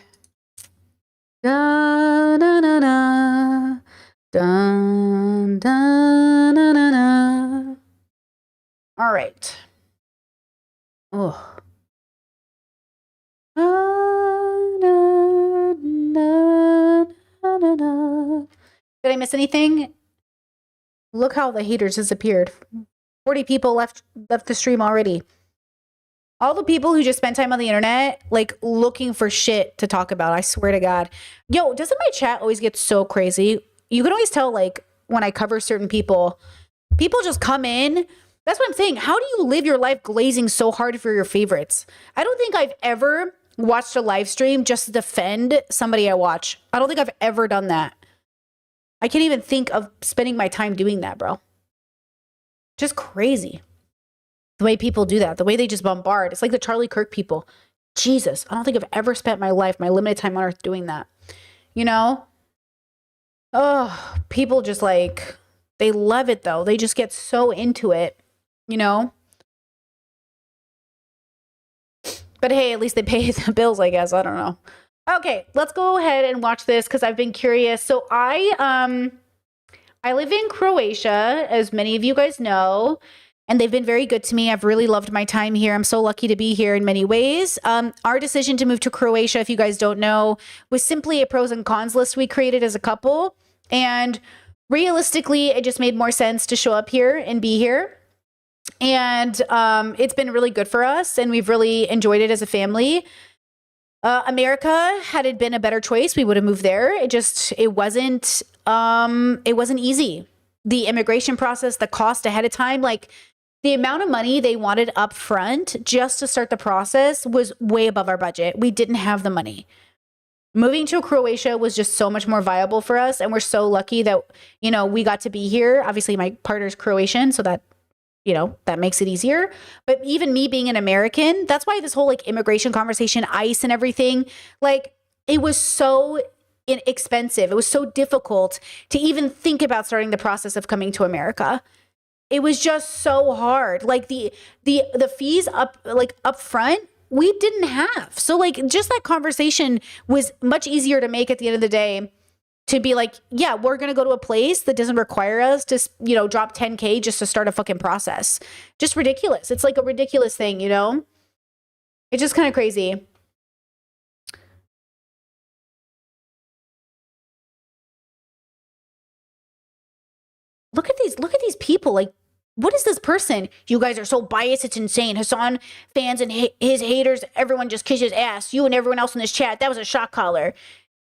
Da, da, da, da. Dun, dun, dun, dun, dun. All right. Oh. Did I miss anything? Look how the haters disappeared. 40 people left the stream already. All the people who just spend time on the internet, like looking for shit to talk about. I swear to God. Yo, doesn't my chat always get so crazy? You can always tell, like, when I cover certain people just come in That's what I'm saying. How do you live your life glazing so hard for your favorites? I don't think I've ever watched a live stream just to defend somebody I watch. I don't think I've ever done that. I can't even think of spending my time doing that, bro. Just crazy. The way people do that, the way they just bombard. It's like the Charlie Kirk people. Jesus, I don't think I've ever spent my life, my limited time on earth doing that. You know? Oh, people just like, they love it though. They just get so into it, you know? But hey, at least they pay the bills, I guess. I don't know. Okay, let's go ahead and watch this because I've been curious. So I live in Croatia, as many of you guys know, and they've been very good to me. I've really loved my time here. I'm so lucky to be here in many ways. Our decision to move to Croatia, if you guys don't know, was simply a pros and cons list we created as a couple. And realistically, it just made more sense to show up here and be here. And it's been really good for us, and we've really enjoyed it as a family. America, had it been a better choice, we would have moved there. It wasn't easy. The immigration process, the cost ahead of time, like the amount of money they wanted up front just to start the process was way above our budget. We didn't have the money. Moving to Croatia was just so much more viable for us. And we're so lucky that, you know, we got to be here. Obviously, my partner's Croatian, so that, you know, that makes it easier. But even me being an American, that's why this whole like immigration conversation, ICE and everything, like it was so inexpensive. It was so difficult to even think about starting the process of coming to America. It was just so hard. Like the fees up front, we didn't have. So like just that conversation was much easier to make at the end of the day, to be like, yeah, we're going to go to a place that doesn't require us to, you know, drop 10K just to start a fucking process. Just ridiculous. It's like a ridiculous thing, you know? It's just kind of crazy. Look at these people. Like, what is this person? You guys are so biased, it's insane. Hassan fans and his haters, everyone just kiss his ass. You and everyone else in this chat, that was a shock collar.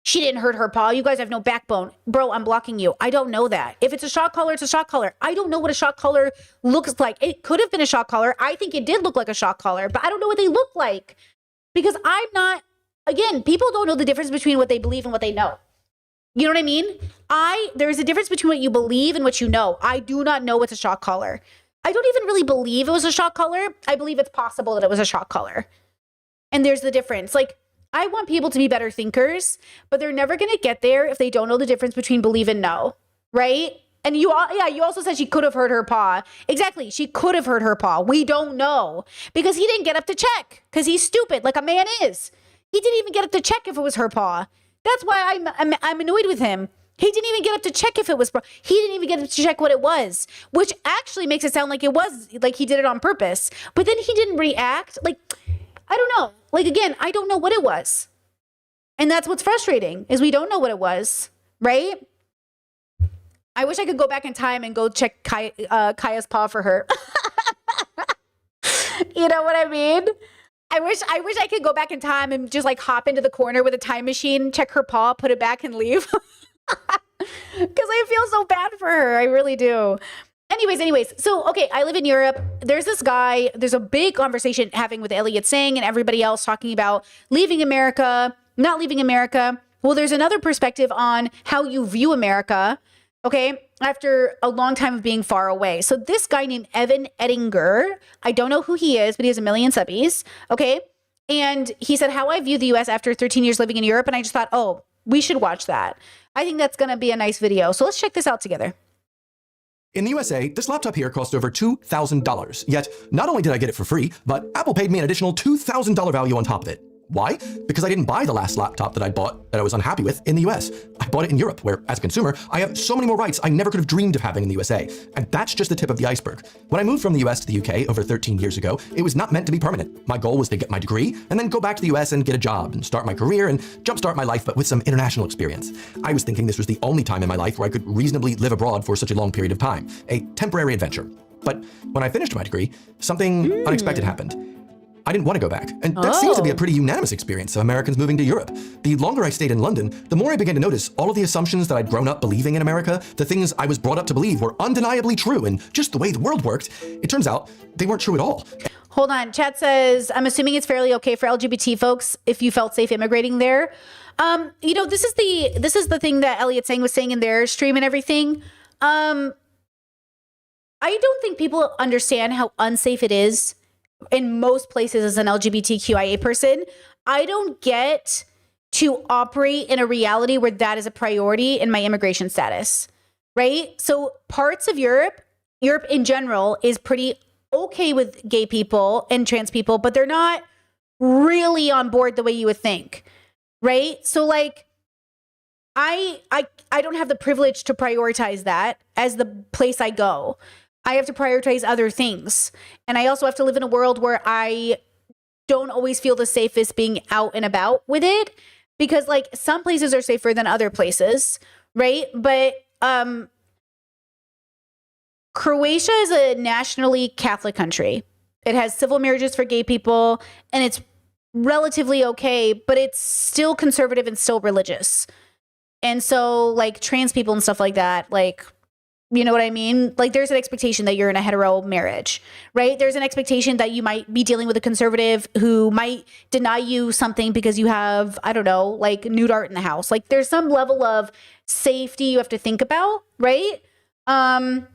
She didn't hurt her paw. You guys have no backbone. Bro, I'm blocking you. I don't know that. If it's a shock collar, it's a shock collar. I don't know what a shock collar looks like. It could have been a shock collar. I think it did look like a shock collar, but I don't know what they look like. Because I'm not, again, people don't know the difference between what they believe and what they know. You know what I mean? There's a difference between what you believe and what you know. I do not know what's a shock collar. I don't even really believe it was a shock collar. I believe it's possible that it was a shock collar. And there's the difference. Like, I want people to be better thinkers, but they're never going to get there if they don't know the difference between believe and know, right? And you also said she could have hurt her paw. Exactly. She could have hurt her paw. We don't know because he didn't get up to check because he's stupid like a man is. He didn't even get up to check if it was her paw. That's why I'm annoyed with him. He didn't even get up to check if it was, he didn't even get up to check what it was, which actually makes it sound like it was, like he did it on purpose. But then he didn't react. Like, I don't know. Like, again, I don't know what it was. And that's what's frustrating is we don't know what it was, right? I wish I could go back in time and go check Kaya's paw for her. You know what I mean? I wish I could go back in time and just like hop into the corner with a time machine, check her paw, put it back and leave. Because I feel so bad for her. I really do. Anyways. So, okay, I live in Europe. There's this guy, there's a big conversation having with Elliot Singh and everybody else talking about leaving America, not leaving America. Well, there's another perspective on how you view America, okay, after a long time of being far away. So this guy named Evan Ettinger, I don't know who he is, but he has 1 million subbies, okay? And he said, how I view the US after 13 years living in Europe. And I just thought, oh, we should watch that. I think that's going to be a nice video. So let's check this out together. In the USA, this laptop here cost over $2,000. Yet, not only did I get it for free, but Apple paid me an additional $2,000 value on top of it. Why? Because I didn't buy the last laptop that I bought that I was unhappy with in the US. I bought it in Europe, where, as a consumer, I have so many more rights I never could have dreamed of having in the USA. And that's just the tip of the iceberg. When I moved from the US to the UK over 13 years ago, it was not meant to be permanent. My goal was to get my degree, and then go back to the US and get a job, and start my career, and jumpstart my life, but with some international experience. I was thinking this was the only time in my life where I could reasonably live abroad for such a long period of time. A temporary adventure. But when I finished my degree, something unexpected happened. I didn't want to go back. And that seems to be a pretty unanimous experience of Americans moving to Europe. The longer I stayed in London, the more I began to notice all of the assumptions that I'd grown up believing in America, the things I was brought up to believe were undeniably true and just the way the world worked, it turns out they weren't true at all. Hold on. Chat says, I'm assuming it's fairly okay for LGBT folks if you felt safe immigrating there. This is the thing that Elliot Sang was saying in their stream and everything. I don't think people understand how unsafe it is in most places as an LGBTQIA person. I don't get to operate in a reality where that is a priority in my immigration status, right? So parts of Europe in general is pretty okay with gay people and trans people, but they're not really on board the way you would think, right? So like, I don't have the privilege to prioritize that as the place I go. I have to prioritize other things. And I also have to live in a world where I don't always feel the safest being out and about with it, because like some places are safer than other places, right? But Croatia is a nationally Catholic country. It has civil marriages for gay people, and it's relatively okay, but it's still conservative and still religious. And so like trans people and stuff like that, like, you know what I mean? Like there's an expectation that you're in a hetero marriage, right? There's an expectation that you might be dealing with a conservative who might deny you something because you have, I don't know, like nude art in the house. Like there's some level of safety you have to think about, right? But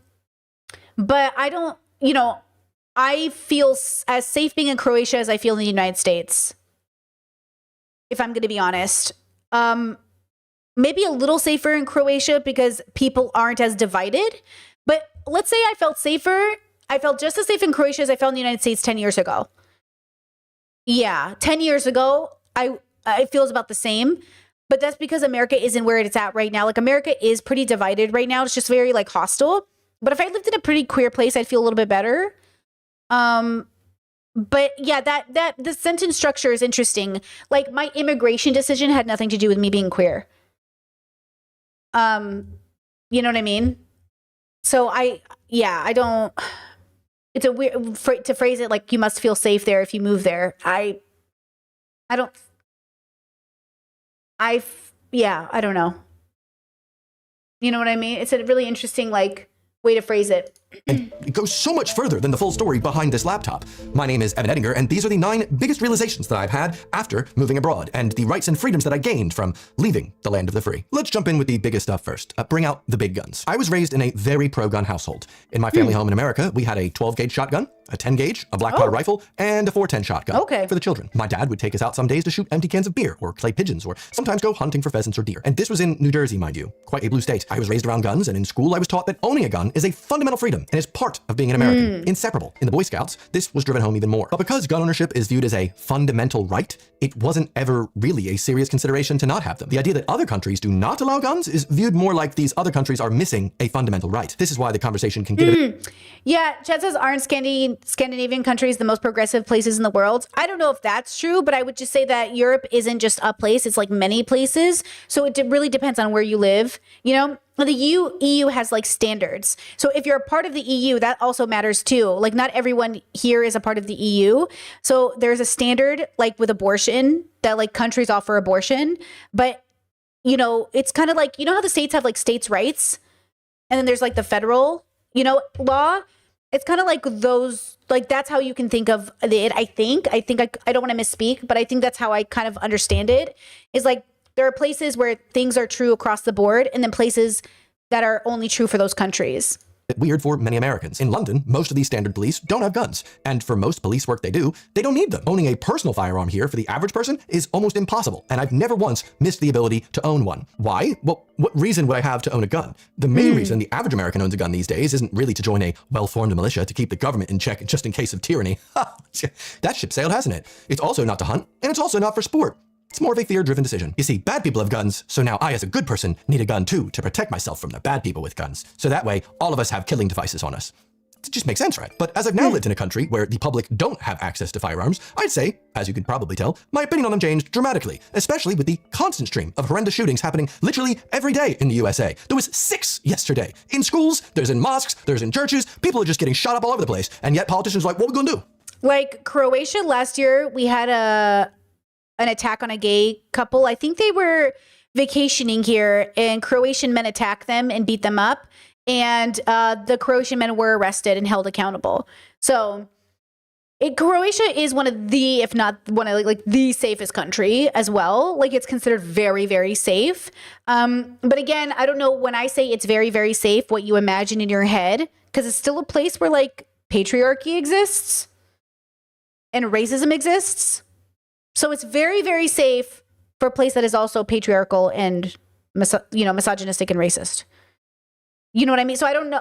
I don't, I feel as safe being in Croatia as I feel in the United States, if I'm going to be honest. Maybe a little safer in Croatia because people aren't as divided. But let's say I felt just as safe in Croatia as I felt in the United States 10 years ago. Yeah, 10 years ago, it feels about the same. But that's because America isn't where it's at right now. Like America is pretty divided right now. It's just very like hostile. But if I lived in a pretty queer place, I'd feel a little bit better. But yeah, that the sentence structure is interesting. Like my immigration decision had nothing to do with me being queer. You know what I mean? So I don't, it's a weird to phrase it like you must feel safe there if you move there. I don't know. You know what I mean? It's a really interesting like way to phrase it. And it goes so much further than the full story behind this laptop. My name is Evan Edinger, and these are the 9 biggest realizations that I've had after moving abroad, and the rights and freedoms that I gained from leaving the land of the free. Let's jump in with the biggest stuff first. Bring out the big guns. I was raised in a very pro-gun household. In my family home in America, we had a 12-gauge shotgun, a 10-gauge, a black powder rifle, and a 410 shotgun for the children. My dad would take us out some days to shoot empty cans of beer, or clay pigeons, or sometimes go hunting for pheasants or deer. And this was in New Jersey, mind you, quite a blue state. I was raised around guns, and in school I was taught that owning a gun is a fundamental freedom and is part of being an American, inseparable. In the Boy Scouts, this was driven home even more. But because gun ownership is viewed as a fundamental right, it wasn't ever really a serious consideration to not have them. The idea that other countries do not allow guns is viewed more like these other countries are missing a fundamental right. This is why the conversation can get Yeah, Chad says, aren't Scandinavian countries the most progressive places in the world? I don't know if that's true, but I would just say that Europe isn't just a place, it's like many places. So it really depends on where you live, you know? The EU has like standards. So if you're a part of the EU, that also matters too. Like not everyone here is a part of the EU. So there's a standard like with abortion that like countries offer abortion. But, you know, it's kind of like, you know how the states have like states' rights? And then there's like the federal, law. It's kind of like those, like that's how you can think of it. I don't want to misspeak, but I think that's how I kind of understand it is like, there are places where things are true across the board and then places that are only true for those countries. Weird for many Americans. In London, most of these standard police don't have guns. And for most police work they do, they don't need them. Owning a personal firearm here for the average person is almost impossible. And I've never once missed the ability to own one. Why? Well, what reason would I have to own a gun? The main reason the average American owns a gun these days isn't really to join a well-formed militia to keep the government in check just in case of tyranny. That ship sailed, hasn't it? It's also not to hunt, and it's also not for sport. It's more of a fear-driven decision. You see, bad people have guns, so now I as a good person need a gun too to protect myself from the bad people with guns. So that way, all of us have killing devices on us. It just makes sense, right? But as I've now lived in a country where the public don't have access to firearms, I'd say, as you can probably tell, my opinion on them changed dramatically, especially with the constant stream of horrendous shootings happening literally every day in the USA. There was 6 yesterday. In schools, there's in mosques, there's in churches, people are just getting shot up all over the place, and yet politicians are like, what are we gonna do? Like Croatia last year, we had an attack on a gay couple. I think they were vacationing here, and Croatian men attacked them and beat them up. And the Croatian men were arrested and held accountable. So Croatia is one of the, if not one of like the safest country as well. Like it's considered very, very safe. But again, I don't know when I say it's very, very safe, what you imagine in your head, because it's still a place where like patriarchy exists and racism exists. So it's very, very safe for a place that is also patriarchal and misogynistic and racist. You know what I mean? So I don't know.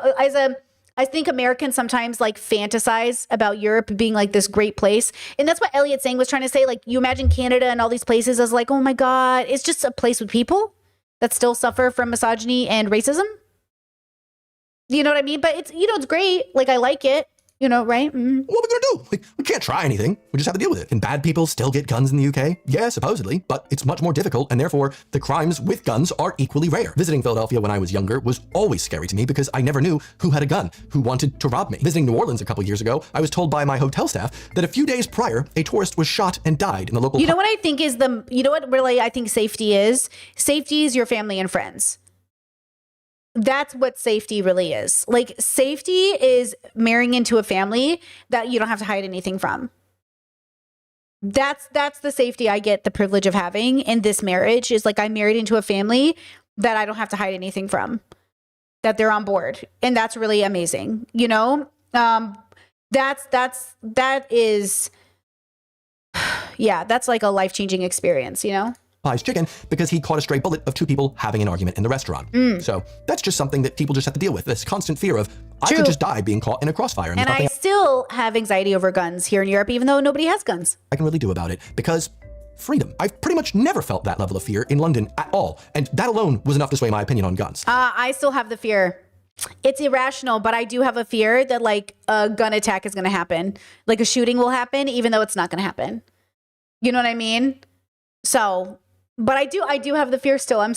I think Americans sometimes like fantasize about Europe being like this great place. And that's what Elliot Sang was trying to say. Like you imagine Canada and all these places as like, oh my God, it's just a place with people that still suffer from misogyny and racism. You know what I mean? But it's, it's great. Like I like it, right? Mm-hmm. What are we gonna do? We can't try anything. We just have to deal with it. Can bad people still get guns in the UK? Yeah, supposedly, but it's much more difficult, and therefore the crimes with guns are equally rare. Visiting Philadelphia when I was younger was always scary to me because I never knew who had a gun, who wanted to rob me. Visiting New Orleans a couple years ago, I was told by my hotel staff that a few days prior, a tourist was shot and died in the local. You know what I think is what really I think safety is? Safety is your family and friends. That's what safety really is. Like safety is marrying into a family that you don't have to hide anything from. That's the safety I get the privilege of having in this marriage is like I'm married into a family that I don't have to hide anything from, that they're on board. And that's really amazing. That is, yeah, that's like a life-changing experience, Pies chicken because he caught a stray bullet of two people having an argument in the restaurant. So that's just something that people just have to deal with. This constant fear of, I could just die being caught in a crossfire. And I still have anxiety over guns here in Europe, even though nobody has guns. I can really do about it because freedom. I've pretty much never felt that level of fear in London at all. And that alone was enough to sway my opinion on guns. I still have the fear. It's irrational, but I do have a fear that like a gun attack is going to happen. Like a shooting will happen, even though it's not going to happen. You know what I mean? So... But I do have the fear still. I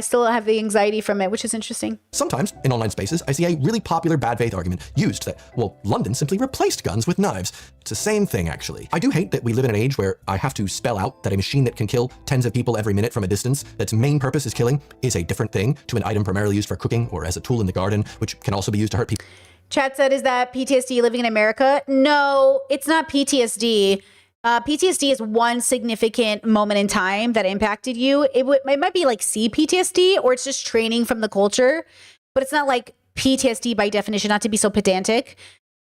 still have the anxiety from it, which is interesting. Sometimes in online spaces, I see a really popular bad faith argument used that, well, London simply replaced guns with knives. It's the same thing, actually. I do hate that we live in an age where I have to spell out that a machine that can kill tens of people every minute from a distance, that's main purpose is killing, is a different thing to an item primarily used for cooking or as a tool in the garden, which can also be used to hurt people. Chat said, is that PTSD living in America? No, it's not PTSD. PTSD is one significant moment in time that impacted you. It might be like CPTSD or it's just training from the culture, but it's not like PTSD by definition, not to be so pedantic.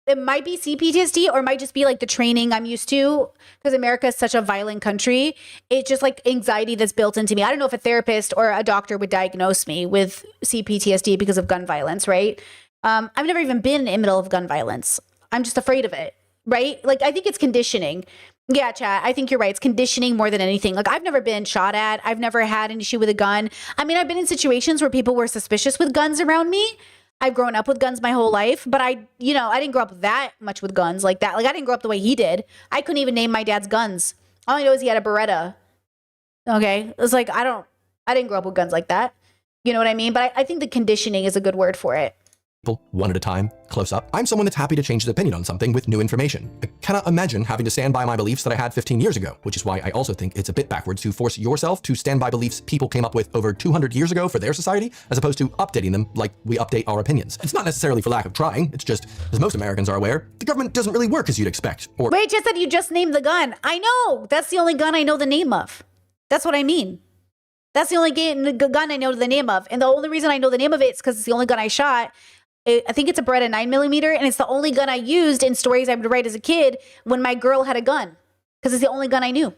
It might be CPTSD or it might just be like the training I'm used to because America is such a violent country. It's just like anxiety that's built into me. I don't know if a therapist or a doctor would diagnose me with CPTSD because of gun violence, right? I've never even been in the middle of gun violence. I'm just afraid of it, right? Like I think it's conditioning. Yeah, chat. I think you're right. It's conditioning more than anything. Like I've never been shot at. I've never had an issue with a gun. I mean, I've been in situations where people were suspicious with guns around me. I've grown up with guns my whole life, but I didn't grow up that much with guns like that. Like I didn't grow up the way he did. I couldn't even name my dad's guns. All I know is he had a Beretta. Okay. It's like, I didn't grow up with guns like that. You know what I mean? But I think the conditioning is a good word for it. One at a time, close up. I'm someone that's happy to change his opinion on something with new information. I cannot imagine having to stand by my beliefs that I had 15 years ago, which is why I also think it's a bit backwards to force yourself to stand by beliefs people came up with over 200 years ago for their society, as opposed to updating them like we update our opinions. It's not necessarily for lack of trying, it's just, as most Americans are aware, the government doesn't really work as you'd expect. Or wait, just said you just named the gun. I know! That's the only gun I know the name of. That's what I mean. That's the only gun I know the name of. And the only reason I know the name of it is because it's the only gun I shot. I think it's a Beretta 9mm, and it's the only gun I used in stories I would write as a kid when my girl had a gun, because it's the only gun I knew.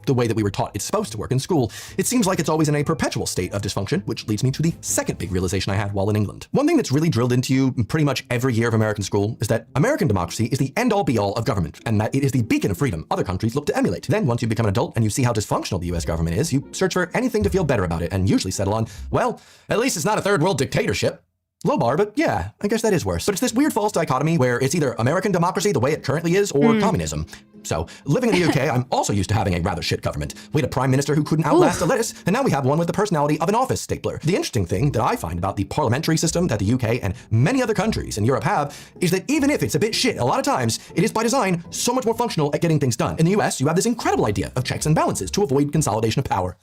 The way that we were taught it's supposed to work in school, it seems like it's always in a perpetual state of dysfunction, which leads me to the second big realization I had while in England. One thing that's really drilled into you pretty much every year of American school is that American democracy is the end-all be-all of government, and that it is the beacon of freedom other countries look to emulate. Then once you become an adult and you see how dysfunctional the US government is, you search for anything to feel better about it and usually settle on, well, at least it's not a third world dictatorship. Low bar, but yeah, I guess that is worse. But it's this weird false dichotomy where it's either American democracy the way it currently is or communism. So, living in the UK, I'm also used to having a rather shit government. We had a prime minister who couldn't outlast a lettuce, and now we have one with the personality of an office stapler. The interesting thing that I find about the parliamentary system that the UK and many other countries in Europe have is that even if it's a bit shit, a lot of times, it is by design so much more functional at getting things done. In the US, you have this incredible idea of checks and balances to avoid consolidation of power.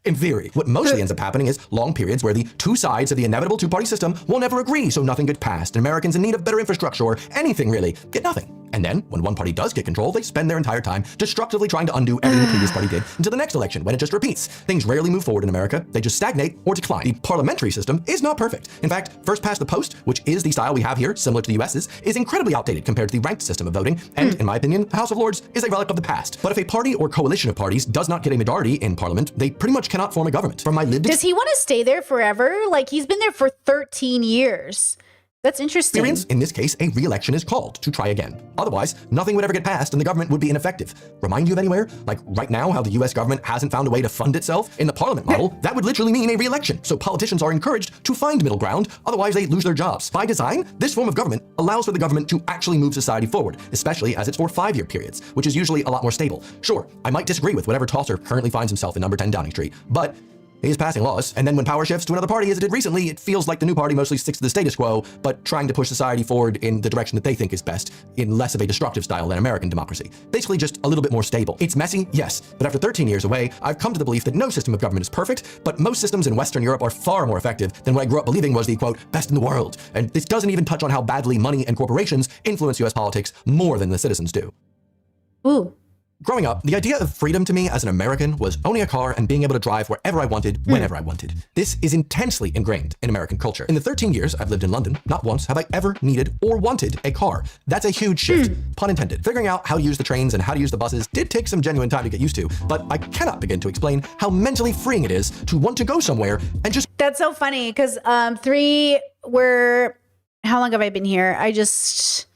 In theory, what mostly ends up happening is long periods where the two sides of the inevitable two-party system will never agree, so nothing gets passed, and Americans in need of better infrastructure or anything really get nothing. And then, when one party does get control, they spend their entire time destructively trying to undo everything the previous party did until the next election, when it just repeats. Things rarely move forward in America. They just stagnate or decline. The parliamentary system is not perfect. In fact, first past the post, which is the style we have here, similar to the US's, is incredibly outdated compared to the ranked system of voting, and in my opinion, the House of Lords is a relic of the past. But if a party or coalition of parties does not get a majority in parliament, they pretty much cannot form a government. From my lived Does he want to stay there forever? Like, he's been there for 13 years. That's interesting. experience, in this case, a re-election is called to try again. Otherwise, nothing would ever get passed and the government would be ineffective. Remind you of anywhere? Like right now, how the US government hasn't found a way to fund itself? In the parliament model, that would literally mean a re-election. So politicians are encouraged to find middle ground, otherwise they lose their jobs. By design, this form of government allows for the government to actually move society forward, especially as it's for 5-year periods, which is usually a lot more stable. Sure, I might disagree with whatever tosser currently finds himself in number 10 Downing Street, but he is passing laws, and then when power shifts to another party, as it did recently, it feels like the new party mostly sticks to the status quo, but trying to push society forward in the direction that they think is best, in less of a destructive style than American democracy. Basically just a little bit more stable. It's messy, yes, but after 13 years away, I've come to the belief that no system of government is perfect, but most systems in Western Europe are far more effective than what I grew up believing was the, quote, best in the world. And this doesn't even touch on how badly money and corporations influence US politics more than the citizens do. Ooh. Growing up, the idea of freedom to me as an American was owning a car and being able to drive wherever I wanted, whenever I wanted. This is intensely ingrained in American culture. In the 13 years I've lived in London, not once have I ever needed or wanted a car. That's a huge shift, pun intended. Figuring out how to use the trains and how to use the buses did take some genuine time to get used to, but I cannot begin to explain how mentally freeing it is to want to go somewhere and just— That's so funny, because how long have I been here? I just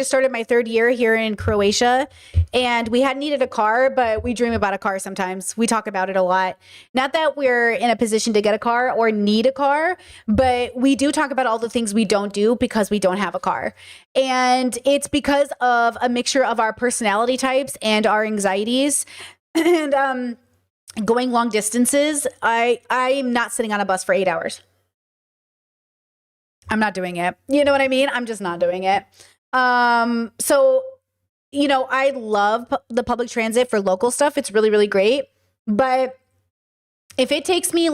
started my 3rd year here in Croatia, and we hadn't needed a car, but we dream about a car sometimes. We talk about it a lot. Not that we're in a position to get a car or need a car, but we do talk about all the things we don't do because we don't have a car. And it's because of a mixture of our personality types and our anxieties. And going long distances, I'm not sitting on a bus for 8 hours. I'm not doing it. You know what I mean? I'm just not doing it. So, you know, I love the public transit for local stuff. It's really, really great. But if it takes me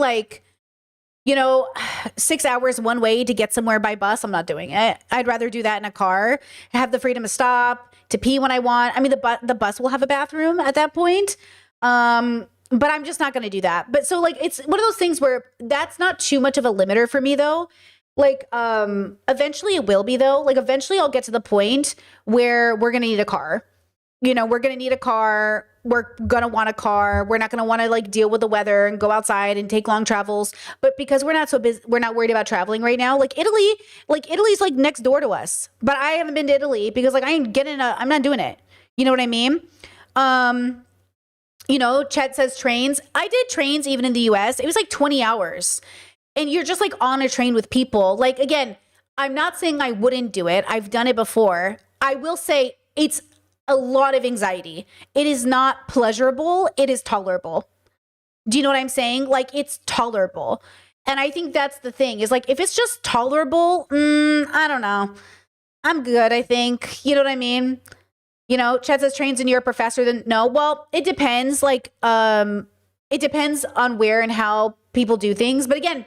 6 hours one way to get somewhere by bus, I'm not doing it. I'd rather do that in a car, have the freedom to stop, to pee when I want. I mean, the bus will have a bathroom at that point. But I'm just not going to do that. But so it's one of those things where that's not too much of a limiter for me though. Eventually it will be though. Eventually I'll get to the point where we're going to need a car. You know, we're going to need a car. We're going to want a car. We're not going to want to deal with the weather and go outside and take long travels. But because we're not so busy, we're not worried about traveling right now. Italy's next door to us, but I haven't been to Italy because I'm not doing it. You know what I mean? You know, Chet says trains. I did trains even in the US. It was 20 hours. And you're just on a train with people. Again, I'm not saying I wouldn't do it. I've done it before. I will say it's a lot of anxiety. It is not pleasurable. It is tolerable. Do you know what I'm saying? It's tolerable. And I think that's the thing is if it's just tolerable, I don't know. I'm good, I think. You know what I mean? You know, Chet says trains in Europe are faster than, no. Well, it depends. It depends on where and how people do things. But again,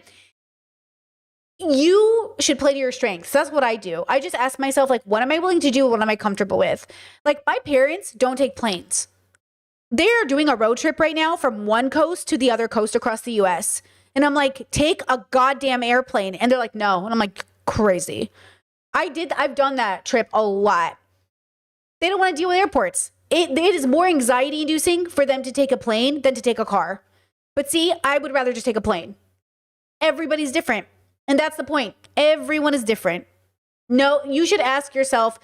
you should play to your strengths. That's what I do. I just ask myself, what am I willing to do? What am I comfortable with? My parents don't take planes. They're doing a road trip right now from one coast to the other coast across the US. And I'm take a goddamn airplane. And they're no. And I'm crazy. I've done that trip a lot. They don't want to deal with airports. It is more anxiety inducing for them to take a plane than to take a car. But see, I would rather just take a plane. Everybody's different. And that's the point. Everyone is different. No, you should ask yourself,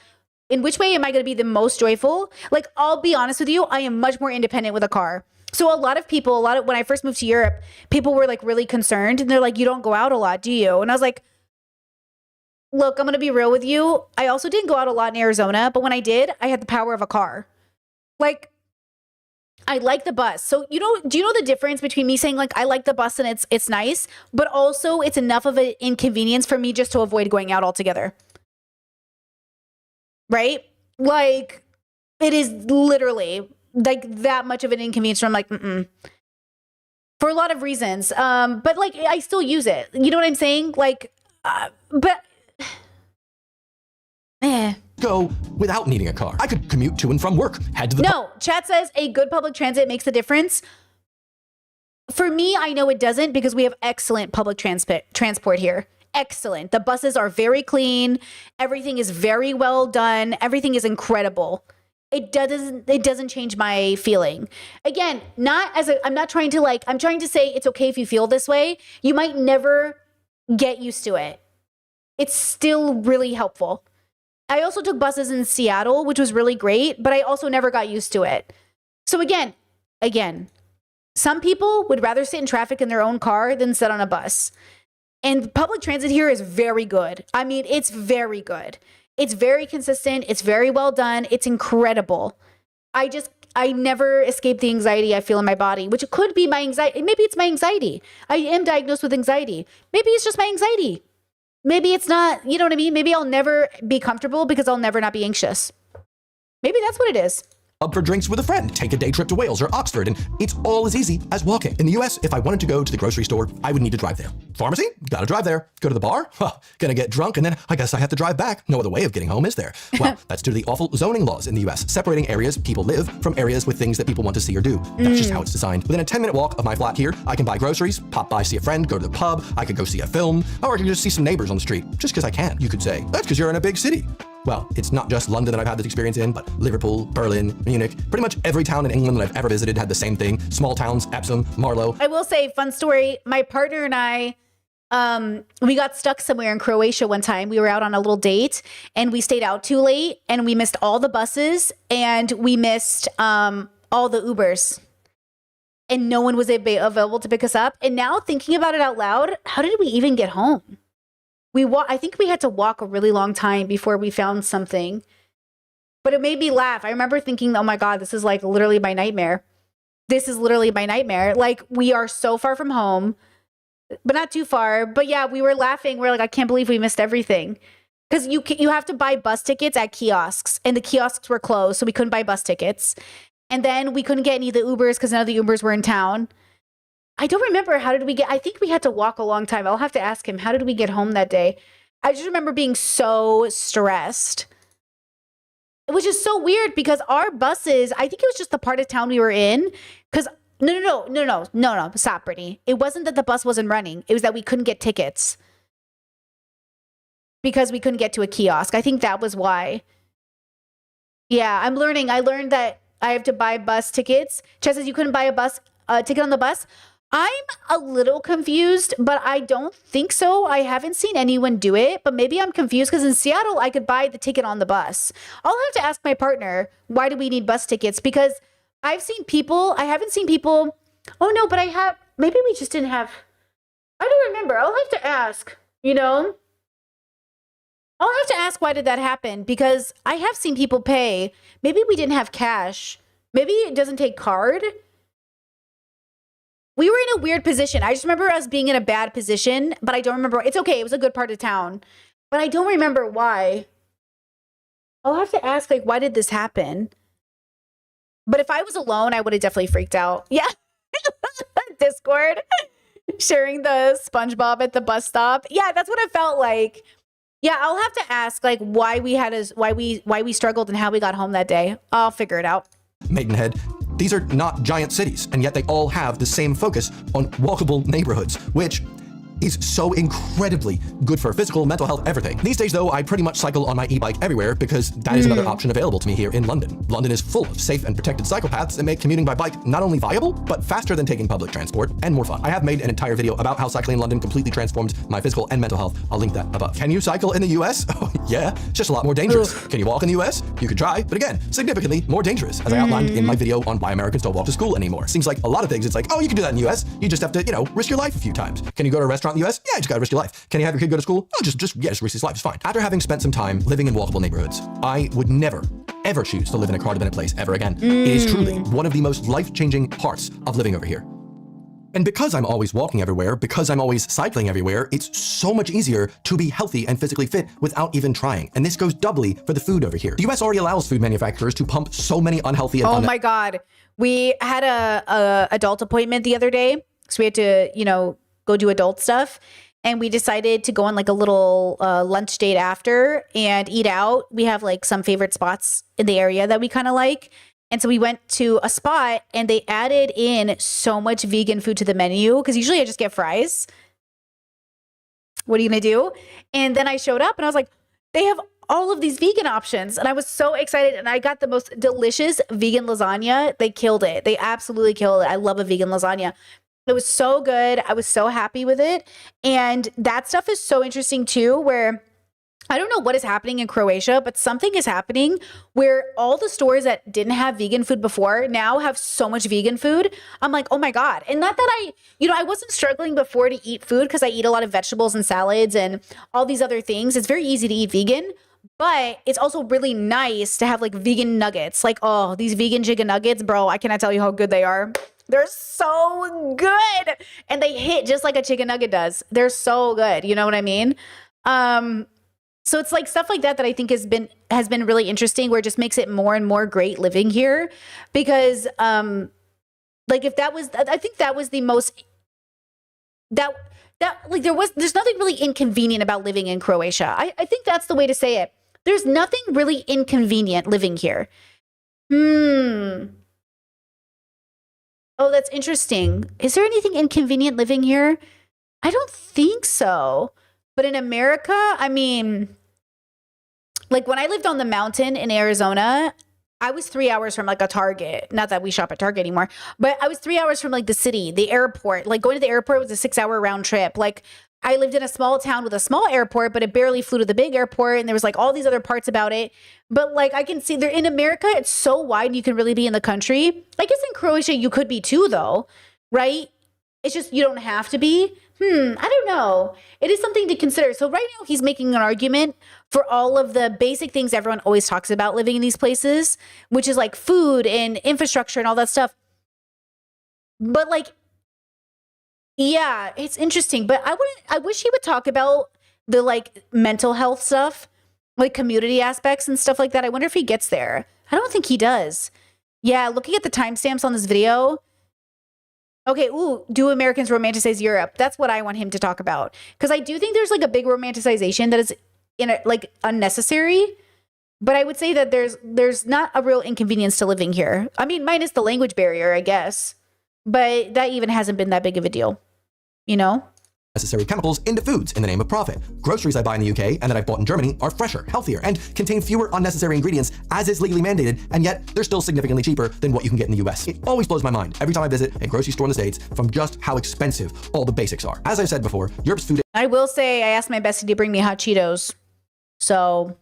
in which way am I going to be the most joyful? I'll be honest with you, I am much more independent with a car. So a lot of when I first moved to Europe, people were really concerned. And they're you don't go out a lot, do you? And I was look, I'm going to be real with you. I also didn't go out a lot in Arizona, but when I did, I had the power of a car. Like, I like the bus. So, do you know the difference between me saying like, I like the bus and it's nice, but also it's enough of an inconvenience for me just to avoid going out altogether. Right? Like, it is literally like that much of an inconvenience. So I'm like, for a lot of reasons. But like, I still use it. You know what I'm saying? Like, Go without needing a car. I could commute to and from work, head to the No, chat says a good public transit makes a difference. For me, I know it doesn't because we have excellent public transport here. Excellent. The buses are very clean. Everything is very well done. Everything is incredible. It doesn't change my feeling. Again, I'm not trying to I'm trying to say it's okay if you feel this way. You might never get used to it. It's still really helpful. I also took buses in Seattle, which was really great, but I also never got used to it. So again, some people would rather sit in traffic in their own car than sit on a bus. And public transit here is very good. I mean, it's very good. It's very consistent. It's very well done. It's incredible. I never escape the anxiety I feel in my body, which could be my anxiety. Maybe it's my anxiety. I am diagnosed with anxiety. Maybe it's just my anxiety. Maybe it's not, you know what I mean? Maybe I'll never be comfortable because I'll never not be anxious. Maybe that's what it is. Up for drinks with a friend, take a day trip to Wales or Oxford, and it's all as easy as walking. In the US, if I wanted to go to the grocery store, I would need to drive there. Pharmacy? Gotta drive there. Go to the bar? Well, gonna get drunk, and then I guess I have to drive back. No other way of getting home, is there? Well, that's due to the awful zoning laws in the US, separating areas people live from areas with things that people want to see or do. That's just how it's designed. Within a 10-minute walk of my flat here, I can buy groceries, pop by, see a friend, go to the pub, I could go see a film, or I can just see some neighbors on the street, just because I can. You could say, that's because you're in a big city. Well, it's not just London that I've had this experience in, but Liverpool, Berlin, Munich, pretty much every town in England that I've ever visited had the same thing. Small towns, Epsom, Marlow. I will say, fun story, my partner and I, we got stuck somewhere in Croatia one time. We were out on a little date and we stayed out too late and we missed all the buses and we missed all the Ubers. And no one was available to pick us up. And now thinking about it out loud, how did we even get home? I think we had to walk a really long time before we found something, but it made me laugh. I remember thinking, oh my God, this is like literally my nightmare. This is literally my nightmare. Like, we are so far from home, but not too far. But yeah, we were laughing. We're like, I can't believe we missed everything. Because you have to buy bus tickets at kiosks, and the kiosks were closed, so we couldn't buy bus tickets. And then we couldn't get any of the Ubers because none of the Ubers were in town. I don't remember I think we had to walk a long time. I'll have to ask him, how did we get home that day? I just remember being so stressed, which is so weird because our buses, I think it was just the part of town we were in. Because no, stop, Brittany. It wasn't that the bus wasn't running. It was that we couldn't get tickets because we couldn't get to a kiosk. I think that was why. Yeah, I learned that I have to buy bus tickets. Chess says you couldn't buy a ticket on the bus. I'm a little confused, but I don't think so. I haven't seen anyone do it, but maybe I'm confused because in Seattle, I could buy the ticket on the bus. I'll have to ask my partner, why do we need bus tickets? Because I haven't seen people, oh no, but maybe we just didn't have, I don't remember. I'll have to ask, I'll have to ask why did that happen? Because I have seen people pay. Maybe we didn't have cash. Maybe it doesn't take card. We were in a weird position. I just remember us being in a bad position, but I don't remember. It's okay. It was a good part of town, but I don't remember why. I'll have to ask, why did this happen? But if I was alone, I would have definitely freaked out. Yeah. Discord sharing the SpongeBob at the bus stop. Yeah, that's what it felt like. Yeah, I'll have to ask why we struggled and how we got home that day. I'll figure it out. Maidenhead. These are not giant cities, and yet they all have the same focus on walkable neighborhoods, which is so incredibly good for physical, mental health, everything. These days, though, I pretty much cycle on my e-bike everywhere because that is another option available to me here in London. London is full of safe and protected cycle paths that make commuting by bike not only viable, but faster than taking public transport and more fun. I have made an entire video about how cycling in London completely transformed my physical and mental health. I'll link that above. Can you cycle in the US? Oh, yeah, it's just a lot more dangerous. Can you walk in the US? You could try, but again, significantly more dangerous, as I outlined in my video on why Americans don't walk to school anymore. Seems like a lot of things, it's like, oh, you can do that in the US. You just have to, risk your life a few times. Can you go to a restaurant out in the US? Yeah, you just gotta risk your life. Can you have your kid go to school? Oh, just risk his life. It's fine. After having spent some time living in walkable neighborhoods, I would never, ever choose to live in a car dependent place ever again. It is truly one of the most life-changing parts of living over here. And because I'm always walking everywhere, because I'm always cycling everywhere, it's so much easier to be healthy and physically fit without even trying. And this goes doubly for the food over here. The US already allows food manufacturers to pump so many unhealthy and Oh my God. We had a adult appointment the other day. So we had to, you know, go do adult stuff. And we decided to go on like a little lunch date after and eat out. We have like some favorite spots in the area that we kind of like. And so we went to a spot and they added in so much vegan food to the menu because usually I just get fries. What are you going to do? And then I showed up and I was like, they have all of these vegan options. And I was so excited. And I got the most delicious vegan lasagna. They killed it. They absolutely killed it. I love a vegan lasagna. It was so good. I was so happy with it. And that stuff is so interesting too, where I don't know what is happening in Croatia, but something is happening where all the stores that didn't have vegan food before now have so much vegan food. I'm like, oh my God. And not that I wasn't struggling before to eat food because I eat a lot of vegetables and salads and all these other things. It's very easy to eat vegan, but it's also really nice to have like vegan nuggets. Like, oh, these vegan chicken nuggets, bro, I cannot tell you how good they are. They're so good. And they hit just like a chicken nugget does. They're so good. You know what I mean? So it's like stuff like that I think has been really interesting, where it just makes it more and more great living here, because like if that was, I think that was the most that like there's nothing really inconvenient about living in Croatia. I think that's the way to say it. There's nothing really inconvenient living here. Oh, that's interesting. Is there anything inconvenient living here? I don't think so. But in America, I mean, like when I lived on the mountain in Arizona, I was 3 hours from like a Target. Not that we shop at Target anymore, but I was 3 hours from like the city, the airport. Like going to the airport was a 6-hour round trip. Like I lived in a small town with a small airport, but it barely flew to the big airport. And there was like all these other parts about it. But like I can see there in America, it's so wide you can really be in the country. I guess in Croatia, you could be too though, right? It's just you don't have to be. I don't know. It is something to consider. So right now he's making an argument for all of the basic things everyone always talks about living in these places, which is like food and infrastructure and all that stuff. But like, yeah, it's interesting. But I wish he would talk about the like mental health stuff, like community aspects and stuff like that. I wonder if he gets there. I don't think he does. Yeah, looking at the timestamps on this video. Okay, do Americans romanticize Europe? That's what I want him to talk about. Because I do think there's like a big romanticization that is like unnecessary. But I would say that there's not a real inconvenience to living here. I mean, minus the language barrier, I guess. But that even hasn't been that big of a deal, you know? Necessary chemicals into foods in the name of profit. Groceries I buy in the UK and that I've bought in Germany are fresher, healthier, and contain fewer unnecessary ingredients as is legally mandated, and yet they're still significantly cheaper than what you can get in the US. It always blows my mind every time I visit a grocery store in the States from just how expensive all the basics are. As I said before, Europe's food... I will say I asked my bestie to bring me hot Cheetos. So,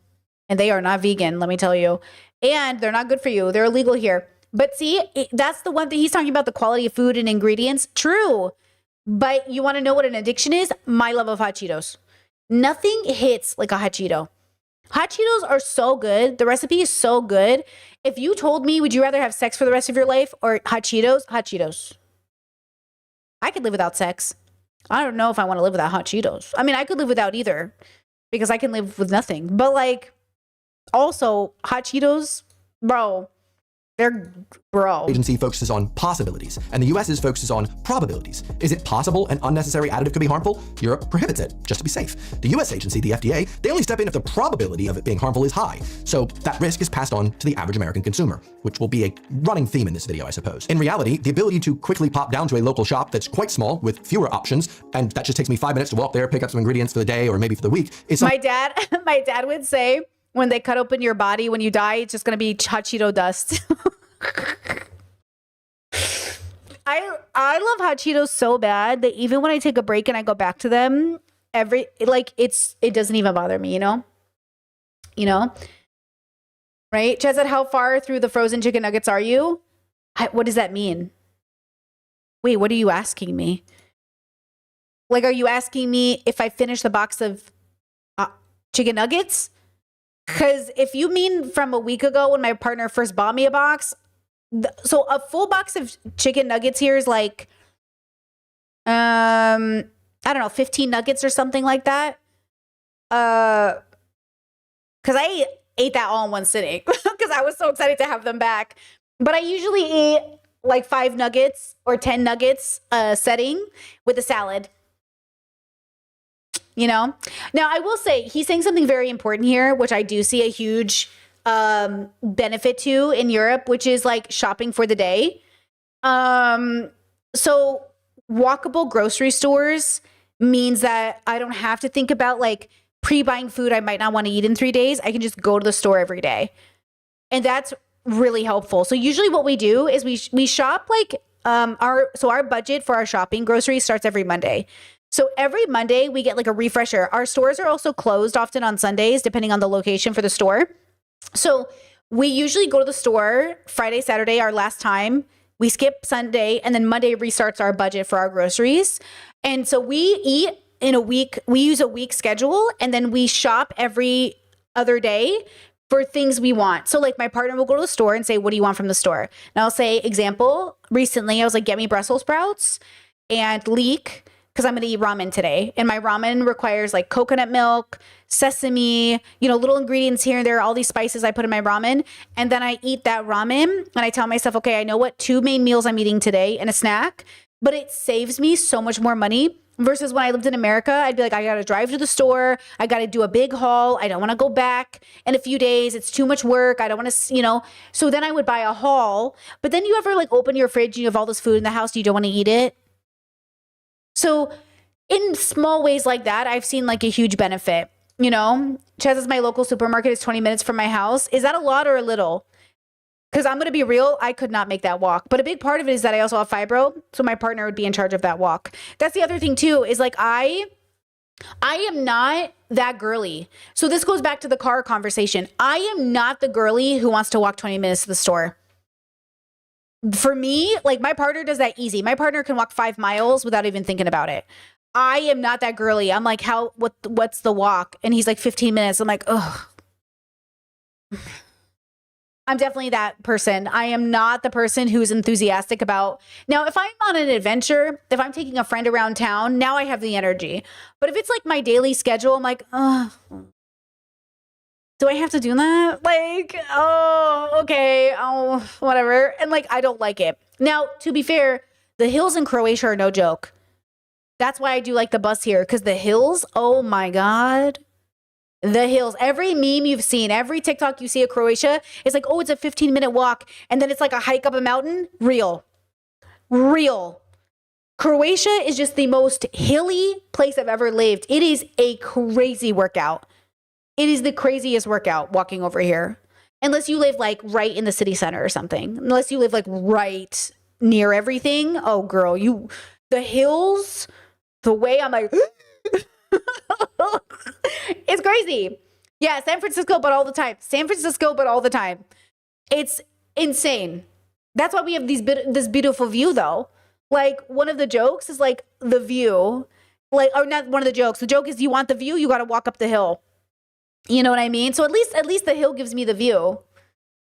and they are not vegan, let me tell you. And they're not good for you. They're illegal here. But see, that's the one thing he's talking about, the quality of food and ingredients. True. But you want to know what an addiction is? My love of hot Cheetos. Nothing hits like a hot Cheeto. Hot Cheetos are so good. The recipe is so good. If you told me, would you rather have sex for the rest of your life or hot Cheetos? Hot Cheetos. I could live without sex. I don't know if I want to live without hot Cheetos. I mean, I could live without either because I can live with nothing. But like, also, hot Cheetos, bro. Agency focuses on possibilities, and the US's focuses on probabilities. Is it possible an unnecessary additive could be harmful? Europe prohibits it, just to be safe. The US agency, the FDA, they only step in if the probability of it being harmful is high. So that risk is passed on to the average American consumer, which will be a running theme in this video, I suppose. In reality, the ability to quickly pop down to a local shop that's quite small with fewer options, and that just takes me 5 minutes to walk there, pick up some ingredients for the day or maybe for the week, is my dad would say, when they cut open your body when you die, it's just going to be hot Cheeto dust. I love hot Cheetos so bad that even when I take a break and I go back to them, it doesn't even bother me, you know? Right? Chad said, how far through the frozen chicken nuggets are you? What does that mean? Wait, what are you asking me? Like, are you asking me if I finished the box of chicken nuggets? Because if you mean from a week ago when my partner first bought me a box, so a full box of chicken nuggets here is like, I don't know, 15 nuggets or something like that. Because I ate that all in one sitting because I was so excited to have them back. But I usually eat like 5 nuggets or 10 nuggets setting with a salad. You know? Now, I will say he's saying something very important here, which I do see a huge benefit to in Europe, which is like shopping for the day. So walkable grocery stores means that I don't have to think about like pre-buying food I might not want to eat in 3 days. I can just go to the store every day. And that's really helpful. So usually what we do is we shop like our budget for our shopping groceries starts every Monday. So every Monday we get like a refresher. Our stores are also closed often on Sundays, depending on the location for the store. So we usually go to the store Friday, Saturday, our last time. We skip Sunday, and then Monday restarts our budget for our groceries. And so we eat in a week. We use a week schedule, and then we shop every other day for things we want. So like my partner will go to the store and say, what do you want from the store? And I'll say, example, recently I was like, get me Brussels sprouts and leek, because I'm going to eat ramen today. And my ramen requires like coconut milk, sesame, little ingredients here and there, all these spices I put in my ramen. And then I eat that ramen and I tell myself, okay, I know what 2 main meals I'm eating today and a snack, but it saves me so much more money versus when I lived in America. I'd be like, I got to drive to the store. I got to do a big haul. I don't want to go back in a few days. It's too much work. I don't want to, So then I would buy a haul. But then you ever like open your fridge and you have all this food in the house, you don't want to eat it. So in small ways like that, I've seen like a huge benefit. Chez's my local supermarket is 20 minutes from my house. Is that a lot or a little? Because I'm going to be real, I could not make that walk. But a big part of it is that I also have fibro. So my partner would be in charge of that walk. That's the other thing too, is like I am not that girly. So this goes back to the car conversation. I am not the girly who wants to walk 20 minutes to the store. For me, like my partner does that easy. My partner can walk 5 miles without even thinking about it. I am not that girly. I'm like, what's the walk? And he's like 15 minutes. I'm like, ugh. I'm definitely that person. I am not the person who's enthusiastic about. Now, if I'm on an adventure, if I'm taking a friend around town, now I have the energy. But if it's like my daily schedule, I'm like, ugh. Do I have to do that? Like, oh, okay, oh, whatever. And like, I don't like it. Now, to be fair, the hills in Croatia are no joke. That's why I do like the bus here, because the hills, oh my God. The hills, every meme you've seen, every TikTok you see of Croatia, it's like, oh, it's a 15-minute walk. And then it's like a hike up a mountain. Real. Croatia is just the most hilly place I've ever lived. It is a crazy workout. It is the craziest workout walking over here. Unless you live like right in the city center or something. Unless you live like right near everything. Oh, girl, the hills, the way I'm like, it's crazy. Yeah, San Francisco, but all the time. It's insane. That's why we have this beautiful view, though. Like, one of the jokes is like the view. Like, or not one of the jokes. The joke is you want the view, you got to walk up the hill. You know what I mean? So at least the hill gives me the view.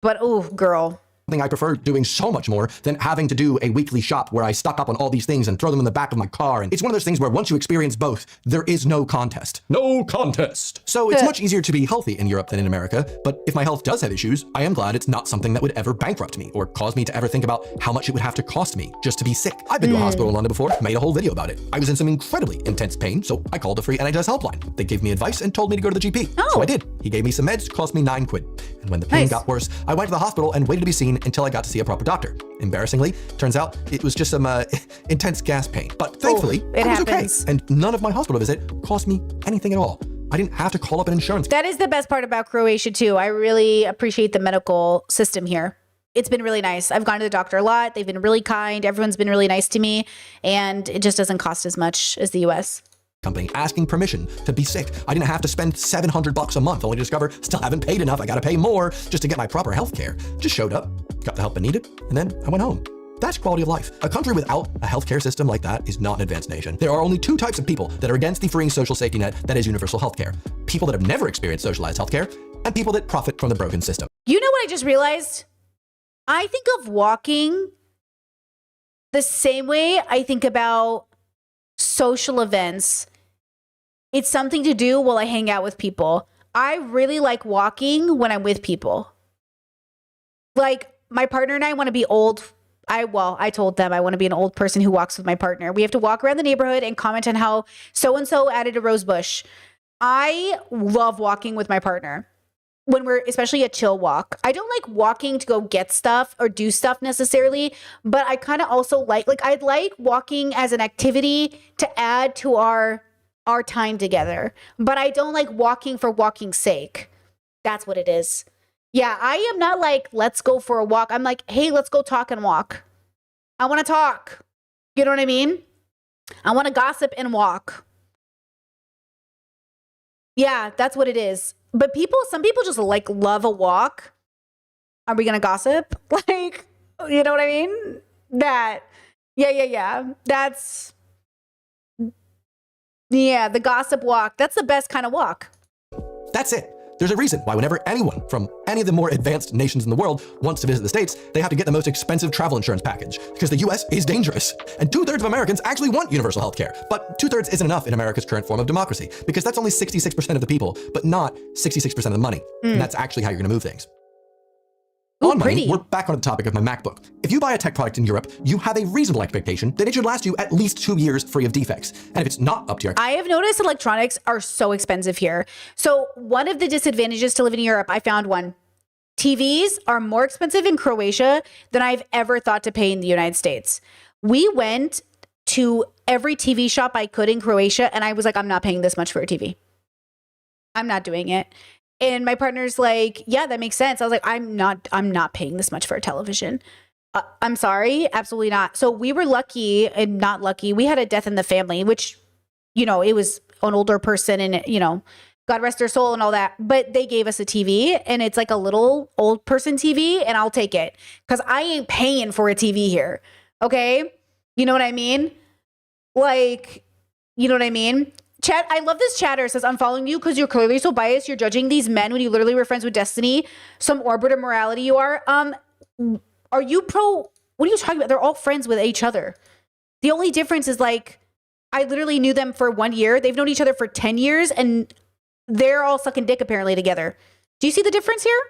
But, oh, girl. I prefer doing so much more than having to do a weekly shop where I stock up on all these things and throw them in the back of my car. And it's one of those things where once you experience both, there is no contest. No contest. So it's much easier to be healthy in Europe than in America. But if my health does have issues, I am glad it's not something that would ever bankrupt me or cause me to ever think about how much it would have to cost me just to be sick. I've been to a hospital in London before, made a whole video about it. I was in some incredibly intense pain, so I called the free NHS helpline. They gave me advice and told me to go to the GP. So I did. He gave me some meds, cost me £9. And when the pain got worse, I went to the hospital and waited to be seen until I got to see a proper doctor. Embarrassingly, turns out it was just some intense gas pain. But thankfully, it was okay. And none of my hospital visit cost me anything at all. I didn't have to call up an insurance. That is the best part about Croatia, too. I really appreciate the medical system here. It's been really nice. I've gone to the doctor a lot. They've been really kind. Everyone's been really nice to me. And it just doesn't cost as much as the US. Company asking permission to be sick. I didn't have to spend $700 a month, only to discover still haven't paid enough. I got to pay more just to get my proper health care. Just showed up, got the help I needed, and then I went home. That's quality of life. A country without a healthcare system like that is not an advanced nation. There are only two types of people that are against the freeing social safety net that is universal healthcare. People that have never experienced socialized healthcare, and people that profit from the broken system. You know what I just realized? I think of walking the same way I think about social events. It's something to do while I hang out with people. I really like walking when I'm with people. Like, my partner and I want to be old. I told them I want to be an old person who walks with my partner. We have to walk around the neighborhood and comment on how so-and-so added a rose bush. I love walking with my partner when we're, especially a chill walk. I don't like walking to go get stuff or do stuff necessarily, but I kind of also like I'd like walking as an activity to add to our time together. But I don't like walking for walking's sake. That's what it is. Yeah, I am not like, let's go for a walk. I'm like, hey, let's go talk and walk. I want to talk. You know what I mean? I want to gossip and walk. Yeah, that's what it is. But some people just like love a walk. Are we going to gossip? Like, you know what I mean? Yeah. The gossip walk. That's the best kind of walk. That's it. There's a reason why whenever anyone from any of the more advanced nations in the world wants to visit the States, they have to get the most expensive travel insurance package because the US is dangerous. And 2/3 of Americans actually want universal health care. But 2/3 isn't enough in America's current form of democracy because that's only 66% of the people, but not 66% of the money. And that's actually how you're going to move things. On money, we're back on the topic of my MacBook. If you buy a tech product in Europe, you have a reasonable expectation that it should last you at least 2 years free of defects. And if it's not up to your... I have noticed electronics are so expensive here. So one of the disadvantages to living in Europe, I found one. TVs are more expensive in Croatia than I've ever thought to pay in the United States. We went to every TV shop I could in Croatia, and I was like, I'm not paying this much for a TV. I'm not doing it. And my partner's like, yeah, that makes sense. I was like, I'm not paying this much for a television. I'm sorry. Absolutely not. So we were lucky and not lucky. We had a death in the family, which, you know, it was an older person and, you know, God rest their soul and all that. But they gave us a TV and it's like a little old person TV and I'll take it because I ain't paying for a TV here. Okay. You know what I mean? Like, you know what I mean? Chat, I love this chatter. It says, I'm following you because you're clearly so biased. You're judging these men when you literally were friends with Destiny. Some orbit of morality you are. Are you pro? What are you talking about? They're all friends with each other. The only difference is like, I literally knew them for 1 year. They've known each other for 10 years and they're all sucking dick apparently together. Do you see the difference here?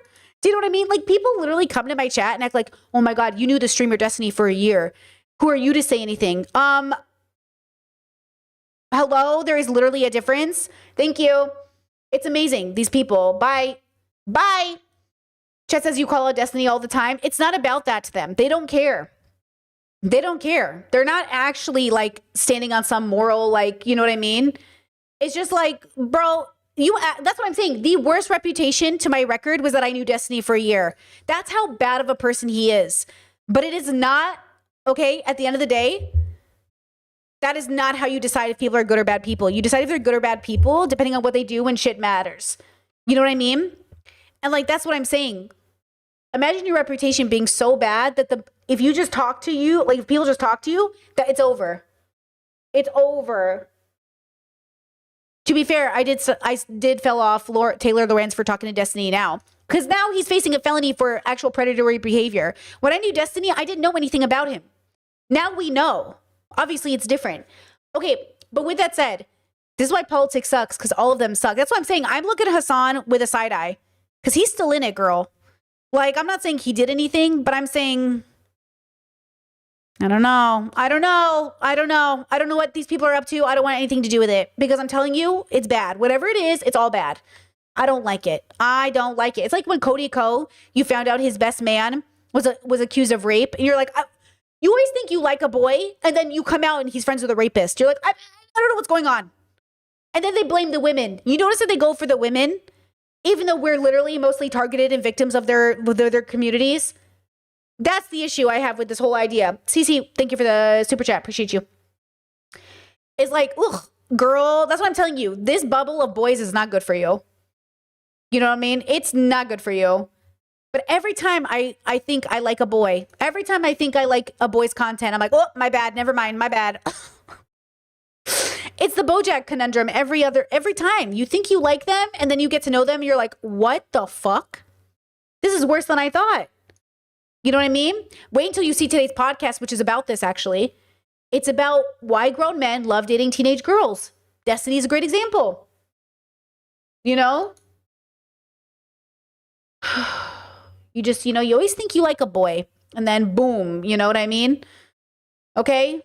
Do you know what I mean? Like people literally come to my chat and act like, oh my God, you knew the streamer Destiny for a year. Who are you to say anything? Hello, there is literally a difference. Thank you. It's amazing. These people. Bye. Bye. Chet says you call out Destiny all the time. It's not about that to them. They don't care. They don't care. They're not actually like standing on some moral, like, you know what I mean? It's just like, bro, that's what I'm saying. The worst reputation to my record was that I knew Destiny for a year. That's how bad of a person he is. But it is not, okay, at the end of the day, that is not how you decide if people are good or bad people. You decide if they're good or bad people depending on what they do when shit matters. You know what I mean? And like, that's what I'm saying. Imagine your reputation being so bad that if you just talk to you, like if people just talk to you, that it's over. It's over. To be fair, I did fell off Taylor Lorenz for talking to Destiny now. Because now he's facing a felony for actual predatory behavior. When I knew Destiny, I didn't know anything about him. Now we know. Obviously, it's different. Okay, but with that said, this is why politics sucks, because all of them suck. That's what I'm saying. I'm looking at Hassan with a side eye, because he's still in it, girl. Like, I'm not saying he did anything, but I'm saying, I don't know. I don't know what these people are up to. I don't want anything to do with it, because I'm telling you, it's bad. Whatever it is, it's all bad. I don't like it. It's like when Cody Ko, you found out his best man was accused of rape, and you're like, you always think you like a boy, and then you come out and he's friends with a rapist. You're like, I don't know what's going on. And then they blame the women. You notice that they go for the women, even though we're literally mostly targeted and victims of their communities. That's the issue I have with this whole idea. Cece, thank you for the super chat. Appreciate you. It's like, ugh, girl, that's what I'm telling you. This bubble of boys is not good for you. You know what I mean? It's not good for you. But every time I think I like a boy, every time I think I like a boy's content, I'm like, oh, my bad, never mind, my bad. It's the BoJack conundrum every time. You think you like them and then you get to know them, you're like, what the fuck? This is worse than I thought. You know what I mean? Wait until you see today's podcast, which is about this actually. It's about why grown men love dating teenage girls. Destiny is a great example. You know? You just, you always think you like a boy and then boom, you know what I mean? Okay?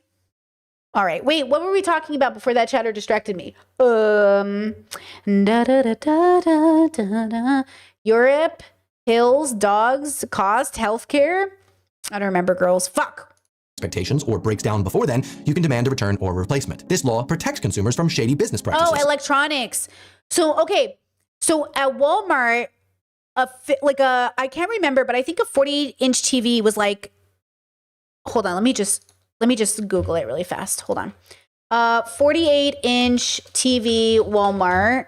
All right. Wait, what were we talking about before that chatter distracted me? Europe, hills, dogs, cost, healthcare. I don't remember, girls. Fuck. Expectations or breaks down before then, you can demand a return or replacement. This law protects consumers from shady business practices. Oh, electronics. So, okay. So at Walmart, I can't remember, but I think a 48-inch TV was like, hold on, let me just Google it really fast. Hold on. 48-inch TV Walmart.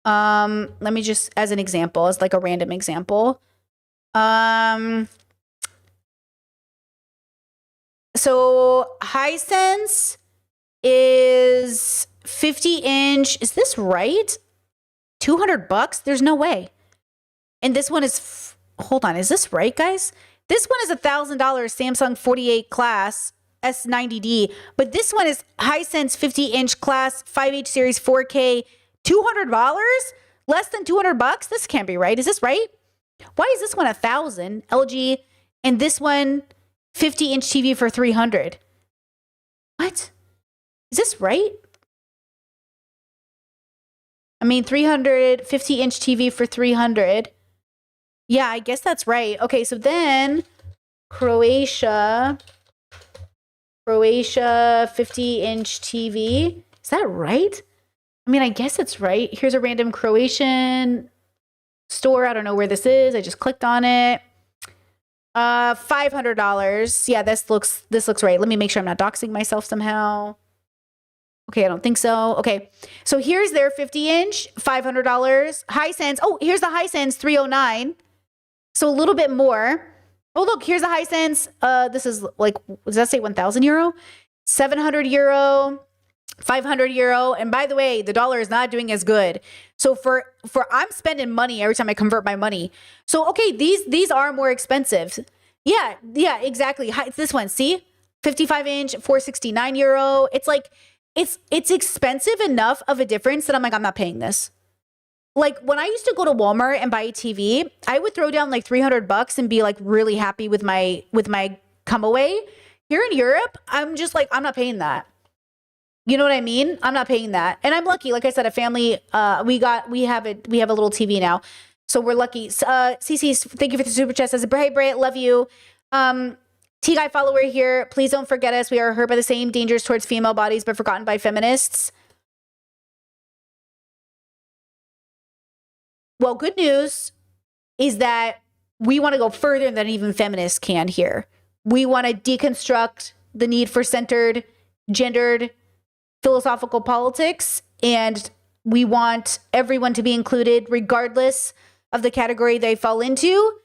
Let me just, as an example, as like a random example. So Hisense is 50-inch. Is this right? $200? There's no way. And this one is, hold on, is this right, guys? This one is $1,000 Samsung 48 class S90D, but this one is Hisense 50-inch class 5H series 4K, $200? Less than $200? This can't be right. Is this right? Why is this one $1,000 LG and this one 50-inch TV for $300? What? Is this right? I mean, 50-inch TV for $300. Yeah, I guess that's right. Okay, so then Croatia 50-inch TV. Is that right? I mean, I guess it's right. Here's a random Croatian store. I don't know where this is. I just clicked on it. $500. Yeah, this looks right. Let me make sure I'm not doxing myself somehow. Okay, I don't think so. Okay, so here's their 50-inch, $500. Hisense. Oh, here's the Hisense 309. So a little bit more. Oh, look, here's the Hisense. This is like, does that say 1,000 euro? 700 euro, 500 euro. And by the way, the dollar is not doing as good. So for I'm spending money every time I convert my money. So, okay, these are more expensive. Yeah, exactly. It's this one, see? 55-inch, 469 euro. It's like, it's expensive enough of a difference that I'm like, I'm not paying this. Like when I used to go to Walmart and buy a TV, I would throw down like $300 and be like really happy with my come away. Here in Europe, I'm just like, I'm not paying that. You know what I mean? I'm not paying that. And I'm lucky. Like I said, a family, we have a little TV now. So we're lucky. Cece, thank you for the super chat. Says, hey, Bray, love you. T-Guy follower here. Please don't forget us. We are hurt by the same dangers towards female bodies, but forgotten by feminists. Well, good news is that we want to go further than even feminists can here. We want to deconstruct the need for centered, gendered, philosophical politics, and we want everyone to be included regardless of the category they fall into.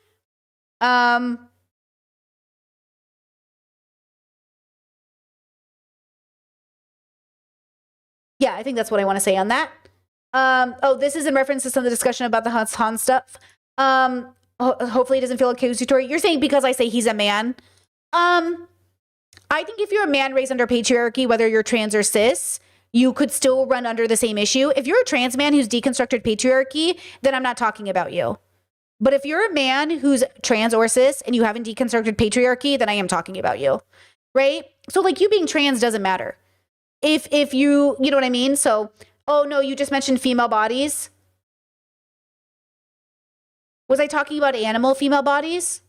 Yeah, I think that's what I want to say on that. Oh, this is in reference to some of the discussion about the Han stuff. Hopefully it doesn't feel accusatory. You're saying because I say he's a man. I think if you're a man raised under patriarchy, whether you're trans or cis, you could still run under the same issue. If you're a trans man who's deconstructed patriarchy, then I'm not talking about you. But if you're a man who's trans or cis and you haven't deconstructed patriarchy, then I am talking about you, right? So like you being trans doesn't matter. If you know what I mean? So, oh no, you just mentioned female bodies. Was I talking about animal female bodies?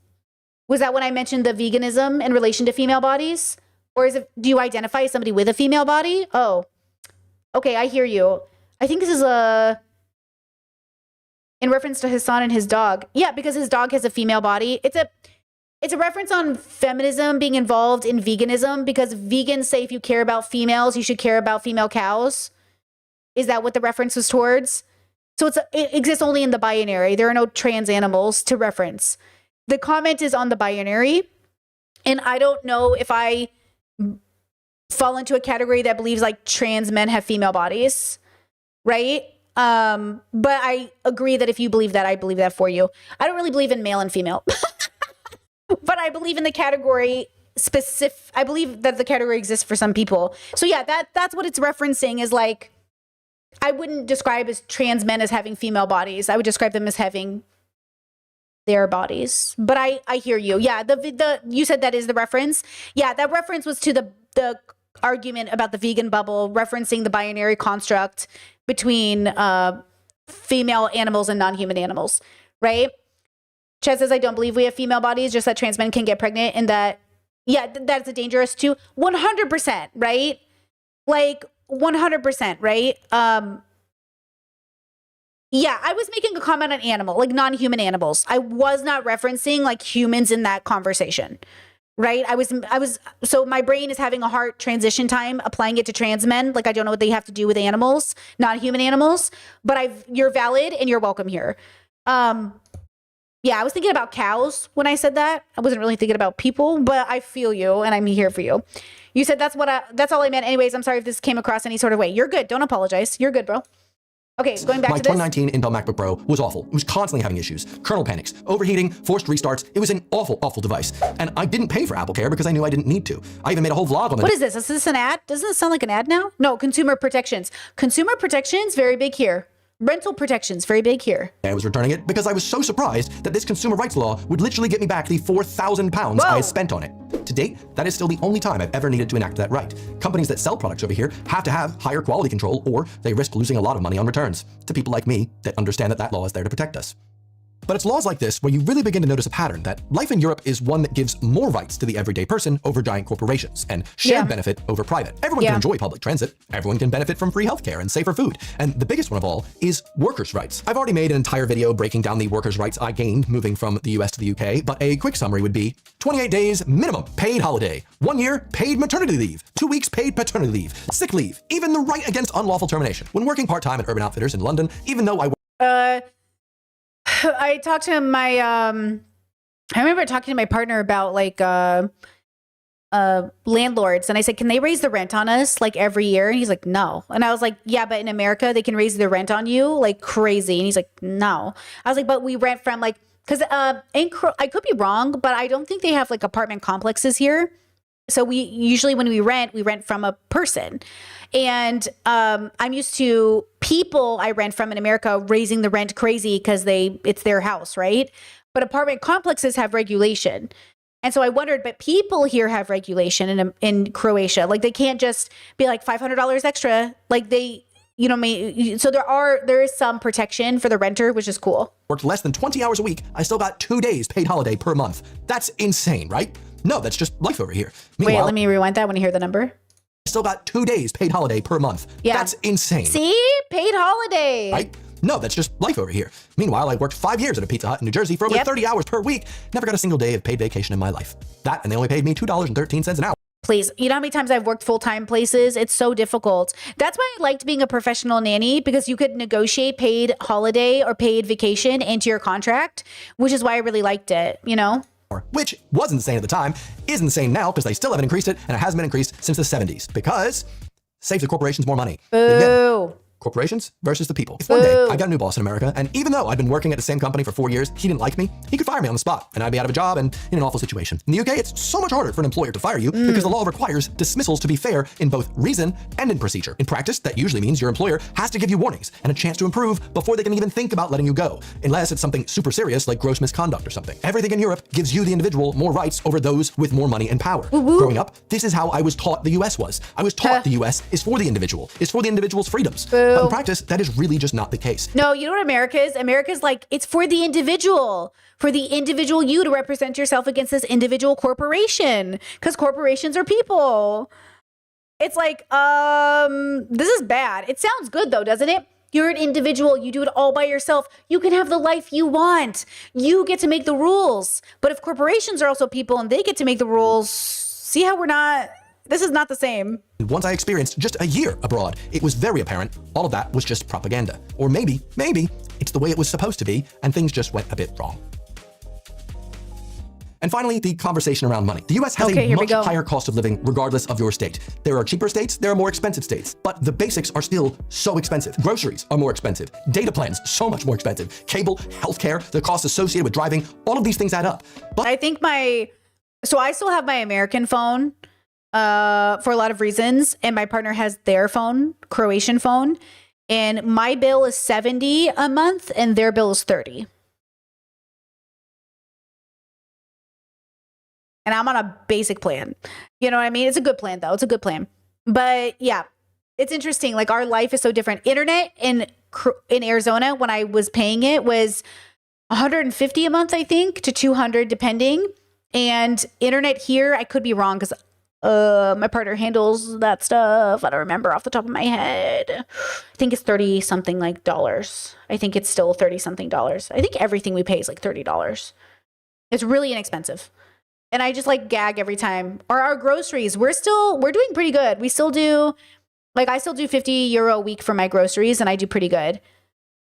Was that when I mentioned the veganism in relation to female bodies? Or do you identify as somebody with a female body? Oh, okay, I hear you. I think this is in reference to Hassan and his dog. Yeah, because his dog has a female body. It's a reference on feminism being involved in veganism, because vegans say if you care about females, you should care about female cows. Is that what the reference was towards? So it exists only in the binary. There are no trans animals to reference. The comment is on the binary. And I don't know if I fall into a category that believes like trans men have female bodies, right? But I agree that if you believe that, I believe that for you. I don't really believe in male and female, but I believe in the category specific. I believe that the category exists for some people. So yeah, that's what it's referencing is like, I wouldn't describe as trans men as having female bodies. I would describe them as having their bodies. But I hear you. Yeah, the you said that is the reference. Yeah, that reference was to the argument about the vegan bubble, referencing the binary construct between female animals and non-human animals, right? Chad says, I don't believe we have female bodies, just that trans men can get pregnant, and that, yeah, that's a dangerous too. 100%, right? Like 100%, right? Yeah, I was making a comment on animal, like non-human animals. I was not referencing like humans in that conversation, right? I was, so my brain is having a hard transition time applying it to trans men. Like I don't know what they have to do with animals, non-human animals, but you're valid and you're welcome here. Yeah, I was thinking about cows when I said that. I wasn't really thinking about people, but I feel you and I'm here for you. You said that's all I meant. Anyways, I'm sorry if this came across any sort of way. You're good. Don't apologize. You're good, bro. Okay, going back to this. My 2019 Intel MacBook Pro was awful. It was constantly having issues. Kernel panics, overheating, forced restarts. It was an awful, awful device. And I didn't pay for AppleCare because I knew I didn't need to. I even made a whole vlog on it. What is this? Is this an ad? Doesn't it sound like an ad now? No, consumer protections. Consumer protections, very big here. Rental protections, very big here. I was returning it because I was so surprised that this consumer rights law would literally get me back the £4,000 I had spent on it. To date, that is still the only time I've ever needed to enact that right. Companies that sell products over here have to have higher quality control or they risk losing a lot of money on returns to people like me that understand that that law is there to protect us. But it's laws like this where you really begin to notice a pattern that life in Europe is one that gives more rights to the everyday person over giant corporations and shared benefit over private. Everyone can enjoy public transit. Everyone can benefit from free healthcare and safer food. And the biggest one of all is workers' rights. I've already made an entire video breaking down the workers' rights I gained moving from the US to the UK, but a quick summary would be 28 days minimum paid holiday, 1 year paid maternity leave, 2 weeks paid paternity leave, sick leave, even the right against unlawful termination. When working part-time at Urban Outfitters in London, even though I talked to my I remember talking to my partner about like landlords, and I said, can they raise the rent on us like every year? And he's like, no. And I was like, yeah, but in America they can raise the rent on you like crazy. And he's like, no. I was like, but we rent from like, because I could be wrong, but I don't think they have like apartment complexes here. So we usually when we rent from a person. And I'm used to people I rent from in America raising the rent crazy because it's their house, right? But apartment complexes have regulation. And so I wondered, but people here have regulation in Croatia. Like they can't just be like $500 extra. Like they, you know, so there is some protection for the renter, which is cool. Worked less than 20 hours a week, I still got 2 days paid holiday per month. That's insane, right? No, that's just life over here. Wait, let me rewind that when you hear the number. Still got 2 days paid holiday per month. Yeah. That's insane. See? Paid holiday. Right? No, that's just life over here. Meanwhile, I worked 5 years at a Pizza Hut in New Jersey for over 30 hours per week. Never got a single day of paid vacation in my life. That, and they only paid me $2.13 an hour. Please, you know how many times I've worked full-time places? It's so difficult. That's why I liked being a professional nanny, because you could negotiate paid holiday or paid vacation into your contract, which is why I really liked it, you know? Which was insane at the time, is insane now because they still haven't increased it, and it hasn't been increased since the 70s because saves the corporations more money. Boo. Corporations versus the people. If one day I got a new boss in America, and even though I'd been working at the same company for 4 years, he didn't like me, he could fire me on the spot, and I'd be out of a job and in an awful situation. In the UK, it's so much harder for an employer to fire you because the law requires dismissals to be fair in both reason and in procedure. In practice, that usually means your employer has to give you warnings and a chance to improve before they can even think about letting you go, unless it's something super serious like gross misconduct or something. Everything in Europe gives you, the individual, more rights over those with more money and power. Growing up, this is how I was taught the US was. I was taught the US is for the individual, is for the individual's freedoms. But in practice, that is really just not the case. No, you know what America is? America's like, it's for the individual you to represent yourself against this individual corporation, because corporations are people. It's like, this is bad. It sounds good though, doesn't it? You're an individual. You do it all by yourself. You can have the life you want. You get to make the rules. But if corporations are also people and they get to make the rules, see how we're not This is not the same. Once I experienced just a year abroad, it was very apparent all of that was just propaganda. Or maybe it's the way it was supposed to be and things just went a bit wrong. And finally, the conversation around money. The US has a much higher cost of living regardless of your state. There are cheaper states, there are more expensive states, but the basics are still so expensive. Groceries are more expensive. Data plans, so much more expensive. Cable, healthcare, the costs associated with driving, all of these things add up. But I think so I still have my American phone for a lot of reasons, and my partner has their phone, Croatian phone, and my bill is $70 a month and their bill is $30. And I'm on a basic plan. You know what I mean? It's a good plan though. It's a good plan. But yeah, it's interesting. Like our life is so different. Internet in Arizona, when I was paying it, was $150 a month, I think, to $200 depending. And internet here, I could be wrong because my partner handles that stuff. I don't remember off the top of my head. I think it's 30 something like dollars. I think it's still 30 something dollars. I think everything we pay is like $30. It's really inexpensive. And I just like gag every time. Or our groceries, we're doing pretty good. We still do, like I still do €50 a week for my groceries and I do pretty good.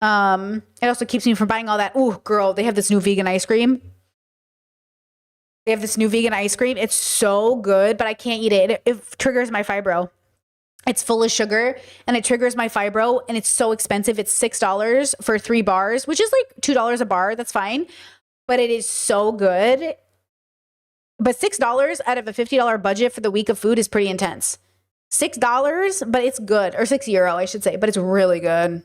It also keeps me from buying all that. Ooh, girl, they have this new vegan ice cream. It's so good, but I can't eat it. It triggers my fibro. It's full of sugar and it triggers my fibro and it's so expensive. It's $6 for 3 bars, which is like $2 a bar. That's fine. But it is so good. But $6 out of a $50 budget for the week of food is pretty intense. $6, but it's good. Or €6, I should say, but it's really good.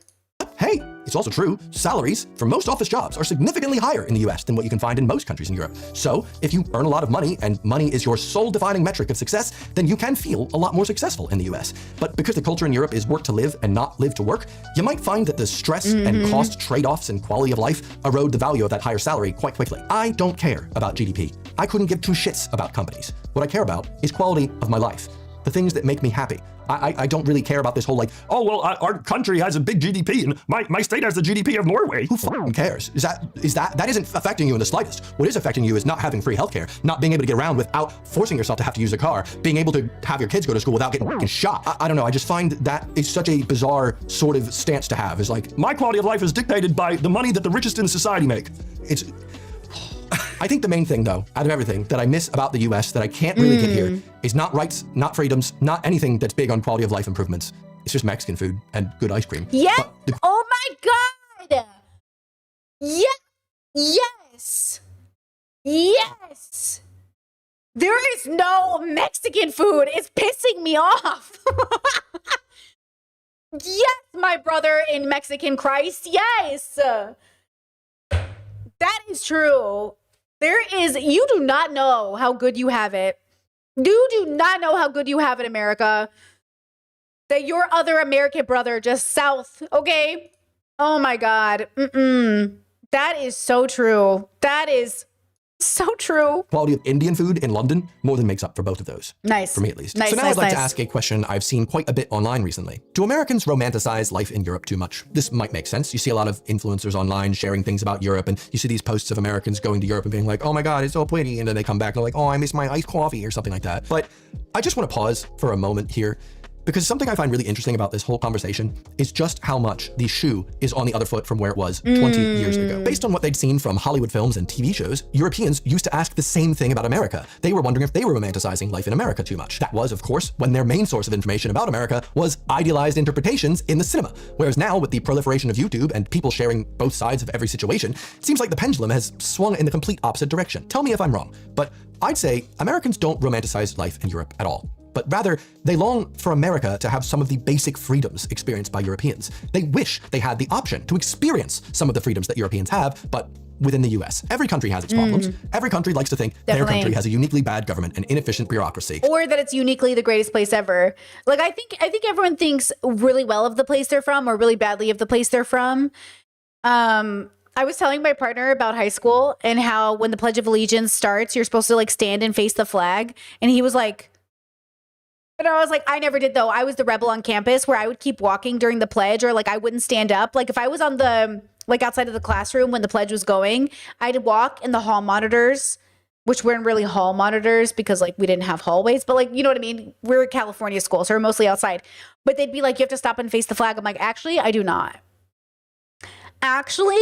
hey, it's also true, salaries for most office jobs are significantly higher in the US than what you can find in most countries in Europe. So if you earn a lot of money and money is your sole defining metric of success, then you can feel a lot more successful in the US. But because the culture in Europe is work to live and not live to work, you might find that the stress and cost trade-offs and quality of life erode the value of that higher salary quite quickly. I don't care about GDP. I couldn't give two shits about companies. What I care about is quality of my life, the things that make me happy. I don't really care about this whole like, oh, well, our country has a big GDP and my state has the GDP of Norway. Who fucking cares? That isn't affecting you in the slightest. What is affecting you is not having free healthcare, not being able to get around without forcing yourself to have to use a car, being able to have your kids go to school without getting fucking shot. I don't know. I just find that is such a bizarre sort of stance to have. Is like, my quality of life is dictated by the money that the richest in society make. I think the main thing, though, out of everything that I miss about the US that I can't really get here is not rights, not freedoms, not anything that's big on quality of life improvements. It's just Mexican food and good ice cream. Yeah. Oh my God. Yeah. Yes. Yes. There is no Mexican food. It's pissing me off. Yes, my brother in Mexican Christ. Yes. That is true. You do not know how good you have it. You do not know how good you have it, America. That your other American brother just south, okay? Oh my God. That is so true. That is so true. Quality of Indian food in London more than makes up for both of those. Nice. For me, at least. Nice, so now nice, I'd like to nice. ask a question I've seen quite a bit online recently. Do Americans romanticize life in Europe too much? This might make sense. You see a lot of influencers online sharing things about Europe, and you see these posts of Americans going to Europe and being like, oh my God, it's so pretty. And then they come back and they're like, oh, I miss my iced coffee or something like that. But I just want to pause for a moment here, because something I find really interesting about this whole conversation is just how much the shoe is on the other foot from where it was 20 years ago. Based on what they'd seen from Hollywood films and TV shows, Europeans used to ask the same thing about America. They were wondering if they were romanticizing life in America too much. That was, of course, when their main source of information about America was idealized interpretations in the cinema. Whereas now, with the proliferation of YouTube and people sharing both sides of every situation, it seems like the pendulum has swung in the complete opposite direction. Tell me if I'm wrong, but I'd say Americans don't romanticize life in Europe at all. But rather, they long for America to have some of the basic freedoms experienced by Europeans. They wish they had the option to experience some of the freedoms that Europeans have, but within the US. Every country has its problems. Every country likes to think their country has a uniquely bad government and inefficient bureaucracy. Or that it's uniquely the greatest place ever. Like, I think everyone thinks really well of the place they're from or really badly of the place they're from. I was telling my partner about high school and how when the Pledge of Allegiance starts, you're supposed to like stand and face the flag. And he was like, and I was like, I never did though. I was the rebel on campus where I would keep walking during the pledge, or like I wouldn't stand up. Like if I was on the, like outside of the classroom when the pledge was going, I'd walk and the hall monitors which weren't really hall monitors because like we didn't have hallways, but like, you know what I mean? We're a California school, so we're mostly outside. But they'd be like, you have to stop and face the flag. I'm like, actually, I do not. Actually,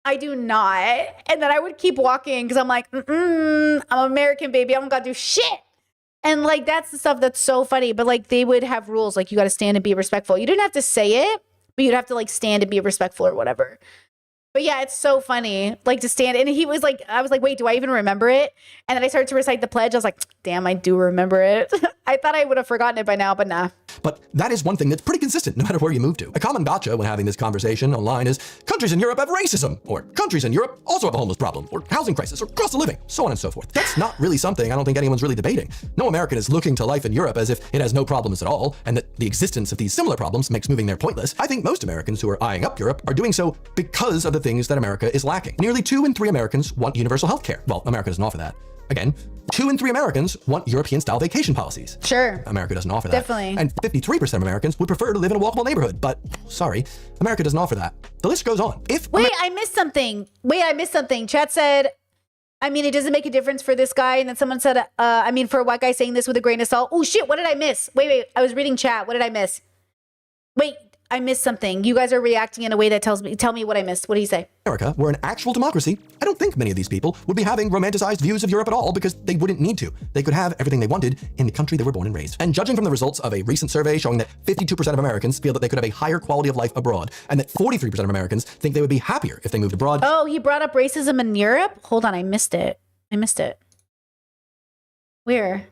I do not. And then I would keep walking because I'm like, I'm American, baby. I don't got to do shit. And like, that's the stuff that's so funny. But like, they would have rules like you got to stand and be respectful. You didn't have to say it, but you'd have to like stand and be respectful or whatever. But yeah, it's so funny, like to stand. And he was like, I was like, wait, do I even remember it? And then I started to recite the pledge. I was like, damn, I do remember it. I thought I would have forgotten it by now, but nah. But that is one thing that's pretty consistent no matter where you move to. A common gotcha when having this conversation online is countries in Europe have racism, or countries in Europe also have a homeless problem, or housing crisis, or cost of living, so on and so forth. That's not really something I don't think anyone's really debating. No American is looking to life in Europe as if it has no problems at all, and that the existence of these similar problems makes moving there pointless. I think most Americans who are eyeing up Europe are doing so because of the things that America is lacking. Nearly 2 in 3 Americans want universal health care. Well, America doesn't offer that. Again, 2 in 3 Americans want European-style vacation policies. Sure. America doesn't offer that. Definitely. And 53% of Americans would prefer to live in a walkable neighborhood. But, sorry, America doesn't offer that. The list goes on. Wait, I missed something. Chat said, I mean, it doesn't make a difference for this guy. And then someone said, I mean, for a white guy saying this with a grain of salt. Oh, shit, what did I miss? Wait, I was reading chat. What did I miss? Wait, I missed something. You guys are reacting in a way that tell me what I missed. What did he say? America were an actual democracy, I don't think many of these people would be having romanticized views of Europe at all because they wouldn't need to. They could have everything they wanted in the country they were born and raised. And judging from the results of a recent survey showing that 52% of Americans feel that they could have a higher quality of life abroad, and that 43% of Americans think they would be happier if they moved abroad. Oh, he brought up racism in Europe? Hold on, I missed it. Where?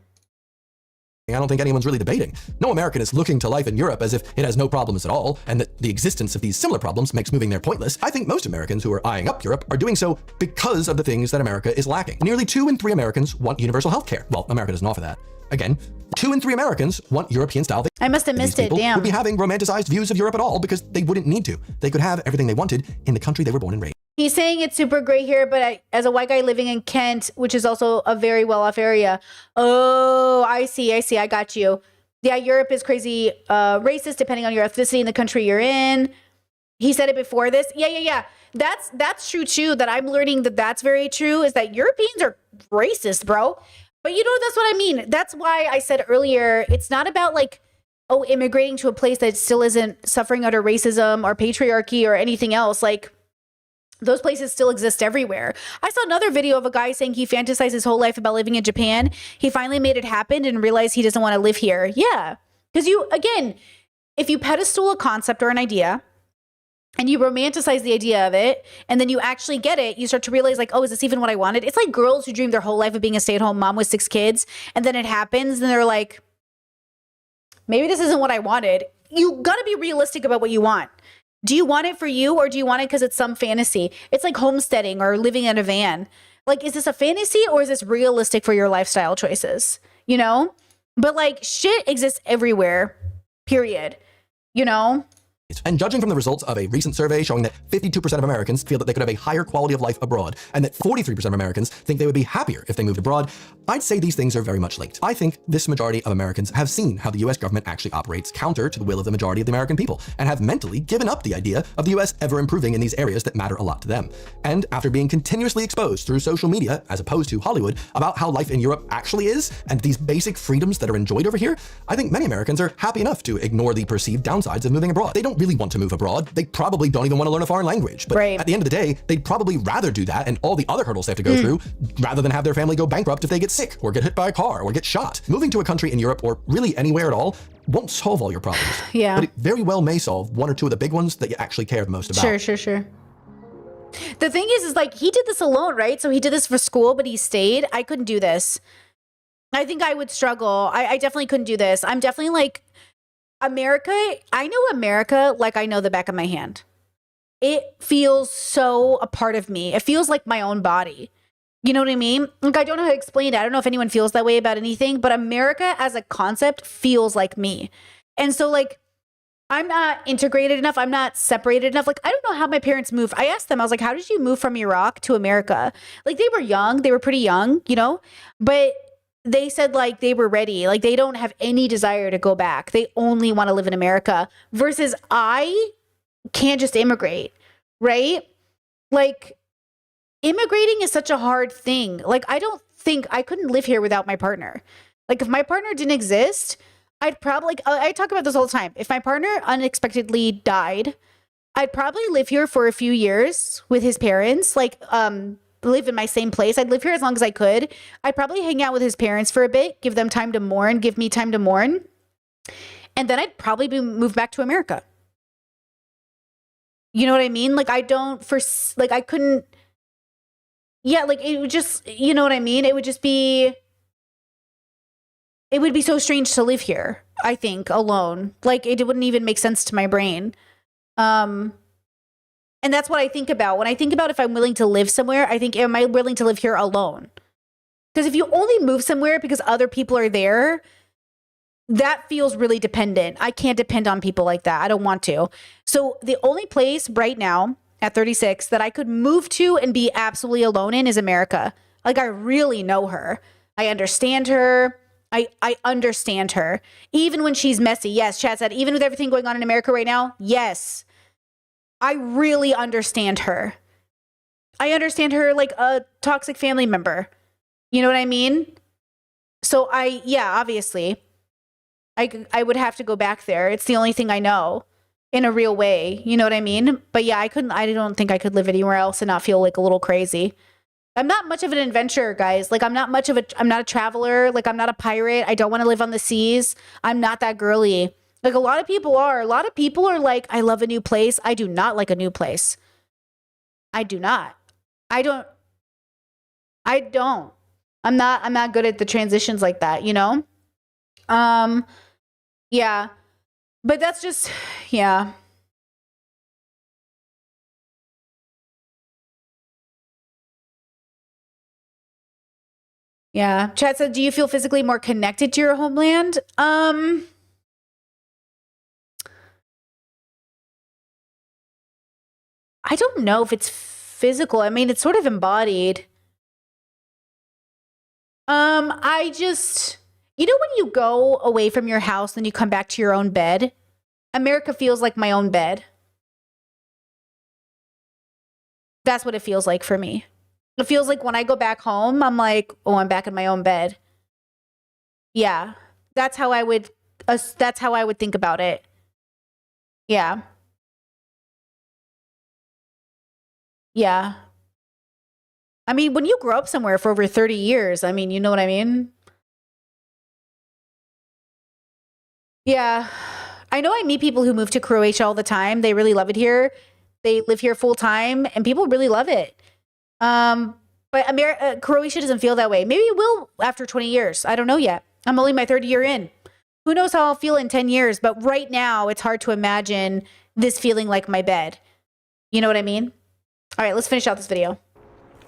I don't think anyone's really debating. No American is looking to life in Europe as if it has no problems at all, and that the existence of these similar problems makes moving there pointless. I think most Americans who are eyeing up Europe are doing so because of the things that America is lacking. Nearly 2 in 3 Americans want universal health care. Well, America doesn't offer that. Again, 2 in 3 Americans want European-style. I must have missed it, damn. Would be having romanticized views of Europe at all because they wouldn't need to. They could have everything they wanted in the country they were born and raised. He's saying it's super great here, but as a white guy living in Kent, which is also a very well-off area. Oh, I see. I got you. Yeah, Europe is crazy racist depending on your ethnicity in the country you're in. He said it before this. Yeah. That's true too. That I'm learning that's very true is that Europeans are racist, bro. But you know, that's what I mean. That's why I said earlier, it's not about like, oh, immigrating to a place that still isn't suffering under racism or patriarchy or anything else. Like, those places still exist everywhere. I saw another video of a guy saying he fantasized his whole life about living in Japan. He finally made it happen and realized he doesn't want to live here. Yeah. Because if you pedestal a concept or an idea and you romanticize the idea of it and then you actually get it, you start to realize like, oh, is this even what I wanted? It's like girls who dream their whole life of being a stay-at-home mom with 6 kids. And then it happens and they're like, maybe this isn't what I wanted. You got to be realistic about what you want. Do you want it for you or do you want it because it's some fantasy? It's like homesteading or living in a van. Like, is this a fantasy or is this realistic for your lifestyle choices? You know? But like shit exists everywhere, period. You know? And judging from the results of a recent survey showing that 52% of Americans feel that they could have a higher quality of life abroad, and that 43% of Americans think they would be happier if they moved abroad, I'd say these things are very much linked. I think this majority of Americans have seen how the US government actually operates counter to the will of the majority of the American people, and have mentally given up the idea of the US ever improving in these areas that matter a lot to them. And after being continuously exposed through social media, as opposed to Hollywood, about how life in Europe actually is, and these basic freedoms that are enjoyed over here, I think many Americans are happy enough to ignore the perceived downsides of moving abroad. They don't really want to move abroad. They probably don't even want to learn a foreign language. But at the end of the day, they'd probably rather do that and all the other hurdles they have to go through rather than have their family go bankrupt if they get sick or get hit by a car or get shot. Moving to a country in Europe or really anywhere at all won't solve all your problems. Yeah. But it very well may solve 1 or 2 of the big ones that you actually care the most about. Sure. The thing is like he did this alone, right? So he did this for school, but he stayed. I couldn't do this. I think I would struggle. I definitely couldn't do this. I'm definitely like, America, I know America like I know the back of my hand. It feels so a part of me. It feels like my own body. You know what I mean? Like, I don't know how to explain it. I don't know if anyone feels that way about anything, but America as a concept feels like me. And so like, I'm not integrated enough. I'm not separated enough. Like, I don't know how my parents moved. I asked them, I was like, how did you move from Iraq to America? Like, they were young. They were pretty young, you know, but they said like they were ready. Like, they don't have any desire to go back. They only want to live in America versus I can't just immigrate, right? Like, immigrating is such a hard thing. Like, I don't think I couldn't live here without my partner. Like, if my partner didn't exist, I'd probably, like, I talk about this all the time. If my partner unexpectedly died, I'd probably live here for a few years with his parents, like, live in my same place. I'd live here as long as I could. I'd probably hang out with his parents for a bit, give them time to mourn, give me time to mourn. And then I'd probably move back to America. You know what I mean? Like, I couldn't, yeah, like, it would just, you know what I mean? It would be so strange to live here, I think, alone. Like, it wouldn't even make sense to my brain. And that's what I think about. When I think about if I'm willing to live somewhere, I think, am I willing to live here alone? Because if you only move somewhere because other people are there, that feels really dependent. I can't depend on people like that. I don't want to. So the only place right now at 36 that I could move to and be absolutely alone in is America. Like, I really know her. I understand her. I understand her. Even when she's messy. Yes, Chad said, even with everything going on in America right now, yes. I really understand her. I understand her like a toxic family member. You know what I mean? So obviously, I would have to go back there. It's the only thing I know in a real way. You know what I mean? But yeah, I don't think I could live anywhere else and not feel like a little crazy. I'm not much of an adventurer, guys. Like, I'm not a traveler. Like, I'm not a pirate. I don't want to live on the seas. I'm not that girly. Like, a lot of people are. A lot of people are like, I love a new place. I do not like a new place. I do not. I don't. I'm not good at the transitions like that, you know? Yeah. But that's just, yeah. Yeah. Chad said, do you feel physically more connected to your homeland? I don't know if it's physical. I mean, it's sort of embodied. I just, you know, when you go away from your house and you come back to your own bed, America feels like my own bed. That's what it feels like for me. It feels like when I go back home, I'm like, oh, I'm back in my own bed. Yeah, that's how I would think about it. Yeah. Yeah. I mean, when you grow up somewhere for over 30 years, I mean, you know what I mean? Yeah. I know I meet people who move to Croatia all the time. They really love it here. They live here full time and people really love it. But Croatia doesn't feel that way. Maybe it will after 20 years. I don't know yet. I'm only my third year in. Who knows how I'll feel in 10 years, but right now it's hard to imagine this feeling like my bed. You know what I mean? All right, let's finish out this video.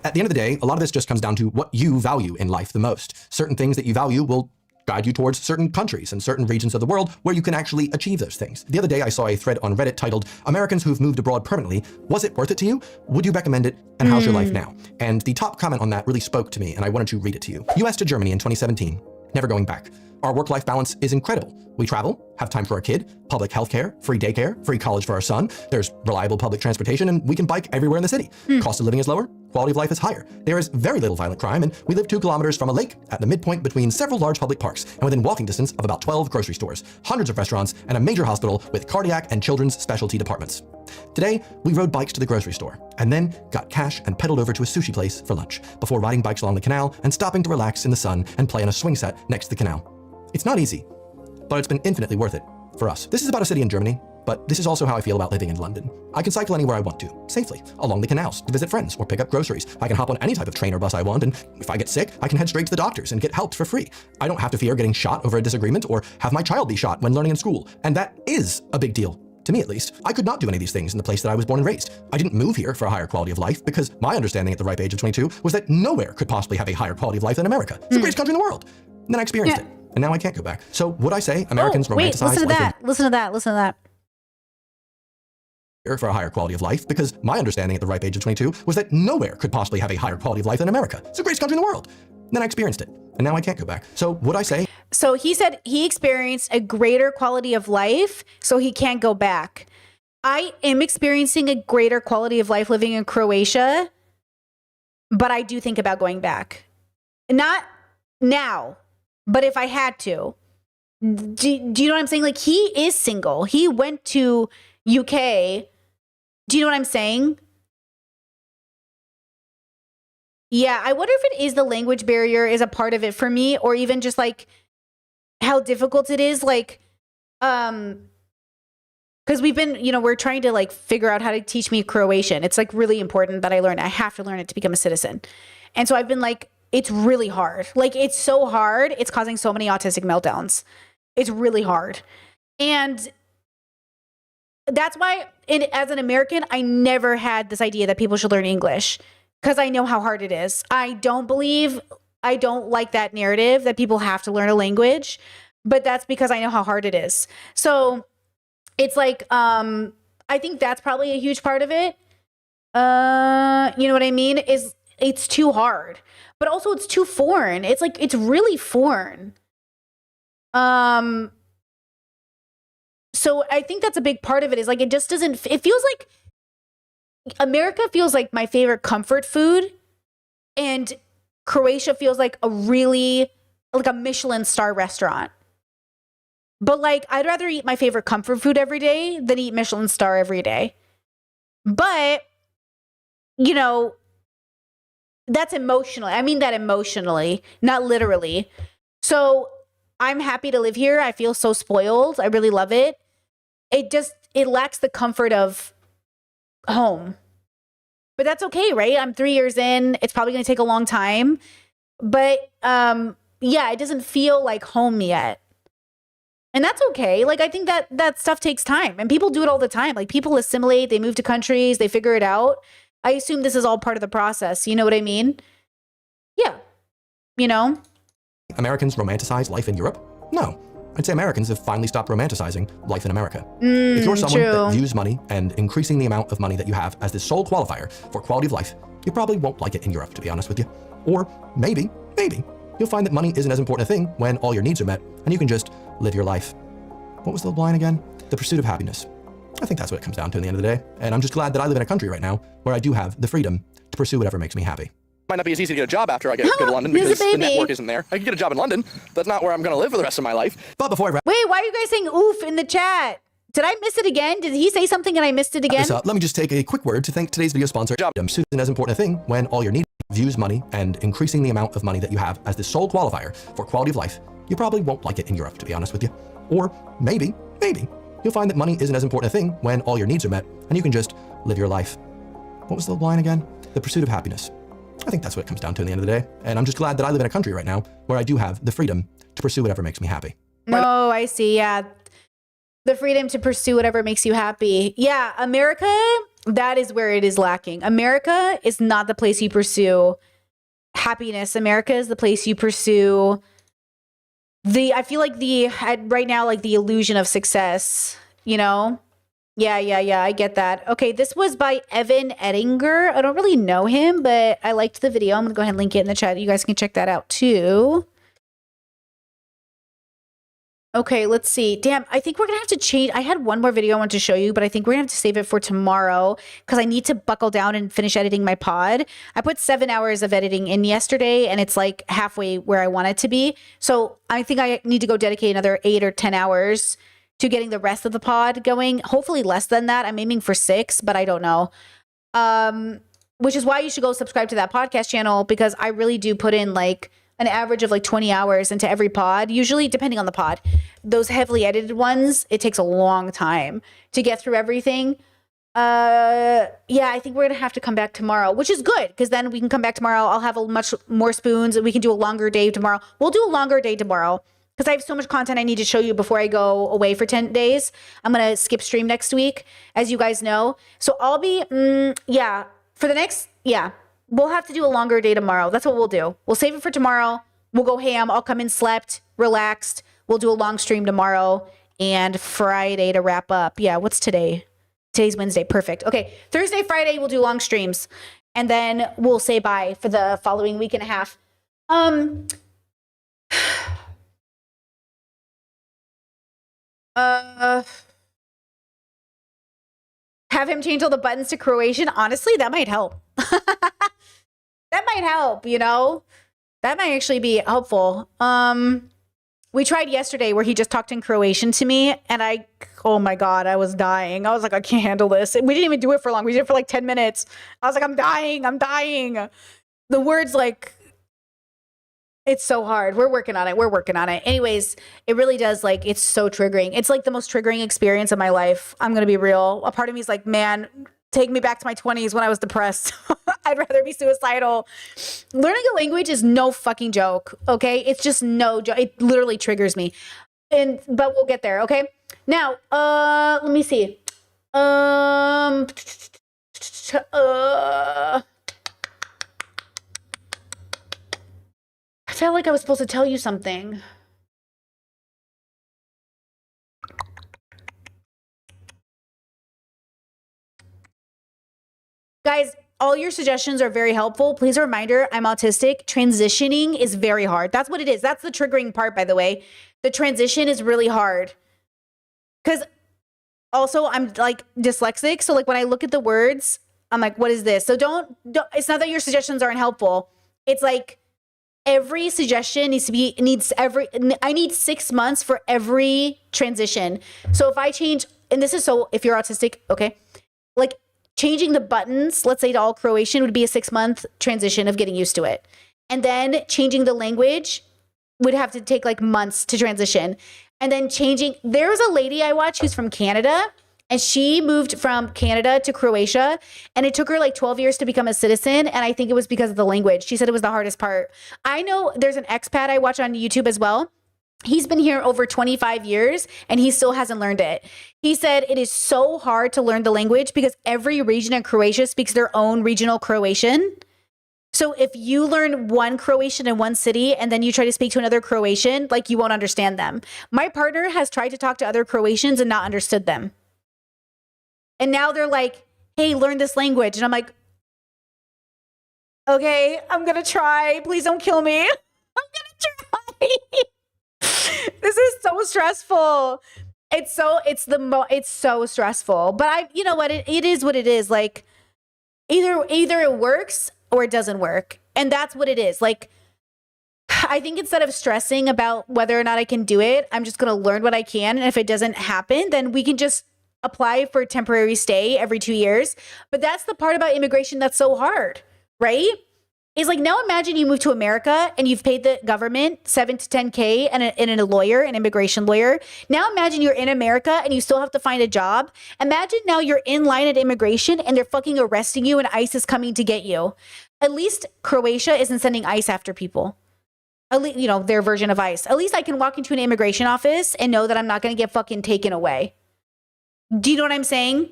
At the end of the day, a lot of this just comes down to what you value in life the most. Certain things that you value will guide you towards certain countries and certain regions of the world where you can actually achieve those things. The other day, I saw a thread on Reddit titled, Americans Who've Moved Abroad Permanently, was it worth it to you? Would you recommend it? And how's your life now? And the top comment on that really spoke to me, and I wanted to read it to you. US to Germany in 2017, never going back. Our work-life balance is incredible. We travel, have time for our kid, public healthcare, free daycare, free college for our son, there's reliable public transportation, and we can bike everywhere in the city. Cost of living is lower, quality of life is higher. There is very little violent crime, and we live 2 kilometers from a lake at the midpoint between several large public parks and within walking distance of about 12 grocery stores, hundreds of restaurants, and a major hospital with cardiac and children's specialty departments. Today, we rode bikes to the grocery store, and then got cash and pedaled over to a sushi place for lunch, before riding bikes along the canal and stopping to relax in the sun and play on a swing set next to the canal. It's not easy, but it's been infinitely worth it for us. This is about a city in Germany, but this is also how I feel about living in London. I can cycle anywhere I want to, safely, along the canals to visit friends or pick up groceries. I can hop on any type of train or bus I want, and if I get sick, I can head straight to the doctors and get help for free. I don't have to fear getting shot over a disagreement or have my child be shot when learning in school, and that is a big deal. To me, at least. I could not do any of these things in the place that I was born and raised. I didn't move here for a higher quality of life because my understanding at the ripe age of 22 was that nowhere could possibly have a higher quality of life than America. It's the greatest country in the world. And then I experienced it. And now I can't go back. So would I say Americans romanticize listen to life that. Listen to that. Listen to that. for a higher quality of life because my understanding at the ripe age of 22 was that nowhere could possibly have a higher quality of life than America. It's the greatest country in the world. And then I experienced it. And now I can't go back. So would I say? So he said he experienced a greater quality of life, so he can't go back. I am experiencing a greater quality of life living in Croatia. but I do think about going back. Not now, but if I had to. Do you know what I'm saying? Like, he is single. He went to UK. Do you know what I'm saying? Yeah, I wonder if it is the language barrier is a part of it for me, or even just like how difficult it is. Like, because we've been, we're trying to like figure out how to teach me Croatian. It's like really important that I learn. I have to learn it to become a citizen. And so I've been like, it's really hard. Like, it's so hard. It's causing so many autistic meltdowns. It's really hard. And that's why, as an American, I never had this idea that people should learn English, because I know how hard it is. I don't like that narrative that people have to learn a language, but that's because I know how hard it is. So it's like, I think that's probably a huge part of it. You know what I mean? Is it's too hard, but also it's too foreign. It's like, it's really foreign. So I think that's a big part of it, is like, it just doesn't, it feels like America feels like my favorite comfort food, and Croatia feels like a Michelin star restaurant. But like, I'd rather eat my favorite comfort food every day than eat Michelin star every day. But, that's emotionally. I mean that emotionally, not literally. So I'm happy to live here. I feel so spoiled. I really love it. It lacks the comfort of home. But that's okay, right? I'm 3 years in. It's probably going to take a long time. But yeah, it doesn't feel like home yet. And that's okay. Like, I think that stuff takes time. And people do it all the time. Like, people assimilate, they move to countries, they figure it out. I assume this is all part of the process. You know what I mean? Yeah. Americans romanticize life in Europe? No. I'd say Americans have finally stopped romanticizing life in America. If you're someone that views money and increasing the amount of money that you have as the sole qualifier for quality of life, you probably won't like it in Europe, to be honest with you. Or maybe, you'll find that money isn't as important a thing when all your needs are met and you can just live your life. What was the line again? The pursuit of happiness. I think that's what it comes down to in the end of the day. And I'm just glad that I live in a country right now where I do have the freedom to pursue whatever makes me happy. Might not be as easy to get a job after I go to London because the network isn't there. I can get a job in London. That's not where I'm going to live for the rest of my life. But before I wrap Wait, why are you guys saying oof in the chat? Did I miss it again? Did he say something and I missed it again? this up, let me just take a quick word to thank today's video sponsor. Isn't as important a thing when all your needs views money and increasing the amount of money that you have as the sole qualifier for quality of life, you probably won't like it in Europe, to be honest with you. Or maybe, you'll find that money isn't as important a thing when all your needs are met and you can just live your life. What was the line again? The pursuit of happiness. I think that's what it comes down to in the end of the day. And I'm just glad that I live in a country right now where I do have the freedom to pursue whatever makes me happy. Oh, I see. Yeah. The freedom to pursue whatever makes you happy. Yeah. America, that is where it is lacking. America is not the place you pursue happiness. America is the place you pursue I feel like right now, like the illusion of success, Yeah, I get that. Okay, this was by Evan Ettinger. I don't really know him, but I liked the video. I'm going to go ahead and link it in the chat. You guys can check that out too. Okay, let's see. Damn, I think we're going to have to change. I had one more video I wanted to show you, but I think we're going to have to save it for tomorrow because I need to buckle down and finish editing my pod. I put 7 hours of editing in yesterday, and it's like halfway where I want it to be. So I think I need to go dedicate another 8 or 10 hours to getting the rest of the pod going. Hopefully less than that. I'm aiming for 6, but I don't know. Which is why you should go subscribe to that podcast channel, because I really do put in like an average of like 20 hours into every pod, usually depending on the pod. Those heavily edited ones, it takes a long time to get through everything. Yeah, I think we're going to have to come back tomorrow, which is good because then we can come back tomorrow. I'll have much more spoons and we can do a longer day tomorrow. We'll do a longer day tomorrow because I have so much content I need to show you before I go away for 10 days. I'm going to skip stream next week, as you guys know. So I'll be, we'll have to do a longer day tomorrow. That's what we'll do. We'll save it for tomorrow. We'll go ham. I'll come in slept, relaxed. We'll do a long stream tomorrow and Friday to wrap up. Yeah, what's today? Today's Wednesday. Perfect. Okay, Thursday, Friday, we'll do long streams. And then we'll say bye for the following week and a half. Have him change all the buttons to Croatian. Honestly, that might help. That might help, you know? That might actually be helpful. We tried yesterday where he just talked in Croatian to me, and oh my God, I was dying. I was like, I can't handle this. And we didn't even do it for long. We did it for like 10 minutes. I was like, I'm dying. The words, like, it's so hard. We're working on it. Anyways, it really does, like, it's so triggering. It's like the most triggering experience of my life. I'm going to be real. A part of me is like, man, take me back to my 20s when I was depressed. I'd rather be suicidal. Learning a language is no fucking joke, okay? It's just no joke. It literally triggers me. But we'll get there, okay? Now, let me see. I felt like I was supposed to tell you something. Guys, all your suggestions are very helpful. Please a reminder, I'm autistic. Transitioning is very hard. That's what it is. That's the triggering part, by the way. The transition is really hard. Because also I'm like dyslexic. So like when I look at the words, I'm like, what is this? So don't it's not that your suggestions aren't helpful. It's like every suggestion I need 6 months for every transition. So if I change, and this is so, if you're autistic, okay, like changing the buttons, let's say to all Croatian, would be a 6-month transition of getting used to it. And then changing the language would have to take like months to transition. And then there's a lady I watch who's from Canada, and she moved from Canada to Croatia, and it took her like 12 years to become a citizen. And I think it was because of the language. She said it was the hardest part. I know there's an expat I watch on YouTube as well. He's been here over 25 years and he still hasn't learned it. He said it is so hard to learn the language because every region in Croatia speaks their own regional Croatian. So if you learn one Croatian in one city and then you try to speak to another Croatian, like you won't understand them. My partner has tried to talk to other Croatians and not understood them. And now they're like, hey, learn this language. And I'm like, okay, I'm going to try. Please don't kill me. I'm going to try. This is so stressful. It's so stressful. But you know what? It is what it is. Like either it works or it doesn't work. And that's what it is. Like, I think instead of stressing about whether or not I can do it, I'm just going to learn what I can. And if it doesn't happen, then we can just apply for a temporary stay every 2 years. But that's the part about immigration that's so hard, right? Is like, now imagine you move to America and you've paid the government $7 to $10K and a lawyer, an immigration lawyer. Now imagine you're in America and you still have to find a job. Imagine now you're in line at immigration and they're fucking arresting you and ICE is coming to get you. At least Croatia isn't sending ICE after people. At least, you know, their version of ICE. At least I can walk into an immigration office and know that I'm not going to get fucking taken away. Do you know what I'm saying?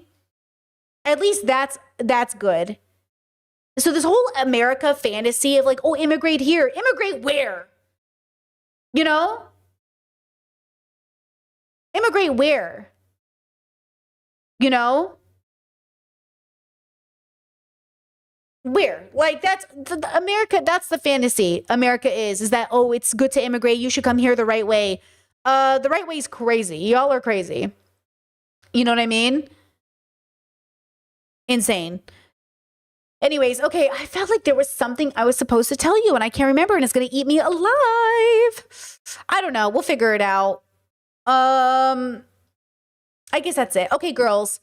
At least that's good. So this whole America fantasy of like, oh, immigrate here. Immigrate where? You know? Immigrate where? You know? Where? Like that's America, that's the fantasy America is that, oh, it's good to immigrate. You should come here the right way. The right way is crazy. Y'all are crazy. You know what I mean? Insane. Anyways, okay, I felt like there was something I was supposed to tell you and I can't remember and it's going to eat me alive. I don't know. We'll figure it out. I guess that's it. Okay, girls,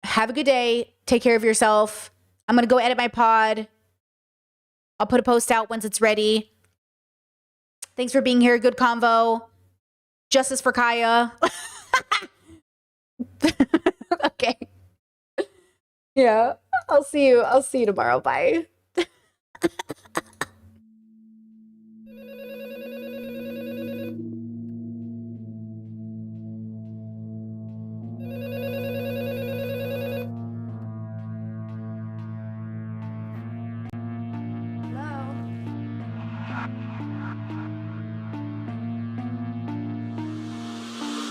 have a good day. Take care of yourself. I'm going to go edit my pod. I'll put a post out once it's ready. Thanks for being here. Good convo. Justice for Kaya. Okay. Yeah. I'll see you tomorrow. Bye.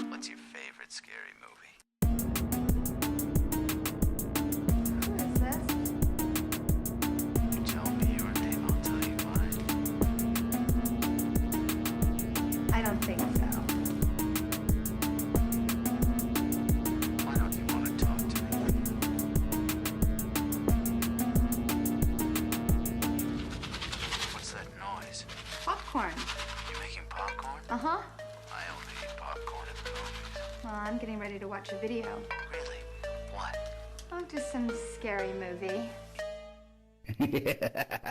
What's your favorite scary movie? Tell me your name, I'll tell popcorn. You making popcorn? Uh-huh. I only eat popcorn at the movies. Well, I'm getting ready to watch a video. Really? What? Oh, just some scary movie. Yeah.